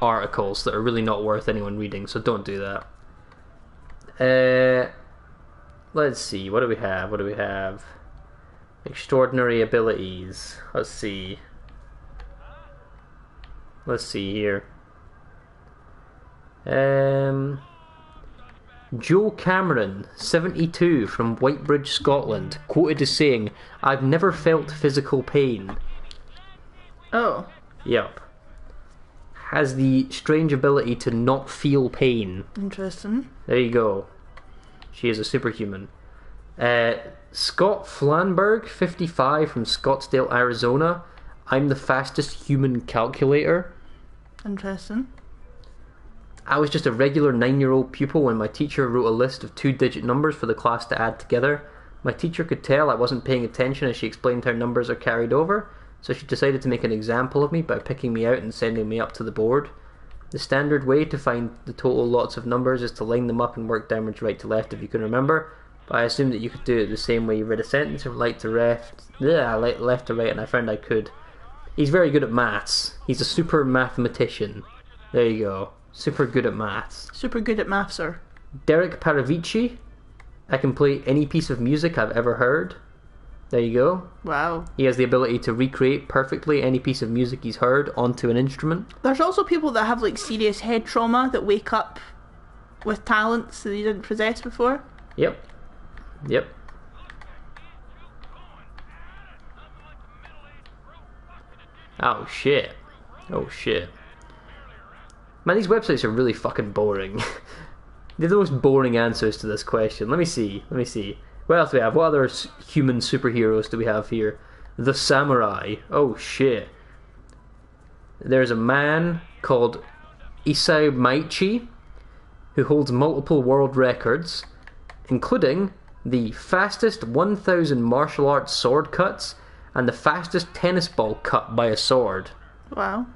articles that are really not worth anyone reading, so don't do that. Let's see, what do we have? Extraordinary abilities. Let's see. Let's see here. Joe Cameron, 72, from Whitebridge, Scotland, quoted as saying, "I've never felt physical pain." Oh. Yep. Has the strange ability to not feel pain. Interesting. There you go. She is a superhuman. Scott Flanberg, 55, from Scottsdale, Arizona. "I'm the fastest human calculator." Interesting. "I was just a regular 9-year-old pupil when my teacher wrote a list of 2-digit numbers for the class to add together. My teacher could tell I wasn't paying attention as she explained how numbers are carried over, so she decided to make an example of me by picking me out and sending me up to the board. The standard way to find the total lots of numbers is to line them up and work downwards right to left if you can remember, but I assumed that you could do it the same way you read a sentence from left to right, and I found I could." He's very good at maths. He's a super mathematician. There you go. Super good at maths. Super good at maths, sir. Derek Paravici. "I can play any piece of music I've ever heard." There you go. Wow. He has the ability to recreate perfectly any piece of music he's heard onto an instrument. There's also people that have like serious head trauma that wake up with talents that they didn't possess before. Yep. Yep. Oh shit. Oh shit. Man, these websites are really fucking boring. They're the most boring answers to this question. Let me see. What else do we have? What other human superheroes do we have here? The Samurai. Oh shit. There's a man called Isao Maichi who holds multiple world records, including the fastest 1,000 martial arts sword cuts and the fastest tennis ball cut by a sword. Wow.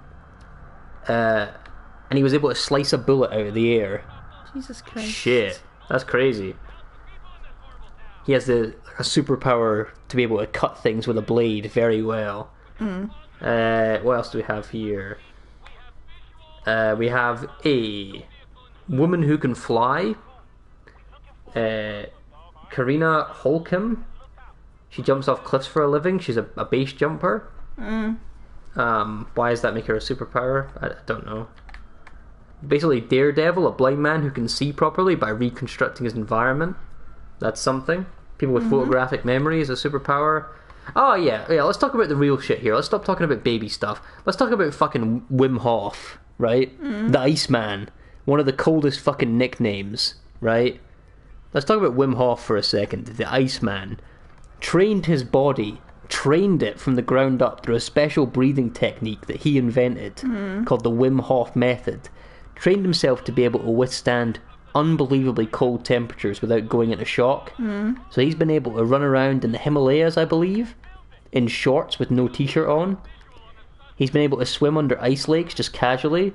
And he was able to slice a bullet out of the air. Jesus Christ. Shit, that's crazy. He has a superpower to be able to cut things with a blade very well. What else do we have here? We have a woman who can fly. Karina Holcomb. She jumps off cliffs for a living. She's a base jumper. Why does that make her a superpower? I don't know. Basically, Daredevil, a blind man who can see properly by reconstructing his environment. That's something. People with photographic memory is a superpower. Oh yeah, let's talk about the real shit here. Let's stop talking about baby stuff. Let's talk about fucking Wim Hof, right? The Iceman. One of the coldest fucking nicknames, right? Let's talk about Wim Hof for a second. The Iceman trained his body, trained it from the ground up through a special breathing technique that he invented called the Wim Hof method. Trained himself to be able to withstand unbelievably cold temperatures without going into shock. So he's been able to run around in the Himalayas, I believe, in shorts with no t-shirt on. He's been able to swim under ice lakes just casually,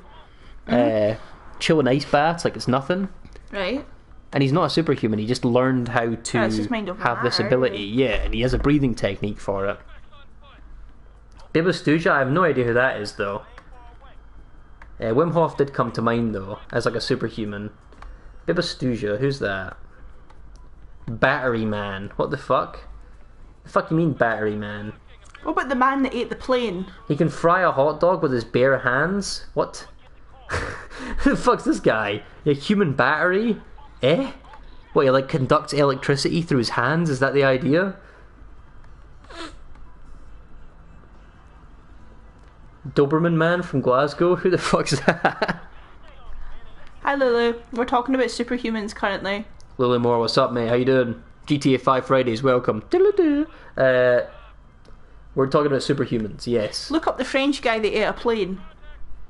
chill in ice baths like it's nothing. Right. And he's not a superhuman, he just learned how to it's just mind over have this matter. ability. Yeah, and he has a breathing technique for it. Bibastuja, I have no idea who that is though. Wim Hof did come to mind though, as like a superhuman. Bibastuja, who's that? Battery Man. What the fuck? The fuck you mean Battery Man? What about the man that ate the plane? He can fry a hot dog with his bare hands? What? Who the fuck's this guy? A human battery? Eh? What, he like conducts electricity through his hands? Is that the idea? Doberman Man from Glasgow? Who the fuck's that? Hi Lulu, we're talking about superhumans currently. Lily Moore, what's up, mate? How you doing? GTA 5 Fridays, welcome. We're talking about superhumans, yes. Look up the French guy that ate a plane.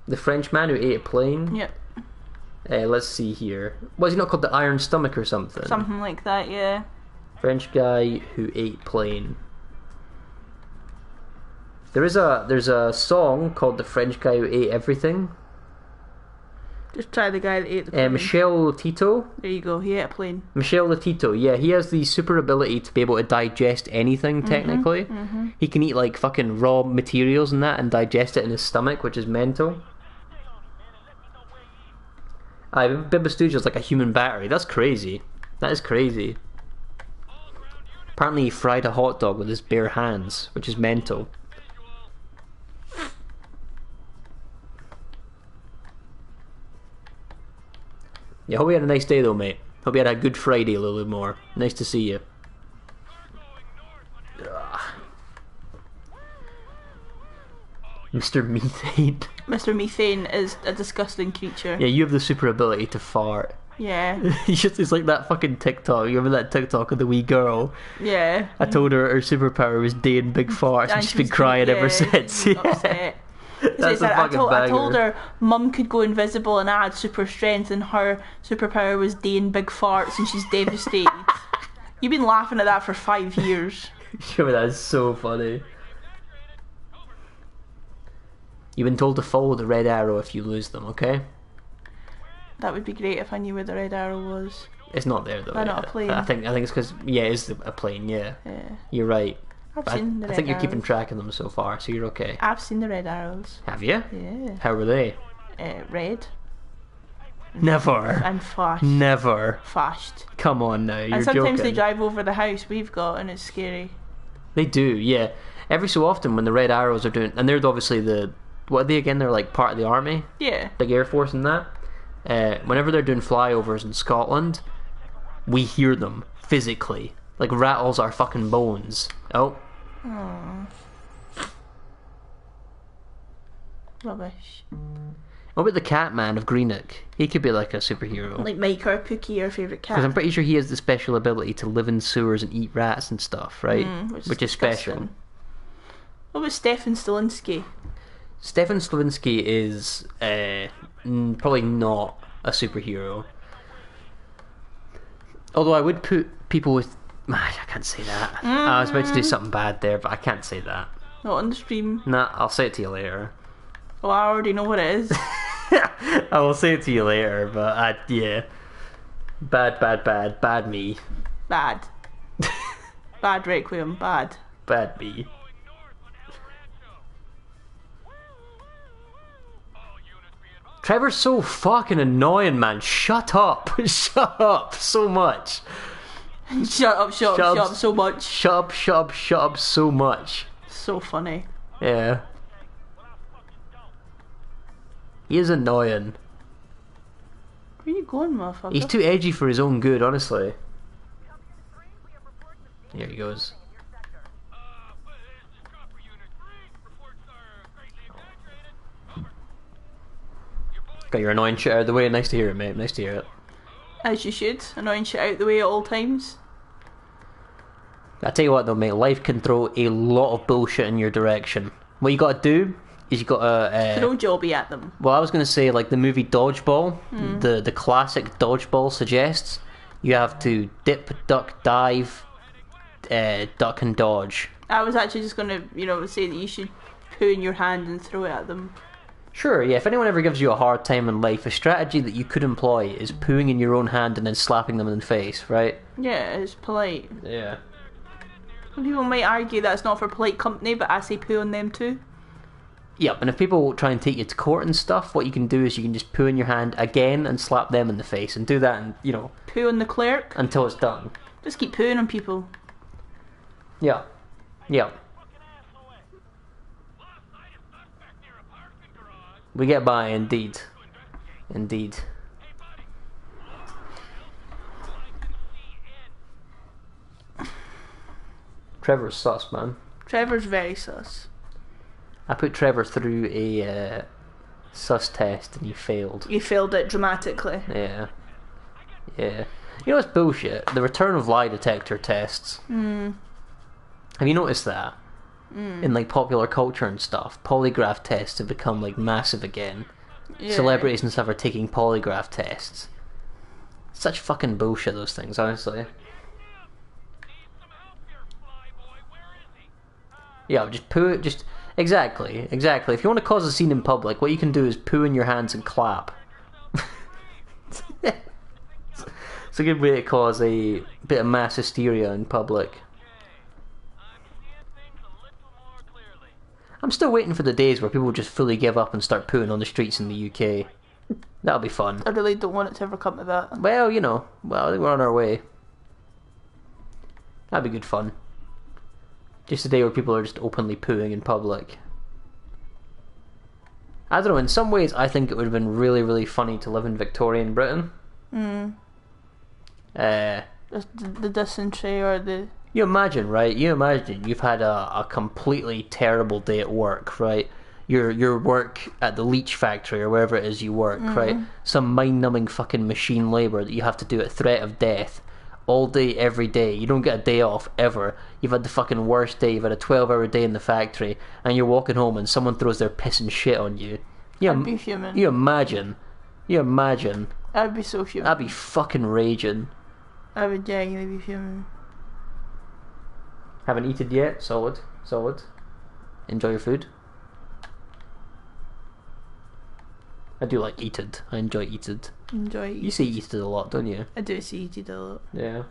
The French man who ate a plane? Yep. Let's see here. Was he not called the Iron Stomach or something? Something like that, yeah. French guy who ate plane. There's a song called The French Guy Who Ate Everything. Just try the guy that ate the plane. Michel Tito. There you go, he ate a plane. Michel Tito, yeah, he has the super ability to be able to digest anything, technically. He can eat, like, fucking raw materials and that and digest it in his stomach, which is mental. Bibastuja is like a human battery. That's crazy. That is crazy. Apparently he fried a hot dog with his bare hands, which is mental. Yeah, hope you had a nice day though, mate. Hope you had a good Friday, Lilymore. Nice to see you. Ugh. Mr. Methane. Mr. Methane is a disgusting creature. Yeah, you have the super ability to fart. Yeah. It's like that fucking TikTok. You remember that TikTok of the wee girl? Yeah. I told her her superpower was doing big farts, and she's been crying ever since. Upset. That's a fucking I told banger. her mum could go invisible and I had super strength, and her superpower was doing big farts, and she's devastated. You've been laughing at that for 5 years. Sure, that's so funny. You've been told to follow the red arrow if you lose them, okay? That would be great if I knew where the red arrow was. It's not there though. Why not a plane? I think it's because it's a plane. Yeah, Yeah. you're right. I've But seen the I red think you're arrows. keeping track of them so far, so you're okay. I've seen the red arrows. Have you? Yeah. How were they? Red Never. and fast. Never. Fast. Come on now, you're And sometimes joking. they drive over the house we've got, and it's scary. They do, yeah. Every so often when the red arrows are doing, and they're obviously what are they again? They're like part of the army, Yeah. like Air Force and that. Whenever they're doing flyovers in Scotland, we hear them physically, like rattles our fucking bones. Oh, Rubbish. what about the Catman of Greenock? He could be like a superhero. Like Mike or Pookie, our favourite cat. Because I'm pretty sure he has the special ability to live in sewers and eat rats and stuff, right? Which is special. disgusting. What about Stefan Stalinsky? Stefan Slavinsky is probably not a superhero. Although I would put people with... I can't say that. I was about to do something bad there, but I can't say that. Not on the stream. Nah, I'll say it to you later. Oh, I already know what it is. I will say it to you later, but yeah. Bad me. Bad. Bad Requiem. Bad. Bad me. Trevor's so fucking annoying, man. Shut up. Shut up so much. Shut up so much. Shut up so much. So funny. Yeah. He is annoying. Where you going, motherfucker? He's too edgy for his own good, honestly. Here he goes. Got your annoying shit out of the way. Nice to hear it, mate. Nice to hear it. As you should. Annoying shit out the way at all times. I tell you what though, mate, life can throw a lot of bullshit in your direction. What you gotta do is you gotta... Throw jobby at them. well, I was gonna say, like the movie Dodgeball, the classic Dodgeball suggests, you have to dip, duck, dive, duck and dodge. I was actually just going to, say that you should poo in your hand and throw it at them. Sure, yeah, if anyone ever gives you a hard time in life, a strategy that you could employ is pooing in your own hand and then slapping them in the face, right? Yeah, it's polite. Yeah. Some people might argue that it's not for polite company, but I say poo on them too. Yep, and if people try and take you to court and stuff, what you can do is you can just poo in your hand again and slap them in the face, and do that, and Poo on the clerk. until it's done. Just keep pooing on people. Yeah. Yeah. We get by, indeed. Indeed. Trevor's sus, man. Trevor's very sus. I put Trevor through a sus test and he failed. You failed it dramatically. Yeah. Yeah. You know what's bullshit? The return of lie detector tests. Have you noticed that? In like popular culture and stuff, polygraph tests have become like massive again. Yeah. Celebrities and stuff are taking polygraph tests. Such fucking bullshit, those things, honestly. Yeah, just poo it, just... Exactly. If you want to cause a scene in public, what you can do is poo in your hands and clap. It's a good way to cause a bit of mass hysteria in public. I'm still waiting for the days where people just fully give up and start pooing on the streets in the UK. That'll be fun. I really don't want it to ever come to that. Well, I think we're on our way. That'd be good fun. Just a day where people are just openly pooing in public. I don't know, in some ways I think it would have been really, really funny to live in Victorian Britain. The dysentery or the... You imagine, right? You imagine you've had a completely terrible day at work, right? Your work at the leech factory or wherever it is you work, right? Some mind-numbing fucking machine labour that you have to do at threat of death all day, every day. You don't get a day off, ever. You've had the fucking worst day. You've had a 12-hour day in the factory, and you're walking home and someone throws their piss and shit on you. I'd be fuming. You imagine. I'd be so fuming. I'd be fucking raging. I would genuinely be fuming. Haven't eaten yet. Solid. Enjoy your food. I do like eated. I enjoy eated. Enjoy You say eated a lot, don't you? I do see eated a lot. Yeah.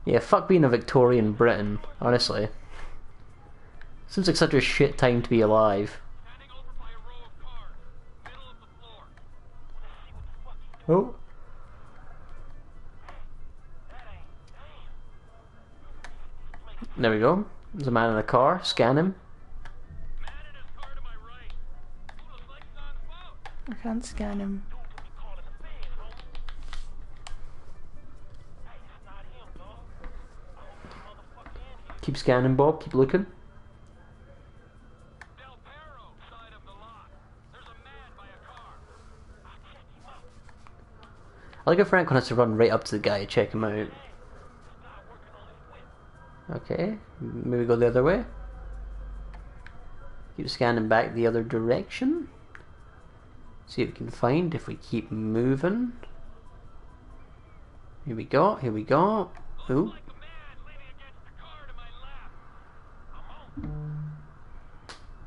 Yeah, fuck being a Victorian Britain, honestly. Seems like such a shit time to be alive. Oh. There we go. There's a man in a car. Scan him. I can't scan him. Keep scanning, Bob. Keep looking. I like if Frank wants to run right up to the guy and check him out. Okay, maybe go the other way. Keep scanning back the other direction. See what we can find if we keep moving. Here we go, Ooh.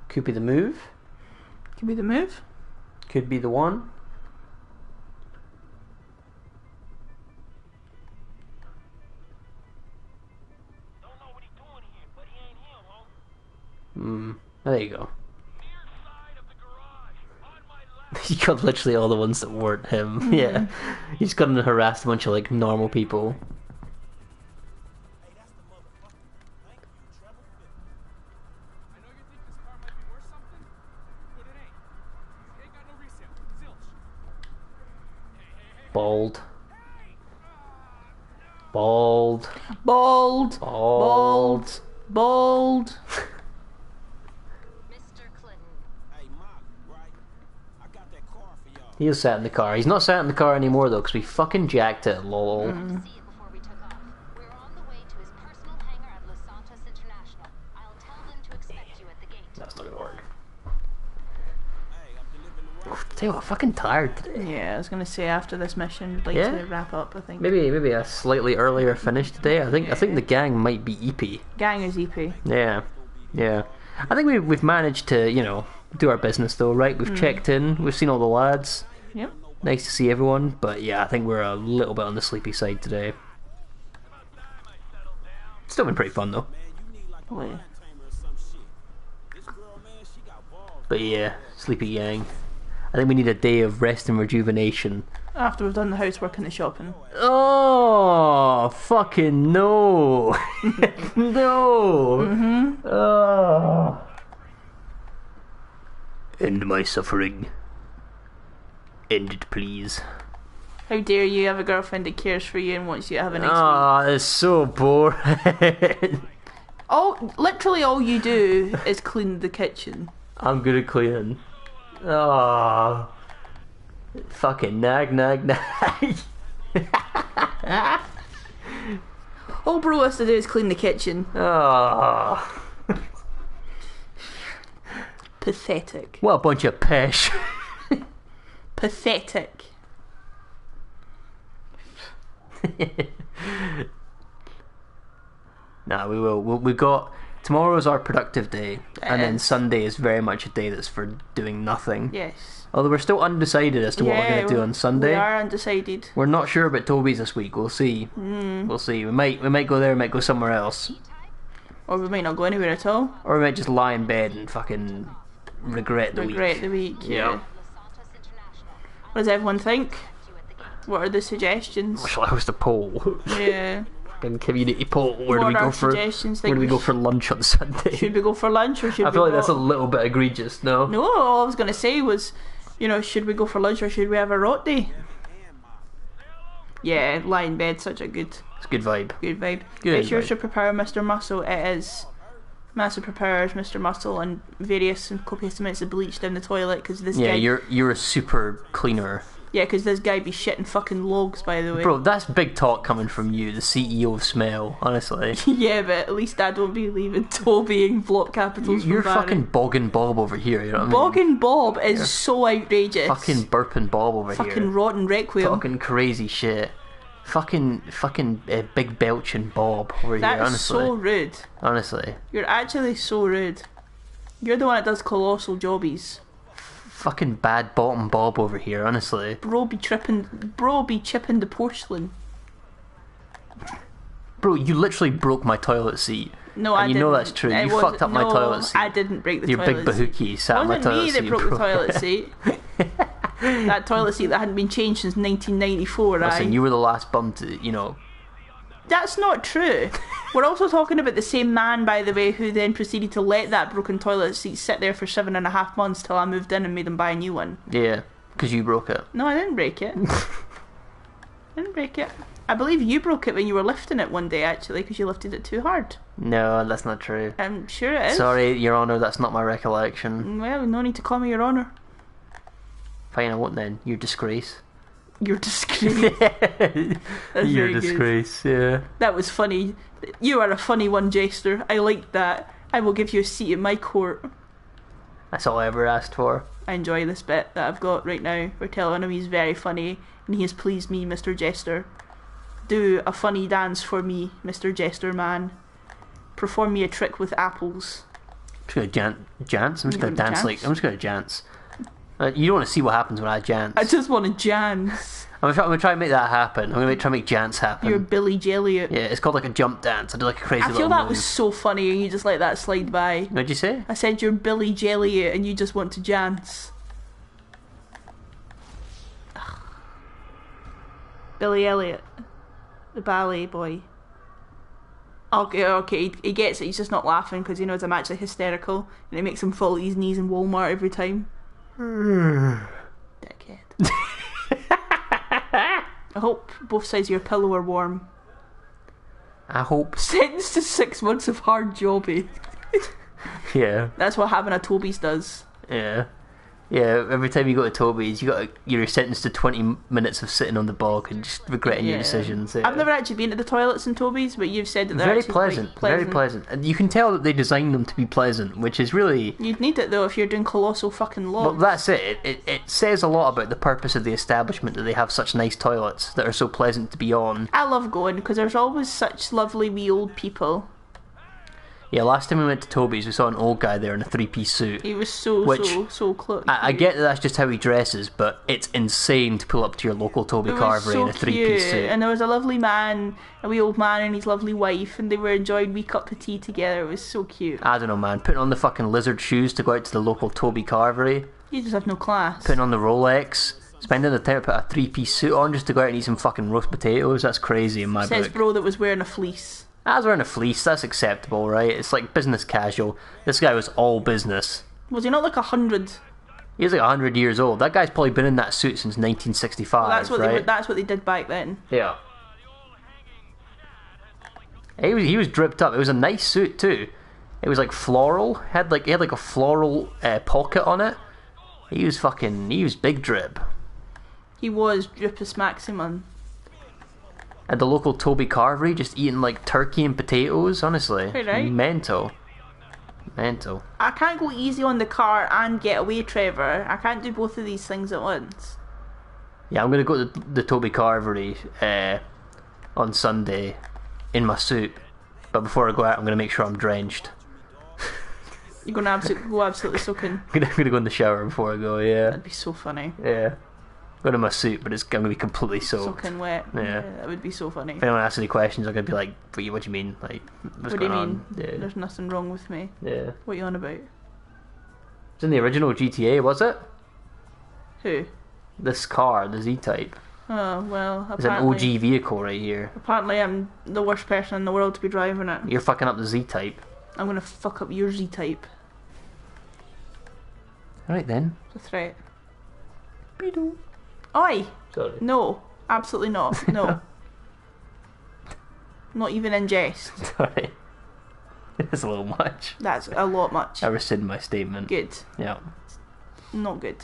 Could be the move. Could be the move. Could be the one. There you go. You got literally all the ones that weren't him. Yeah. He's gone and harassed a bunch of like normal people. Hey, that's the motherfucker. Thank you, Trevor Phillips. I know you think this car might be worth something, but it ain't. It ain't got no resale. Zilch. Bald. Bald. Bald. Bald. Bald. Mr. Clinton. Hey, Molly, right? I got that car for y'all. He is sat in the car. He's not sat in the car anymore though, because we fucking jacked it, lol. See it before we took off. We're on the way to his personal hangar at Los Santos International. I'll tell them to expect you at the gate. That's not gonna work. Hey, I'm delivering the rock. Tell you what, fucking tired today. Yeah, I was gonna say after this mission, we'd like Yeah? to wrap up. I think Maybe a slightly earlier finish today. I think the gang might be EP. gang is EP. Yeah. I think we've managed to, do our business though, right? We've checked in, we've seen all the lads. Yep. Nice to see everyone, but yeah, I think we're a little bit on the sleepy side today. Still been pretty fun though. Oh, yeah. Tamer or some shit. This girl, man, she got balls. But yeah, sleepy gang. I think we need a day of rest and rejuvenation. After we've done the housework and the shopping. Oh, fucking no. No. Oh. End my suffering. End it, please. How dare you have a girlfriend that cares for you and wants you to have a nice week? Ah, it's so boring. Literally all you do is clean the kitchen. I'm good at cleaning. Ah. Fucking nag. All bro has to do is clean the kitchen. Ah. Pathetic. What a bunch of pish. Pathetic. Nah, we will. We've got tomorrow's our productive day, and then Yes. Sunday is very much a day that's for doing nothing. Yes. Although we're still undecided as to what we're going to do on Sunday. We are undecided. We're not sure about Toby's this week. We'll see. We'll see. We might go there. We might go somewhere else, Or we might not go anywhere at all. or we might just lie in bed and fucking regret the Regret week. the week. Yeah. Yeah. Los Santos International. What does everyone think? You at the gate. What are the suggestions? Shall I host a poll? Yeah. Fucking community poll. Where do What we are go our for? suggestions? Where Like, do we go for lunch on Sunday? should we go for lunch or should I we feel like go... that's a little bit egregious. No. No, all I was going to say was, you know, should we go for lunch or should we have a rot day? Yeah, lie in bed, such a good It's a good vibe. vibe. Good It's yours vibe. to prepare, Mr. Muscle. It is. Massive prepares Mr. Muscle and various and copious amounts of bleach down the toilet because this Yeah, guy... you're a super cleaner. Yeah, because this guy be shitting fucking logs, by the way. Bro, that's big talk coming from you, the CEO of Smell, honestly. Yeah, but at least I don't be leaving Toby and block capitals You're from Barry. fucking bogging Bob over here, you know what I mean? Boggin Bob is so outrageous. Fucking burping Bob over Fucking here. rotten requiem. Fucking crazy shit. Fucking big belching Bob over here, That is honestly. so rude. Honestly. You're actually so rude. You're the one that does colossal jobbies. Fucking bad bottom Bob over here, honestly. Bro be chipping the porcelain. Bro, you literally broke my toilet seat. No, and I you didn't. know that's true. It You wasn't- fucked up my no, toilet seat. I didn't break the Your toilet big seat. bahookie sat It on my wasn't toilet me seat. that broke the toilet seat. That toilet seat that hadn't been changed since 1994, Listen, right? you were the last bum to, you know... That's not true. We're also talking about the same man, by the way, who then proceeded to let that broken toilet seat sit there for 7.5 months till I moved in and made him buy a new one. Yeah, because you broke it. No, I didn't break it. Didn't break it. I believe you broke it when you were lifting it one day, actually, because you lifted it too hard. No, that's not true. I'm sure it is. Sorry, Your Honour, that's not my recollection. Well, no need to call me your honour. Fine, I won't then. Your disgrace. You're disgrace. That's Your very good. disgrace, yeah. That was funny. You are a funny one, Jester. I like that. I will give you a seat in my court. That's all I ever asked for. I enjoy this bit that I've got right now where telling him he's very funny and he has pleased me, Mr. Jester. Do a funny dance for me, Mr. Jester man. Perform me a trick with apples. I'm just gonna jance. I'm just gonna You're gonna dance like... jance? I'm just gonna jance. You don't want to see what happens when I jance. I just want to jance. I'm gonna try and make that happen. I'm gonna try and make jance happen. You're Billy Jelliot. Yeah, it's called like a jump dance. I do like a crazy I little feel that move. was so funny and you just let that slide by. What'd you say? I said you're Billy Jelliot and you just want to jance. Billy Elliot. The ballet boy. Okay, he gets it. He's just not laughing because he knows I'm actually hysterical and it makes him fall at his knees in Walmart every time. Dickhead. I hope both sides of your pillow are warm. I hope. Sentenced to 6 months of hard jobby. Yeah. That's what having a Toby's does. Yeah. Yeah, every time you go to Toby's, you're sentenced to 20 minutes of sitting on the bog and just regretting your Yeah. decisions. Yeah. I've never actually been to the toilets in Toby's, but you've said that they're Very actually pleasant, quite very pleasant. And you can tell that they designed them to be pleasant, which is really... You'd need it though if you're doing colossal fucking Well, logs. that's it. It says a lot about the purpose of the establishment that they have such nice toilets that are so pleasant to be on. I love going because there's always such lovely wee old people. Yeah, last time we went to Toby's, we saw an old guy there in a three-piece suit. He was so close. I get that that's just how he dresses, but it's insane to pull up to your local Toby It was Carvery so in a three-piece cute. suit. And there was a lovely man, a wee old man and his lovely wife, and they were enjoying wee cup of tea together. It was so cute. I don't know, man. Putting on the fucking lizard shoes to go out to the local Toby Carvery, You just have no class. putting on the Rolex, spending the time to put a three-piece suit on just to go out and eat some fucking roast potatoes. That's crazy in my Says book. bro that was wearing a fleece. I was wearing a fleece. That's acceptable, right? It's like business casual. This guy was all business. Was he not like 100? He was like 100 years old. That guy's probably been in that suit since 1965, That's what right? that's what they did back then. Yeah. He was dripped up. It was a nice suit too. It was like floral. He had like a floral pocket on it. He was big drip. He was Dripus Maximum. At the local Toby Carvery, just eating like turkey and potatoes. Honestly, Hey, right. mental. I can't go easy on the car and get away, Trevor. I can't do both of these things at once. Yeah, I'm gonna go to the Toby Carvery on Sunday in my suit. But before I go out, I'm gonna make sure I'm drenched. You're gonna go absolutely soaking. I'm gonna go in the shower before I go. Yeah, That'd be so funny. yeah. Go to my suit, but I'm gonna be completely soaked. Soaking wet. Yeah. That would be so funny. If anyone asks any questions, I'm gonna be like, "What do you mean? Like, what's What do you going mean? on?" Yeah, There's nothing wrong with me. yeah. What are you on about? It's in the original GTA, was it? Who? This car, the Z-Type. Oh, well, It's an apparently... OG vehicle right here. Apparently I'm the worst person in the world to be driving it. You're fucking up the Z-Type. I'm gonna fuck up your Z-Type. Alright then. It's a threat. Oi! Sorry. No. Absolutely not. No. Not even in jest. Sorry. It's a little much. That's a lot much. I rescind my statement. Good. Yeah. Not good.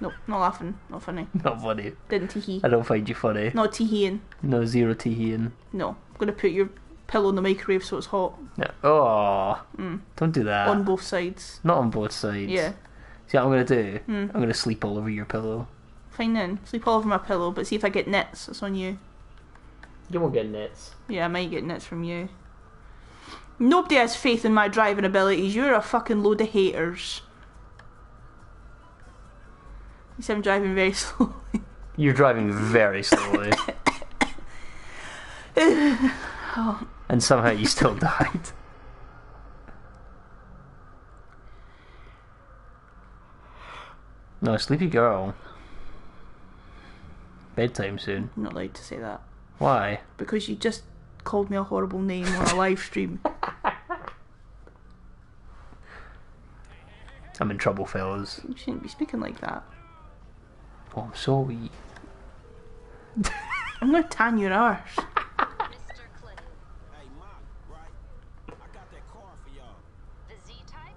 No, not laughing. Not funny. Not funny. Didn't tee-hee. I don't find you funny. Not tee-heeing. No, zero teeing. No. I'm gonna put your pillow in the microwave so it's hot. Yeah. Oh. Don't do that. On both sides. Not on both sides. Yeah. See what I'm going to do? I'm going to sleep all over your pillow. Fine then. Sleep all over my pillow, but see if I get nits. It's on you. You won't get nits. Yeah, I might get nits from you. Nobody has faith in my driving abilities. You're a fucking load of haters. You see I'm driving very slowly. You're driving very slowly. And somehow you still died. No, sleepy girl. Bedtime soon. I'm not allowed to say that. Why? Because you just called me a horrible name on a live stream. I'm in trouble, fellas. You shouldn't be speaking like that. Oh, I'm sorry. I'm gonna tan your arse. Mr. Clinton, Hey, Mom, right? I got that car for y'all. the Z-Type?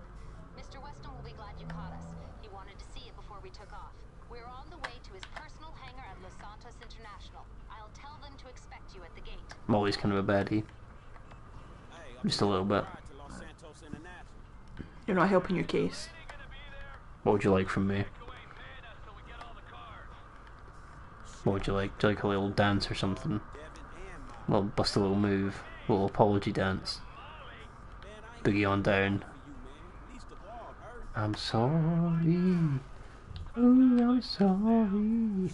Mr. Weston will be glad you caught us. He wanted to see it before we took off. We're on the way to his personal hangar at Los Santos International. I'll tell them to expect you at the gate. Molly's kind of a baddie. Hey, Just a little bit. ride to Los Santos International. You're not helping your case. What would you like from me? What would you like? Do you like a little dance or something? A little bust a little move. A little apology dance. Boogie on down. I'm sorry. Oh, I'm sorry.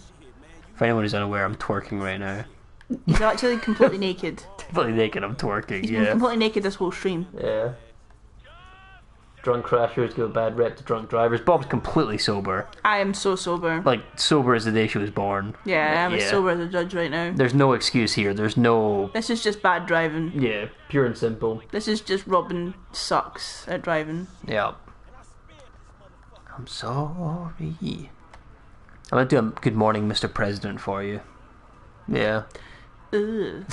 For anyone who's unaware, I'm twerking right now. He's actually completely naked. Completely naked, I'm twerking, He's been yeah. completely naked this whole stream. Yeah. Drunk crashers give a bad rep to drunk drivers. Bob's completely sober. I am so sober. Like, sober as the day she was born. Yeah, I'm as Yeah. sober as a judge right now. There's no excuse here. There's no... This is just bad driving. Yeah, pure and simple. This is just Robin sucks at driving. Yeah. I'm sorry. I'm gonna do a good morning, Mr. President, for you. Yeah. Ugh.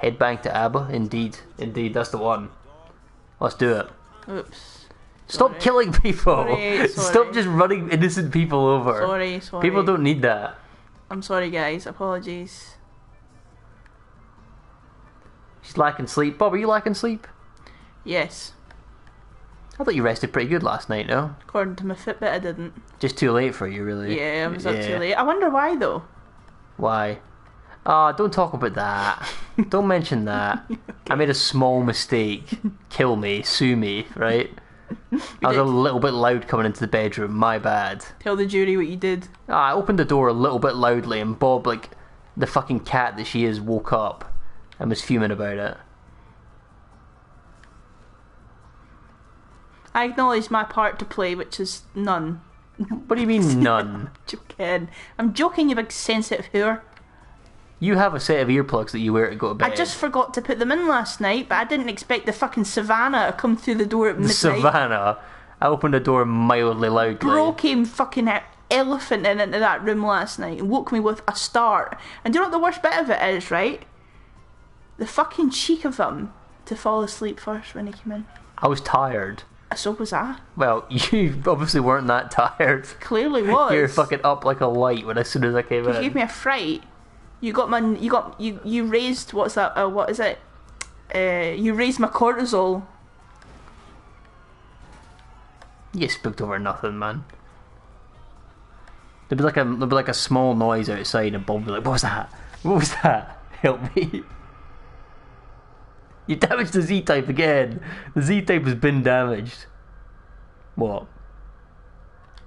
Headbang to ABBA? Indeed. Indeed, that's the one. Let's do it. Oops. Stop Sorry. killing people! Sorry. Stop just running innocent people over. Sorry. People don't need that. I'm sorry, guys. Apologies. She's lacking sleep. Bob, are you lacking sleep? Yes. I thought you rested pretty good last night, no? According to my Fitbit, I didn't. Just too late for you, really. Yeah, I was up too late. I wonder why, though. Why? Don't talk about that. Don't mention that. I made a small mistake. Kill me, sue me, right? I was a little bit loud coming into the bedroom. My bad. Tell the jury what you did. I opened the door a little bit loudly, and Bob, like the fucking cat that she is, woke up and was fuming about it. I acknowledge my part to play, which is none. What do you mean, none? Joking. I'm joking, you big sensitive whore. You have a set of earplugs that you wear to go to bed. I just forgot to put them in last night, but I didn't expect the fucking Savannah to come through the door at The midnight. Savannah. I opened the door mildly loudly. Bro came fucking elephant into that room last night and woke me with a start. And do you know what the worst bit of it is, right? The fucking cheek of him to fall asleep first when he came in. I was tired. So was I. Well, you obviously weren't that tired. Clearly was. You're fucking up like a light when as soon as I came You in. gave me a fright. You raised, what's that, what is it? You raised my cortisol. You get spooked over nothing, man. There'd be like a small noise outside, and Bob would be like, "What was that? What was that? Help me!" You damaged the Z-Type again. The Z-Type has been damaged. What?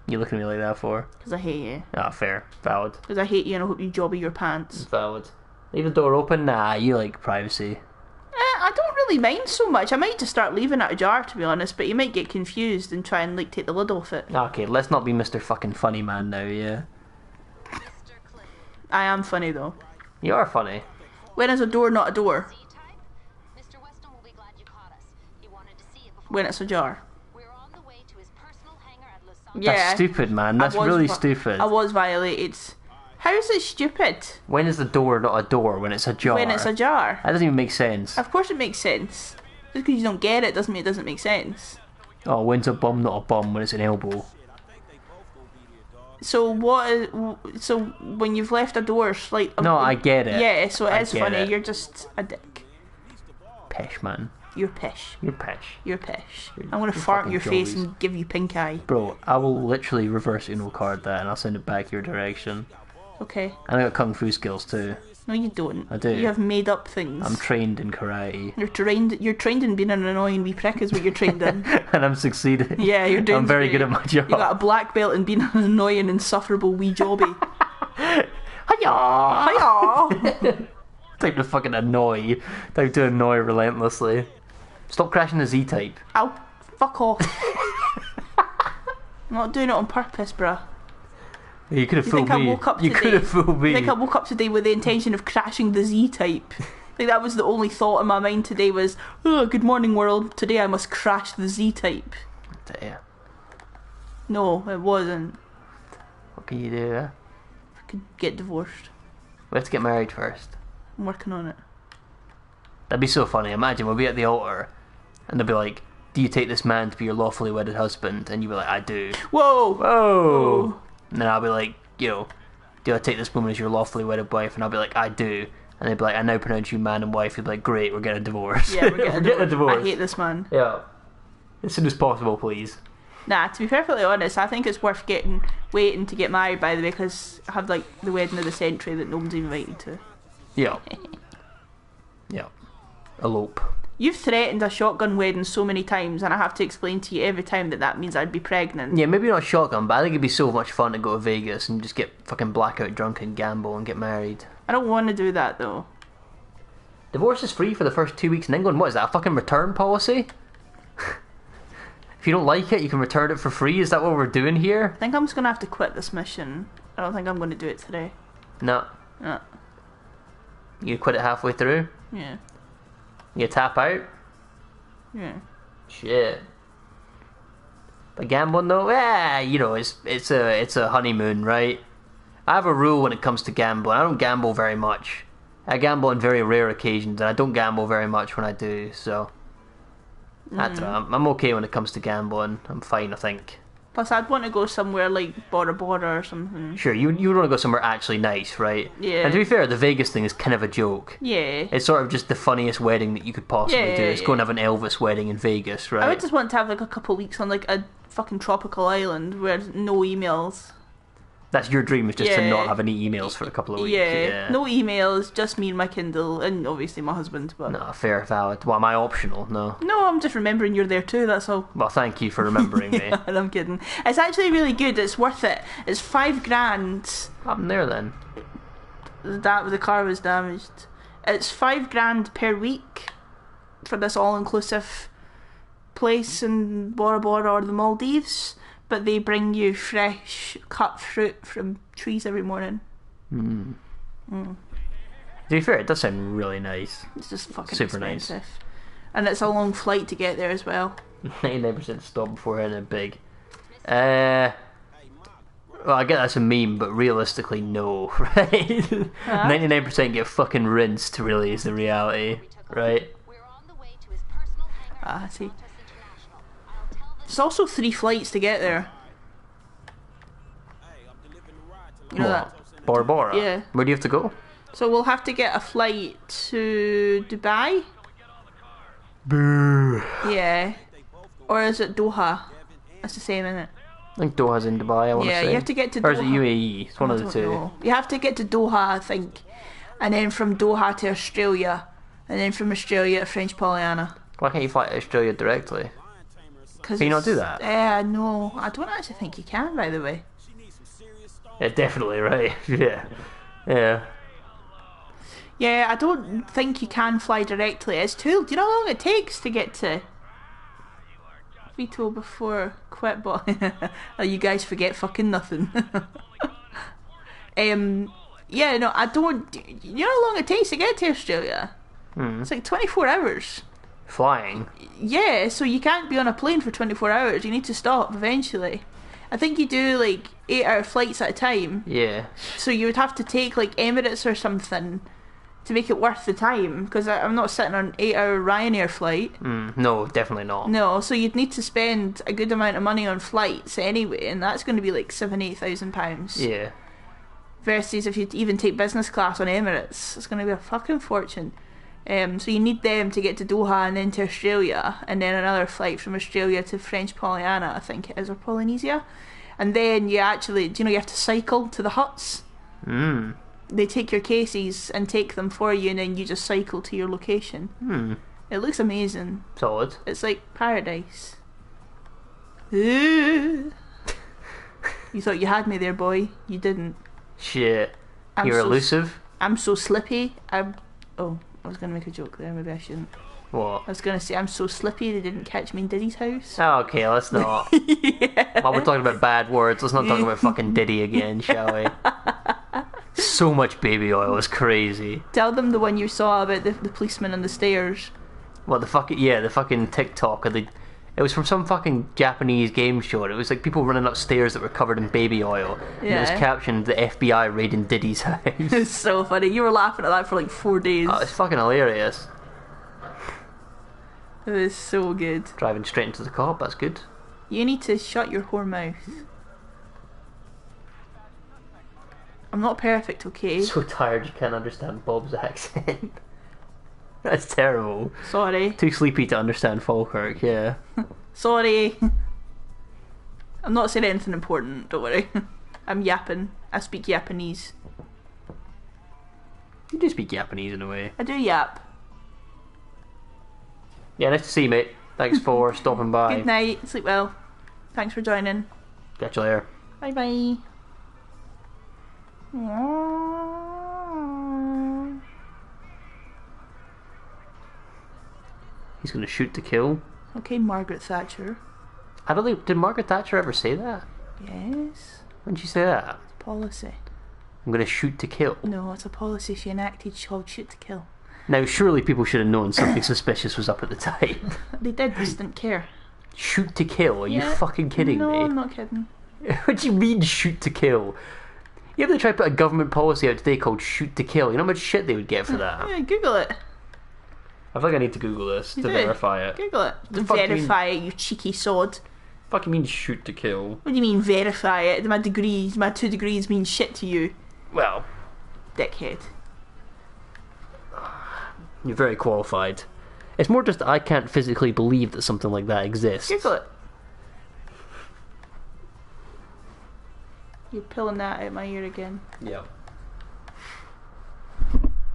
You looking at me like that for? Because I hate you. Ah, fair, valid, Because I hate you and I hope you jobby your pants. valid. Leave the door open. Nah, you like privacy. I don't really mind so much. I might just start leaving it ajar, to be honest, but you might get confused and try and like take the lid off it. Okay, let's not be Mr. fucking funny man now, yeah? Mr. Clinton. I am funny though. You are funny. When is a door not a door? Z-type? Mr. Weston will be glad you caught us. He wanted to see it before When it's ajar. we're on the way to his personal hangar at Los Santos. Yeah. That's stupid, man. I That's was really vi- stupid. I was violated. How is it stupid? When is the door not a door when it's a jar? When it's ajar. That doesn't even make sense. Of course it makes sense. Just because you don't get it doesn't mean it doesn't make sense. Oh, when's a bum not a bum when it's an elbow? So what is, so when you've left a door slight... No, I get it. Yeah, so I it is get funny. it. You're just a dick. Pesh, man. You're pish. You're pesh. You're pish. I'm gonna you're fart in your fucking face jollies. and give you pink eye. Bro, I will literally reverse Uno card that and I'll send it back your direction. Okay. And I got kung fu skills too. No, you don't. I do. You have made up things. I'm trained in karate. You're trained. You're trained in being an annoying wee prick, is what you're trained in. And I'm succeeding. Yeah, you're doing. I'm very great. good at my job. You got a black belt in being an annoying, insufferable wee jobby. Hiya! Hiya! Type to fucking annoy. Type to annoy relentlessly. Stop crashing the Z-type. Ow! Fuck off! I'm not doing it on purpose, bruh. You could have You fooled think I me. woke up You today? could have fooled me. I think I woke up today with the intention of crashing the Z-type. I think that was the only thought in my mind today was, oh, good morning world, today I must crash the Z-type. Yeah. No, it wasn't. What can you do? I could get divorced. We have to get married first. I'm working on it. That'd be so funny. Imagine we'll be at the altar and they'll be like, do you take this man to be your lawfully wedded husband? And you'll be like, I do. Whoa! Whoa! And then I'll be like, do I take this woman as your lawfully wedded wife? And I'll be like, I do. And they'd be like, I now pronounce you man and wife. You'd be like, great, we're getting a divorce. Yeah, we're getting a divorce. I hate divorce. this man. Yeah. As soon as possible, please. Nah, to be perfectly honest, I think it's worth waiting to get married, by the way, because I have like the wedding of the century that no one's invited to. Yeah. Yeah. Elope. You've threatened a shotgun wedding so many times, and I have to explain to you every time that that means I'd be pregnant. Yeah, maybe not shotgun, but I think it'd be so much fun to go to Vegas and just get fucking blackout drunk and gamble and get married. I don't want to do that though. Divorce is free for the first 2 weeks in England. What is that, a fucking return policy? If you don't like it, you can return it for free? Is that what we're doing here? I think I'm just gonna have to quit this mission. I don't think I'm gonna do it today. No. No. You quit it halfway through? Yeah. You tap out? Yeah. Shit. But gambling though, it's a honeymoon, right? I have a rule when it comes to gambling. I don't gamble very much. I gamble on very rare occasions, and I don't gamble very much when I do. So that's I'm okay when it comes to gambling. I'm fine, I think. Plus, I'd want to go somewhere like Bora Bora or something. Sure, you would want to go somewhere actually nice, right? Yeah. And to be fair, the Vegas thing is kind of a joke. Yeah. It's sort of just the funniest wedding that you could possibly Yeah, do. yeah, It's go and have an Elvis wedding in Vegas, right? I would just want to have like a couple of weeks on like a fucking tropical island where there's no emails. That's your dream, is just to Yeah. not have any emails for a couple of weeks. Yeah. No emails, just me and my Kindle, and obviously my husband. But No, fair, valid. Well, am I optional? No. no, I'm just remembering you're there too. That's all. Well, thank you for remembering me. And I'm kidding. It's actually really good. It's worth it. It's $5,000. What happened there then? That the car was damaged. It's $5,000 per week for this all-inclusive place in Bora Bora or the Maldives, but they bring you fresh cut fruit from trees every morning. To be fair, it does sound really nice. It's just fucking Super nice. expensive. And it's a long flight to get there as well. 99% stop before hitting it big. Well, I get that's a meme, but realistically, no, right? 99% get fucking rinsed, really, is the reality, right? We're on the way to his personal hangar Ah, I at see. Santos International. I'll tell them It's also 3 flights to get there. You know that? Bora Bora? Yeah. Where do you have to go? So we'll have to get a flight to Dubai? Boo. Yeah. Or is it Doha? That's the same, isn't it? I think Doha's in Dubai, I want to Yeah, say. you have to get to Or is it Doha. UAE? It's one I of the don't two. know. You have to get to Doha, I think. And then from Doha to Australia. And then from Australia to French Polyana. Why can't you fly to Australia directly? Cause Can you not it's- do that? No. I don't actually think you can, by the way. Yeah, definitely, right? Yeah. Yeah. Yeah, I don't think you can fly directly. It's too. Do you know how long it takes to get to Vito before Quitbot? Oh, you guys forget fucking nothing. Yeah, no, I don't. You know how long it takes to get to Australia? It's like 24 hours. Flying. Yeah, so you can't be on a plane for 24 hours. You need to stop eventually. I think you do like 8-hour flights at a time. Yeah. So you would have to take like Emirates or something to make it worth the time. Because I'm not sitting on an 8-hour Ryanair flight. No, definitely not. No, so you'd need to spend a good amount of money on flights anyway, and that's going to be like £7,000-8,000. Yeah. Versus if you even take business class on Emirates, it's going to be a fucking fortune. So you need them to get to Doha and then to Australia, and then another flight from Australia to French Polyana, I think it is, or Polynesia. And then you actually, you have to cycle to the huts. They take your cases and take them for you, and then you just cycle to your location. It looks amazing. Solid. It's like paradise. You thought you had me there, boy. You didn't. Shit. I'm You're so elusive? I'm so slippy. I was going to make a joke there. Maybe I shouldn't. What? I was going to say I'm so slippy they didn't catch me in Diddy's house. Oh, okay, let's not. While we're talking about bad words, let's not talk about fucking Diddy again, shall we? So much baby oil is crazy. Tell them the one you saw about the policeman on the stairs. What, the fucking TikTok. It was from some fucking Japanese game show. It was like people running upstairs that were covered in baby oil. And it was Yeah. captioned, the FBI raiding Diddy's house. It's so funny. You were laughing at that for like 4 days. Oh, it's fucking hilarious. It was so good. Driving straight into the cop, that's good. You need to shut your whore mouth. I'm not perfect, okay? So tired you can't understand Bob's accent. That's terrible. Sorry. Too sleepy to understand Falkirk, yeah. Sorry. I'm not saying anything important, don't worry. I'm yapping. I speak Japanese. You do speak Japanese in a way. I do yap. Yeah, nice to see you, mate. Thanks for stopping by. Good night. Sleep well. Thanks for joining. Catch you later. Bye bye. He's gonna shoot to kill. Okay, Margaret Thatcher. I don't think... Did Margaret Thatcher ever say that? Yes. When did she say that? Policy. I'm gonna shoot to kill. No, it's a policy she enacted called shoot to kill. Now, surely people should have known something suspicious was up at the time. They did, just didn't care. Shoot to kill? Are you Yeah. fucking kidding No, me? I'm not kidding. What do you mean, shoot to kill? You ever try to put a government policy out today called shoot to kill? You know how much shit they would get for that? Yeah, Google it. I feel like I need to Google this to do. verify it. Google it. The fuck do you mean? Verify it, you cheeky sod. Fucking mean shoot to kill? What do you mean verify it? My 2 degrees mean shit to you, Well, dickhead. you're very qualified. It's more just that I can't physically believe that something like that exists. Google it. You're pulling that out my ear again. Yeah.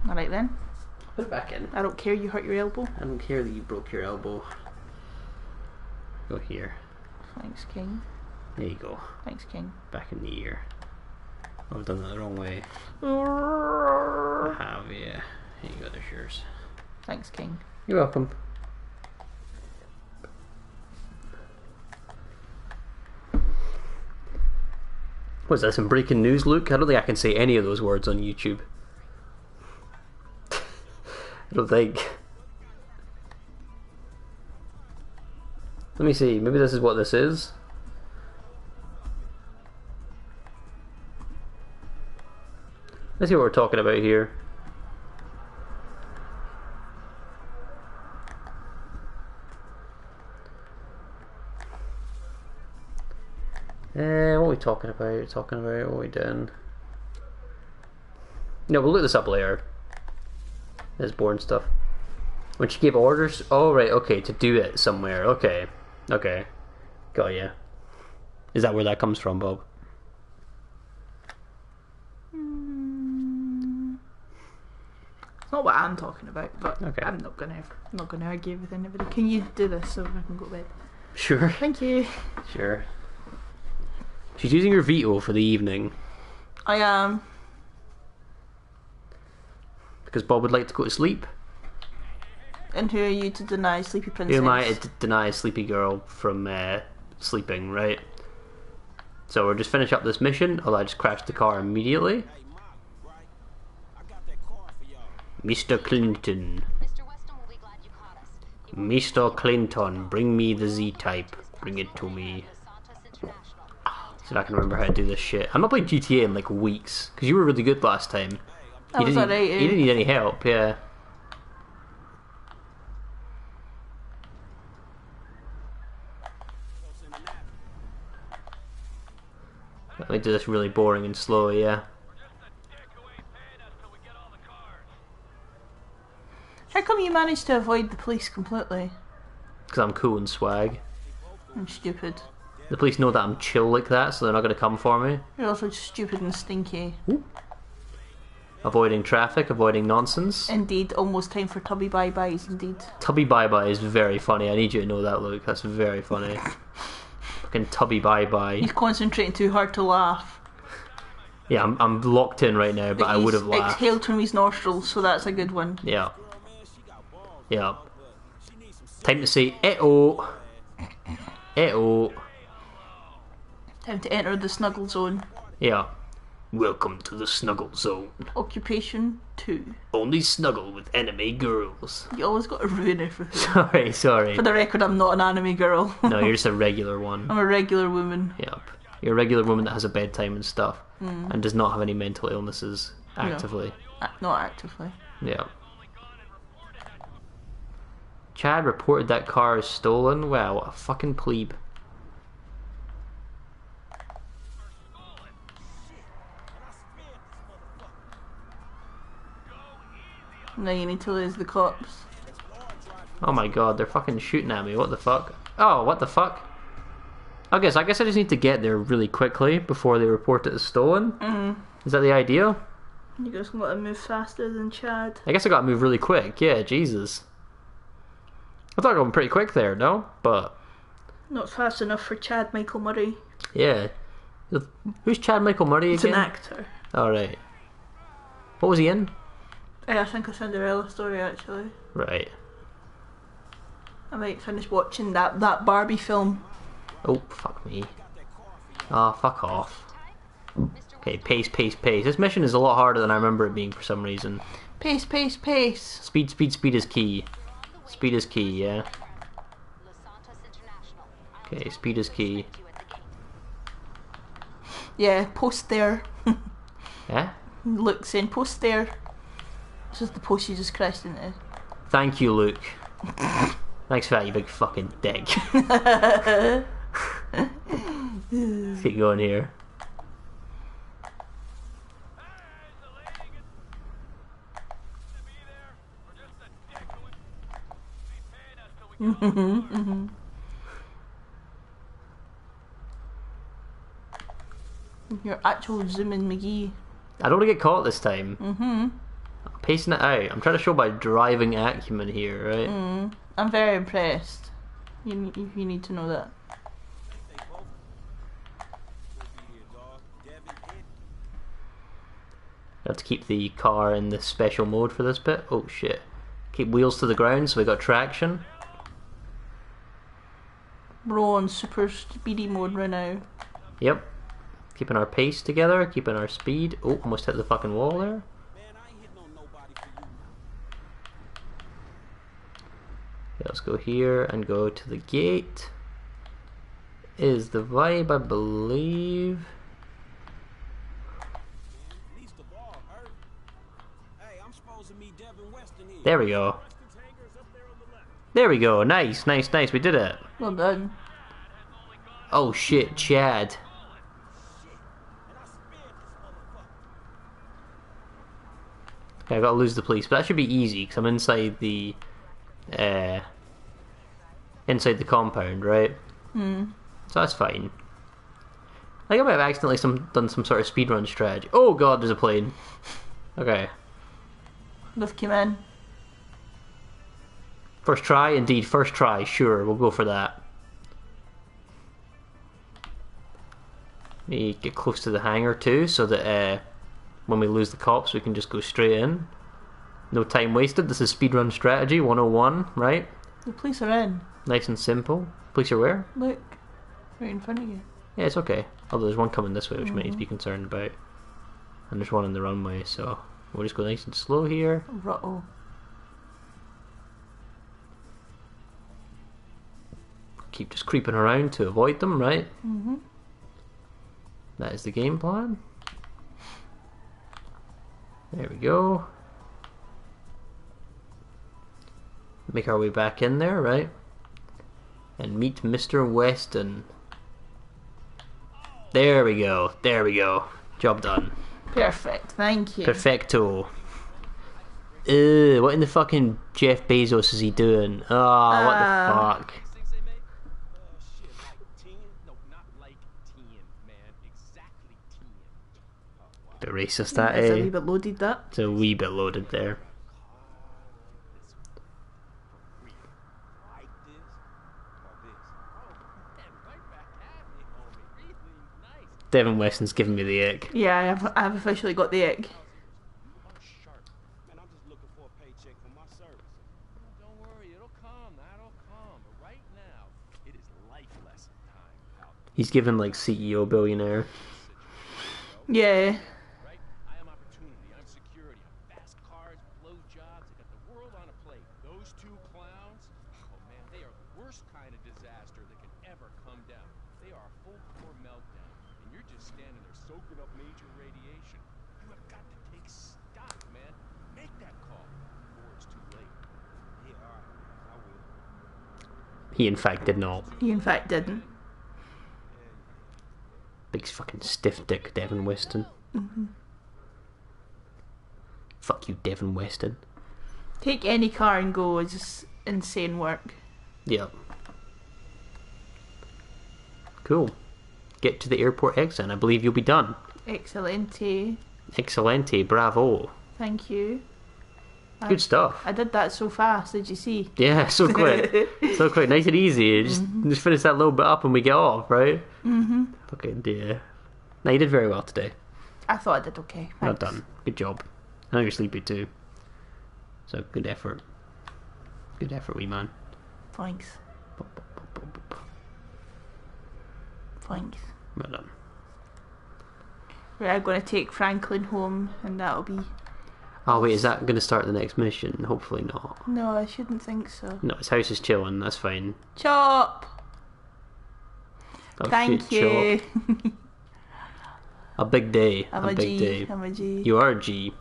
Alright then. Put it back in. I don't care you hurt your elbow. I don't care that you broke your elbow. Go here. Thanks, King. There you go. Thanks, King. Back in the ear. Oh, I've done that the wrong way. I have, yeah. Here you go, there's yours. Thanks, King. You're welcome. What's that, some breaking news, Luke? I don't think I can say any of those words on YouTube. I don't think. Let me see, maybe this is what this is. Let's see what we're talking about here. What are we talking about? What are we doing? No, we'll look this up later. This boring stuff. When she gave orders? Oh, right, okay, to do it somewhere. Okay. Okay. Got ya. Is that where that comes from, Bob? It's not what I'm talking about, but Okay. I'm not gonna argue with anybody. Can you do this so I can go to bed? Sure. Thank you. Sure. She's using her veto for the evening. I am. because Bob would like to go to sleep. And who are you to deny Sleepy Who Princess? am I to deny a sleepy girl from sleeping, right? So we'll just finish up this mission, although I just crashed the car immediately. Hey, Mom, right? I got that car for y'all. Mr. Clinton. Mr. Weston will be glad you caught us. He wanted Mr. Clinton, bring me the Z-Type. Bring it to me. Los Santos International. See if I can remember how to do this shit. I'm not playing GTA in like weeks, because you were really good last time. I was alright, You didn't need any help, yeah. Let me do this really boring and slow, yeah. How come you managed to avoid the police completely? Because I'm cool and swag. I'm stupid. The police know that I'm chill like that, so they're not going to come for me. You're also stupid and stinky. Avoiding traffic, avoiding nonsense. Indeed, almost time for tubby bye-byes, indeed. Tubby bye-bye is very funny. I need you to know that, Luke. That's very funny. Fucking tubby bye-bye. He's concentrating too hard to laugh. Yeah, I'm locked in right now, but I would have He's laughed. exhaled from his nostrils, so that's a good one. Yeah. Yeah. Time to say eh-oh. Eh-oh. Time to enter the snuggle zone. Yeah. Welcome to the snuggle zone. Occupation 2. Only snuggle with anime girls. You always got to ruin everything. Sorry. For the record, I'm not an anime girl. No, you're just a regular one. I'm a regular woman. Yep. You're a regular woman that has a bedtime and stuff. And does not have any mental illnesses actively. Not actively. Yeah. Chad reported that car is stolen. Wow, what a fucking plebe. Now you need to lose the cops. Oh my god, they're fucking shooting at me. What the fuck? Oh, what the fuck? Okay, so I guess I just need to get there really quickly before they report it as stolen. Is that the idea? You just gotta move faster than Chad. I guess I gotta move really quick. Yeah, Jesus. I thought I went pretty quick there, no? But, Not fast enough for Chad Michael Murray. yeah. Who's Chad Michael Murray It's again? an actor. Alright. What was he in? I think a Cinderella story, actually. Right. I might finish watching that Barbie film. Oh, fuck me. Ah, fuck off. Okay, pace. This mission is a lot harder than I remember it being for some reason. Pace. Speed is key. Speed is key, yeah. Los Santos International. Okay, speed is key. You at the gate. Yeah, post there. Yeah? Luke saying post there. This is the post you just crashed into. Thank you, Luke. Thanks for that, you big fucking dick. Let's keep going here. Your actual zooming McGee. I don't want to get caught this time. I'm pacing it out. I'm trying to show my driving acumen here, right? I'm very impressed. You need to know that. They both will be here, dog. Devin and Have to keep the car in the special mode for this bit. Oh shit. Keep wheels to the ground so we got traction. We're on super speedy mode right now. Yep. Keeping our pace together, keeping our speed. Oh, almost hit the fucking wall there. man, I ain't hitting on nobody for you. Okay, let's go here and go to the gate. Is the vibe, I believe. At least the ball hurt. Hey, I'm supposed to meet Devin Weston here. There we go. There we go. Nice. We did it. Well done. Oh shit, Chad. Okay, I gotta lose the police, but that should be easy because I'm inside the compound, right? So that's fine. I think I might have accidentally done some sort of speedrun strategy. Oh god, there's a plane. Okay. Lift came in. First try? Indeed, first try. Sure, we'll go for that. We get close to the hangar too, so that when we lose the cops, we can just go straight in. No time wasted. This is speedrun strategy 101, right? The police are in. Nice and simple. Police are where? Look. Right in front of you. Yeah, it's okay. Although there's one coming this way, which we might need to be concerned about. And there's one on the runway, so we'll just go nice and slow here. Ruh-oh. Keep just creeping around to avoid them, right? Mm-hmm. That is the game plan. There we go. Make our way back in there, right? And meet Mr. Weston. There we go. There we go. Job done. Perfect. Thank you. Perfecto. What in the fucking Jeff Bezos is he doing? Oh, what the fuck? Things they make? Shit, like 10? No, not like 10, man. Exactly 10. Bit racist, that, It's a eh? wee bit loaded, that. It's a wee bit loaded there. Like this or this? Oh, man, right back at me, homie. Really nice. Devin Weston's giving me the ick. Yeah, I've officially got the ick. I'm sharp. Man, I'm just looking for a paycheck for my service. Don't worry, it'll come. That'll come. But right now, it is life lesson time, pal. He's giving like CEO billionaire. Yeah. Right? I am opportunity. I'm security. I'm fast cars, blow jobs. I got the world on a plate. Those two clowns, oh man, they are the worst kind of disaster that can ever come down. They are a full core meltdown, and you're just standing there soaking up major radiation. You have got to take stock, man. Make that call before it's too late. Yeah, all right. I will. He in fact did not. He in fact didn't. Big fucking stiff dick Devin Weston. Fuck you, Devin Weston. Take any car and go is just insane work. Yep. Cool. Get to the airport exit and I believe you'll be done. Excelente. Excelente, bravo. Thank you. Good stuff. I did that so fast, did you see? Yeah, so quick. So quick, nice and easy. Just finish that little bit up and we get off, right? Mm-hmm. Okay, yeah. No, you did very well today. I thought I did okay. Well Thanks. done. Good job. I know you're sleepy too. So, good effort. Good effort, wee man. Thanks. Thanks. Well done. Right, I'm going to take Franklin home and that'll be... Oh wait, is that going to start the next mission? Hopefully not. No, I shouldn't think so. No, his house is chilling, that's fine. Chop! Oh, Thank shit, you. Chop. A big day. I'm a a big G. day. I'm a G. You are a G.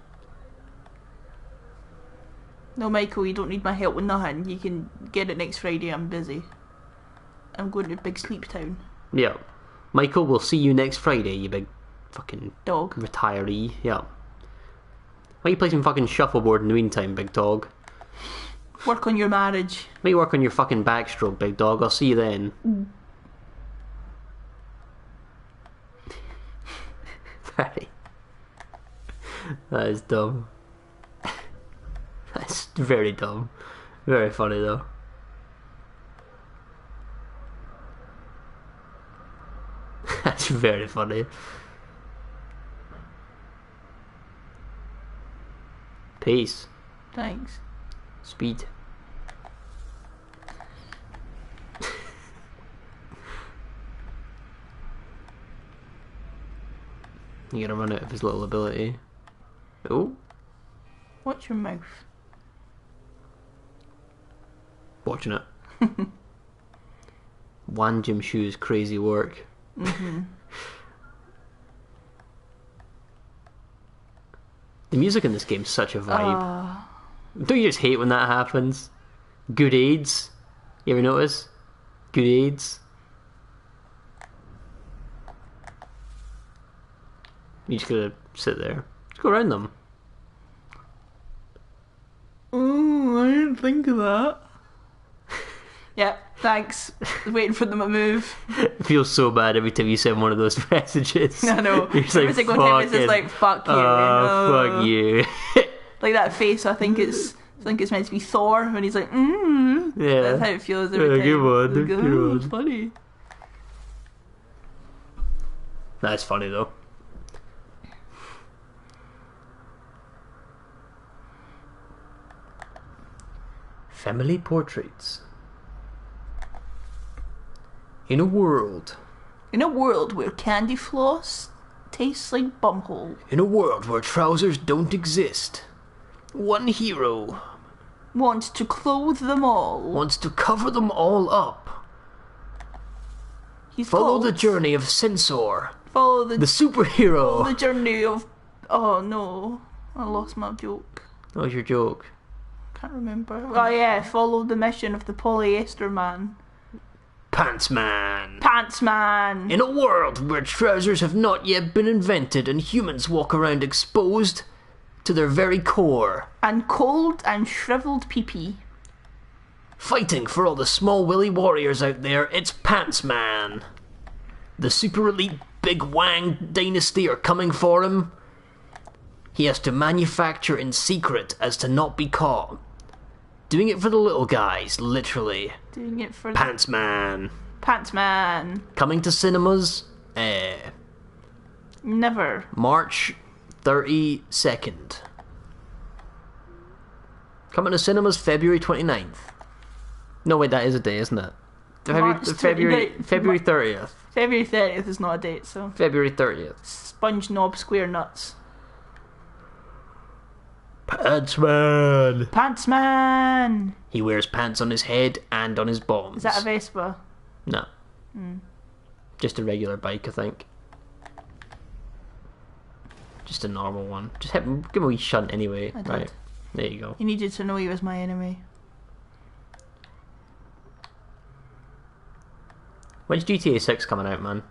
No, Michael, you don't need my help with nothing. You can get it next Friday. I'm busy. I'm going to Big Sleep Town. Yeah. Michael, we'll see you next Friday, you big fucking Dog. retiree. Yeah. Why you play some fucking shuffleboard in the meantime, big dog? Work on your marriage. Maybe work on your fucking backstroke, big dog. I'll see you then. Very. That is dumb. That's very dumb. Very funny though. That's very funny. Peace. Thanks. Speed. You're gonna run out of his little ability. Oh, Watch your mouth. watching it. Wan Jim Shu's crazy work. The music in this game's such a vibe. Don't you just hate when that happens? Good aids. You ever notice? Good aids. You just gotta sit there. Just go around them. Oh, I didn't think of that. Yeah, thanks. Waiting for them to move. It feels so bad every time you send one of those messages. I know. You're just Every like, single time it's just fucking- like, fuck you. Oh, fuck you. Like that face, I think it's meant to be Thor when he's like, Yeah. That's how it feels every Yeah, time. good one, Like, good oh, one. it's funny. That's funny though. Family portraits. In a world where candy floss tastes like bumhole. In a world where trousers don't exist, one hero Wants to clothe them all. wants to cover them all up. He's Follow the called- journey of Censor, Follow the the superhero. follow the journey of. Oh no, I lost my joke. What was your joke? Can't remember. Oh yeah, follow the mission of the polyester man. Pants Man. Pants man. In a world where trousers have not yet been invented and humans walk around exposed to their very core, And cold and shriveled pee-pee. fighting for all the small willy warriors out there, it's Pants Man. The super elite Big Wang dynasty are coming for him. He has to manufacture in secret as to not be caught. Doing it for the little guys, literally. Doing it for Pants Man. Pants man. Coming to cinemas, Never. March 32nd. Coming to cinemas February 29th. No, wait, that is a day, isn't it? March February 30th. February 30th is not a date, so. February 30th. Sponge knob square nuts. Pants Man. Pants man. He wears pants on his head and on his bombs. Is that a Vespa? No. Just a regular bike, I think. Just a normal one. Just give him a wee shunt anyway. I did. Right. There you go. He needed to know he was my enemy. When's GTA 6 coming out, man?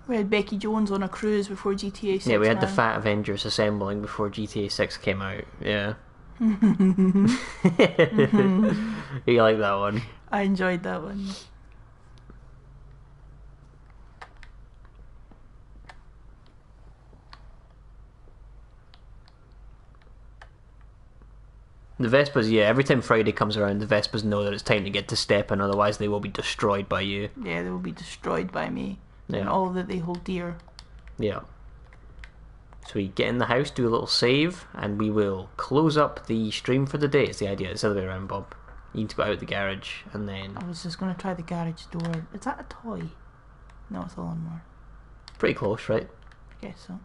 We had Becky Jones on a cruise before GTA 6. Yeah, we had the man. Fat Avengers assembling before GTA 6 came out. Yeah. You like that one? I enjoyed that one. The Vespas, yeah, every time Friday comes around, the Vespas know that it's time to get to stepping, otherwise they will be destroyed by you. Yeah, they will be destroyed by me. And Yeah. all that they hold dear. Yeah. So we get in the house, do a little save, and we will close up the stream for the day. It's the idea. It's the other way around, Bob. You need to go out the garage, and then... I was just going to try the garage door. Is that a toy? No, it's a lawnmower. Pretty close, right? I guess so.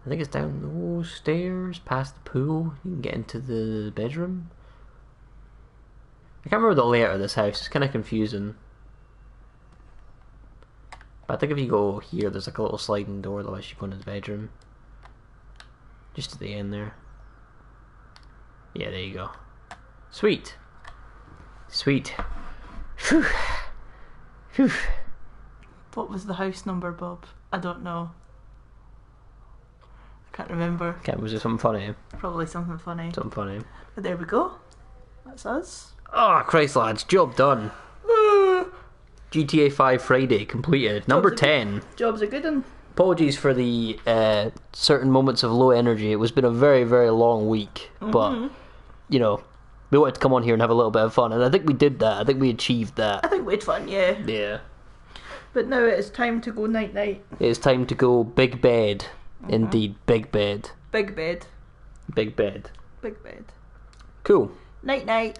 I think it's down those stairs, past the pool. You can get into the bedroom. I can't remember the layout of this house. It's kind of confusing. But I think if you go here, there's like a little sliding door, otherwise you go into the bedroom. Just at the end there. Yeah, there you go. Sweet. Sweet. Phew. Phew. What was the house number, Bob? I don't know. I can't remember. Okay, was there something funny? Probably something funny. Something funny. But there we go. That's us. Oh, Christ, lads. Job done. GTA 5 Friday completed. Number Job's a 10. Job's a good one. Apologies for the certain moments of low energy. It was been a very, very long week. But, you know, we wanted to come on here and have a little bit of fun. And I think we did that. I think we achieved I that. think we had fun, yeah. Yeah. But now it's time to go night-night. It's time to go big bed. Indeed, big bed. Big bed. Big bed. Big bed. Cool. Night-night.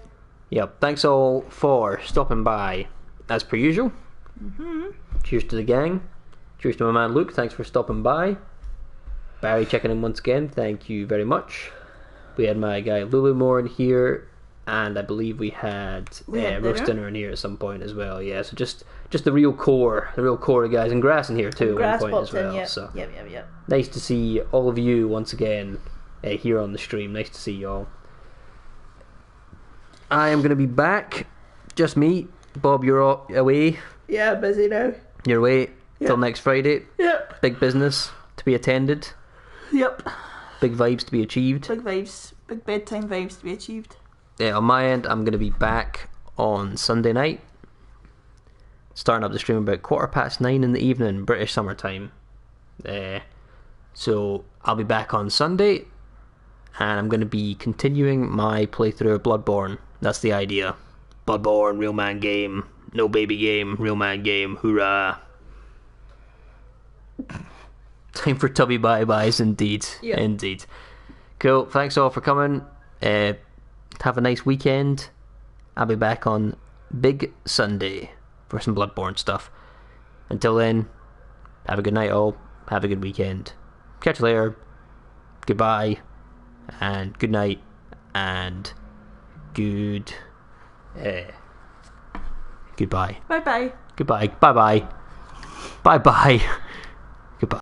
Yep. Thanks all for stopping by, as per usual. Cheers to the gang. Cheers to my man Luke. Thanks for stopping by. Barry checking in once again. Thank you very much. We had my guy Lulu Moore in here, and I believe we had had Roast dinner. Dinner in here at some point as well. Yeah, so just the real core of guys, and Grass in here too Grass at one point pops as well. in, yep. So Yep. nice to see all of you once again here on the stream. Nice to see you all. I am going to be back. Just me. Bob, you're away. Yeah, busy now. You're away till next Friday. Yep. Big business to be attended. Yep. Big vibes to be achieved. Big vibes. Big bedtime vibes to be achieved. Yeah, on my end, I'm going to be back on Sunday night. Starting up the stream about 9:15 in the evening, British summertime. So I'll be back on Sunday, and I'm going to be continuing my playthrough of Bloodborne. That's the idea. Bloodborne, real man game. No baby game, real man game. Hoorah. Time for tubby bye-byes, indeed. Yeah. Indeed. Cool, thanks all for coming. Have a nice weekend. I'll be back on Big Sunday for some Bloodborne stuff. Until then, have a good night all. Have a good weekend. Catch you later. Goodbye. And good night. And good... goodbye. Bye bye. Goodbye. Bye-bye. Bye-bye.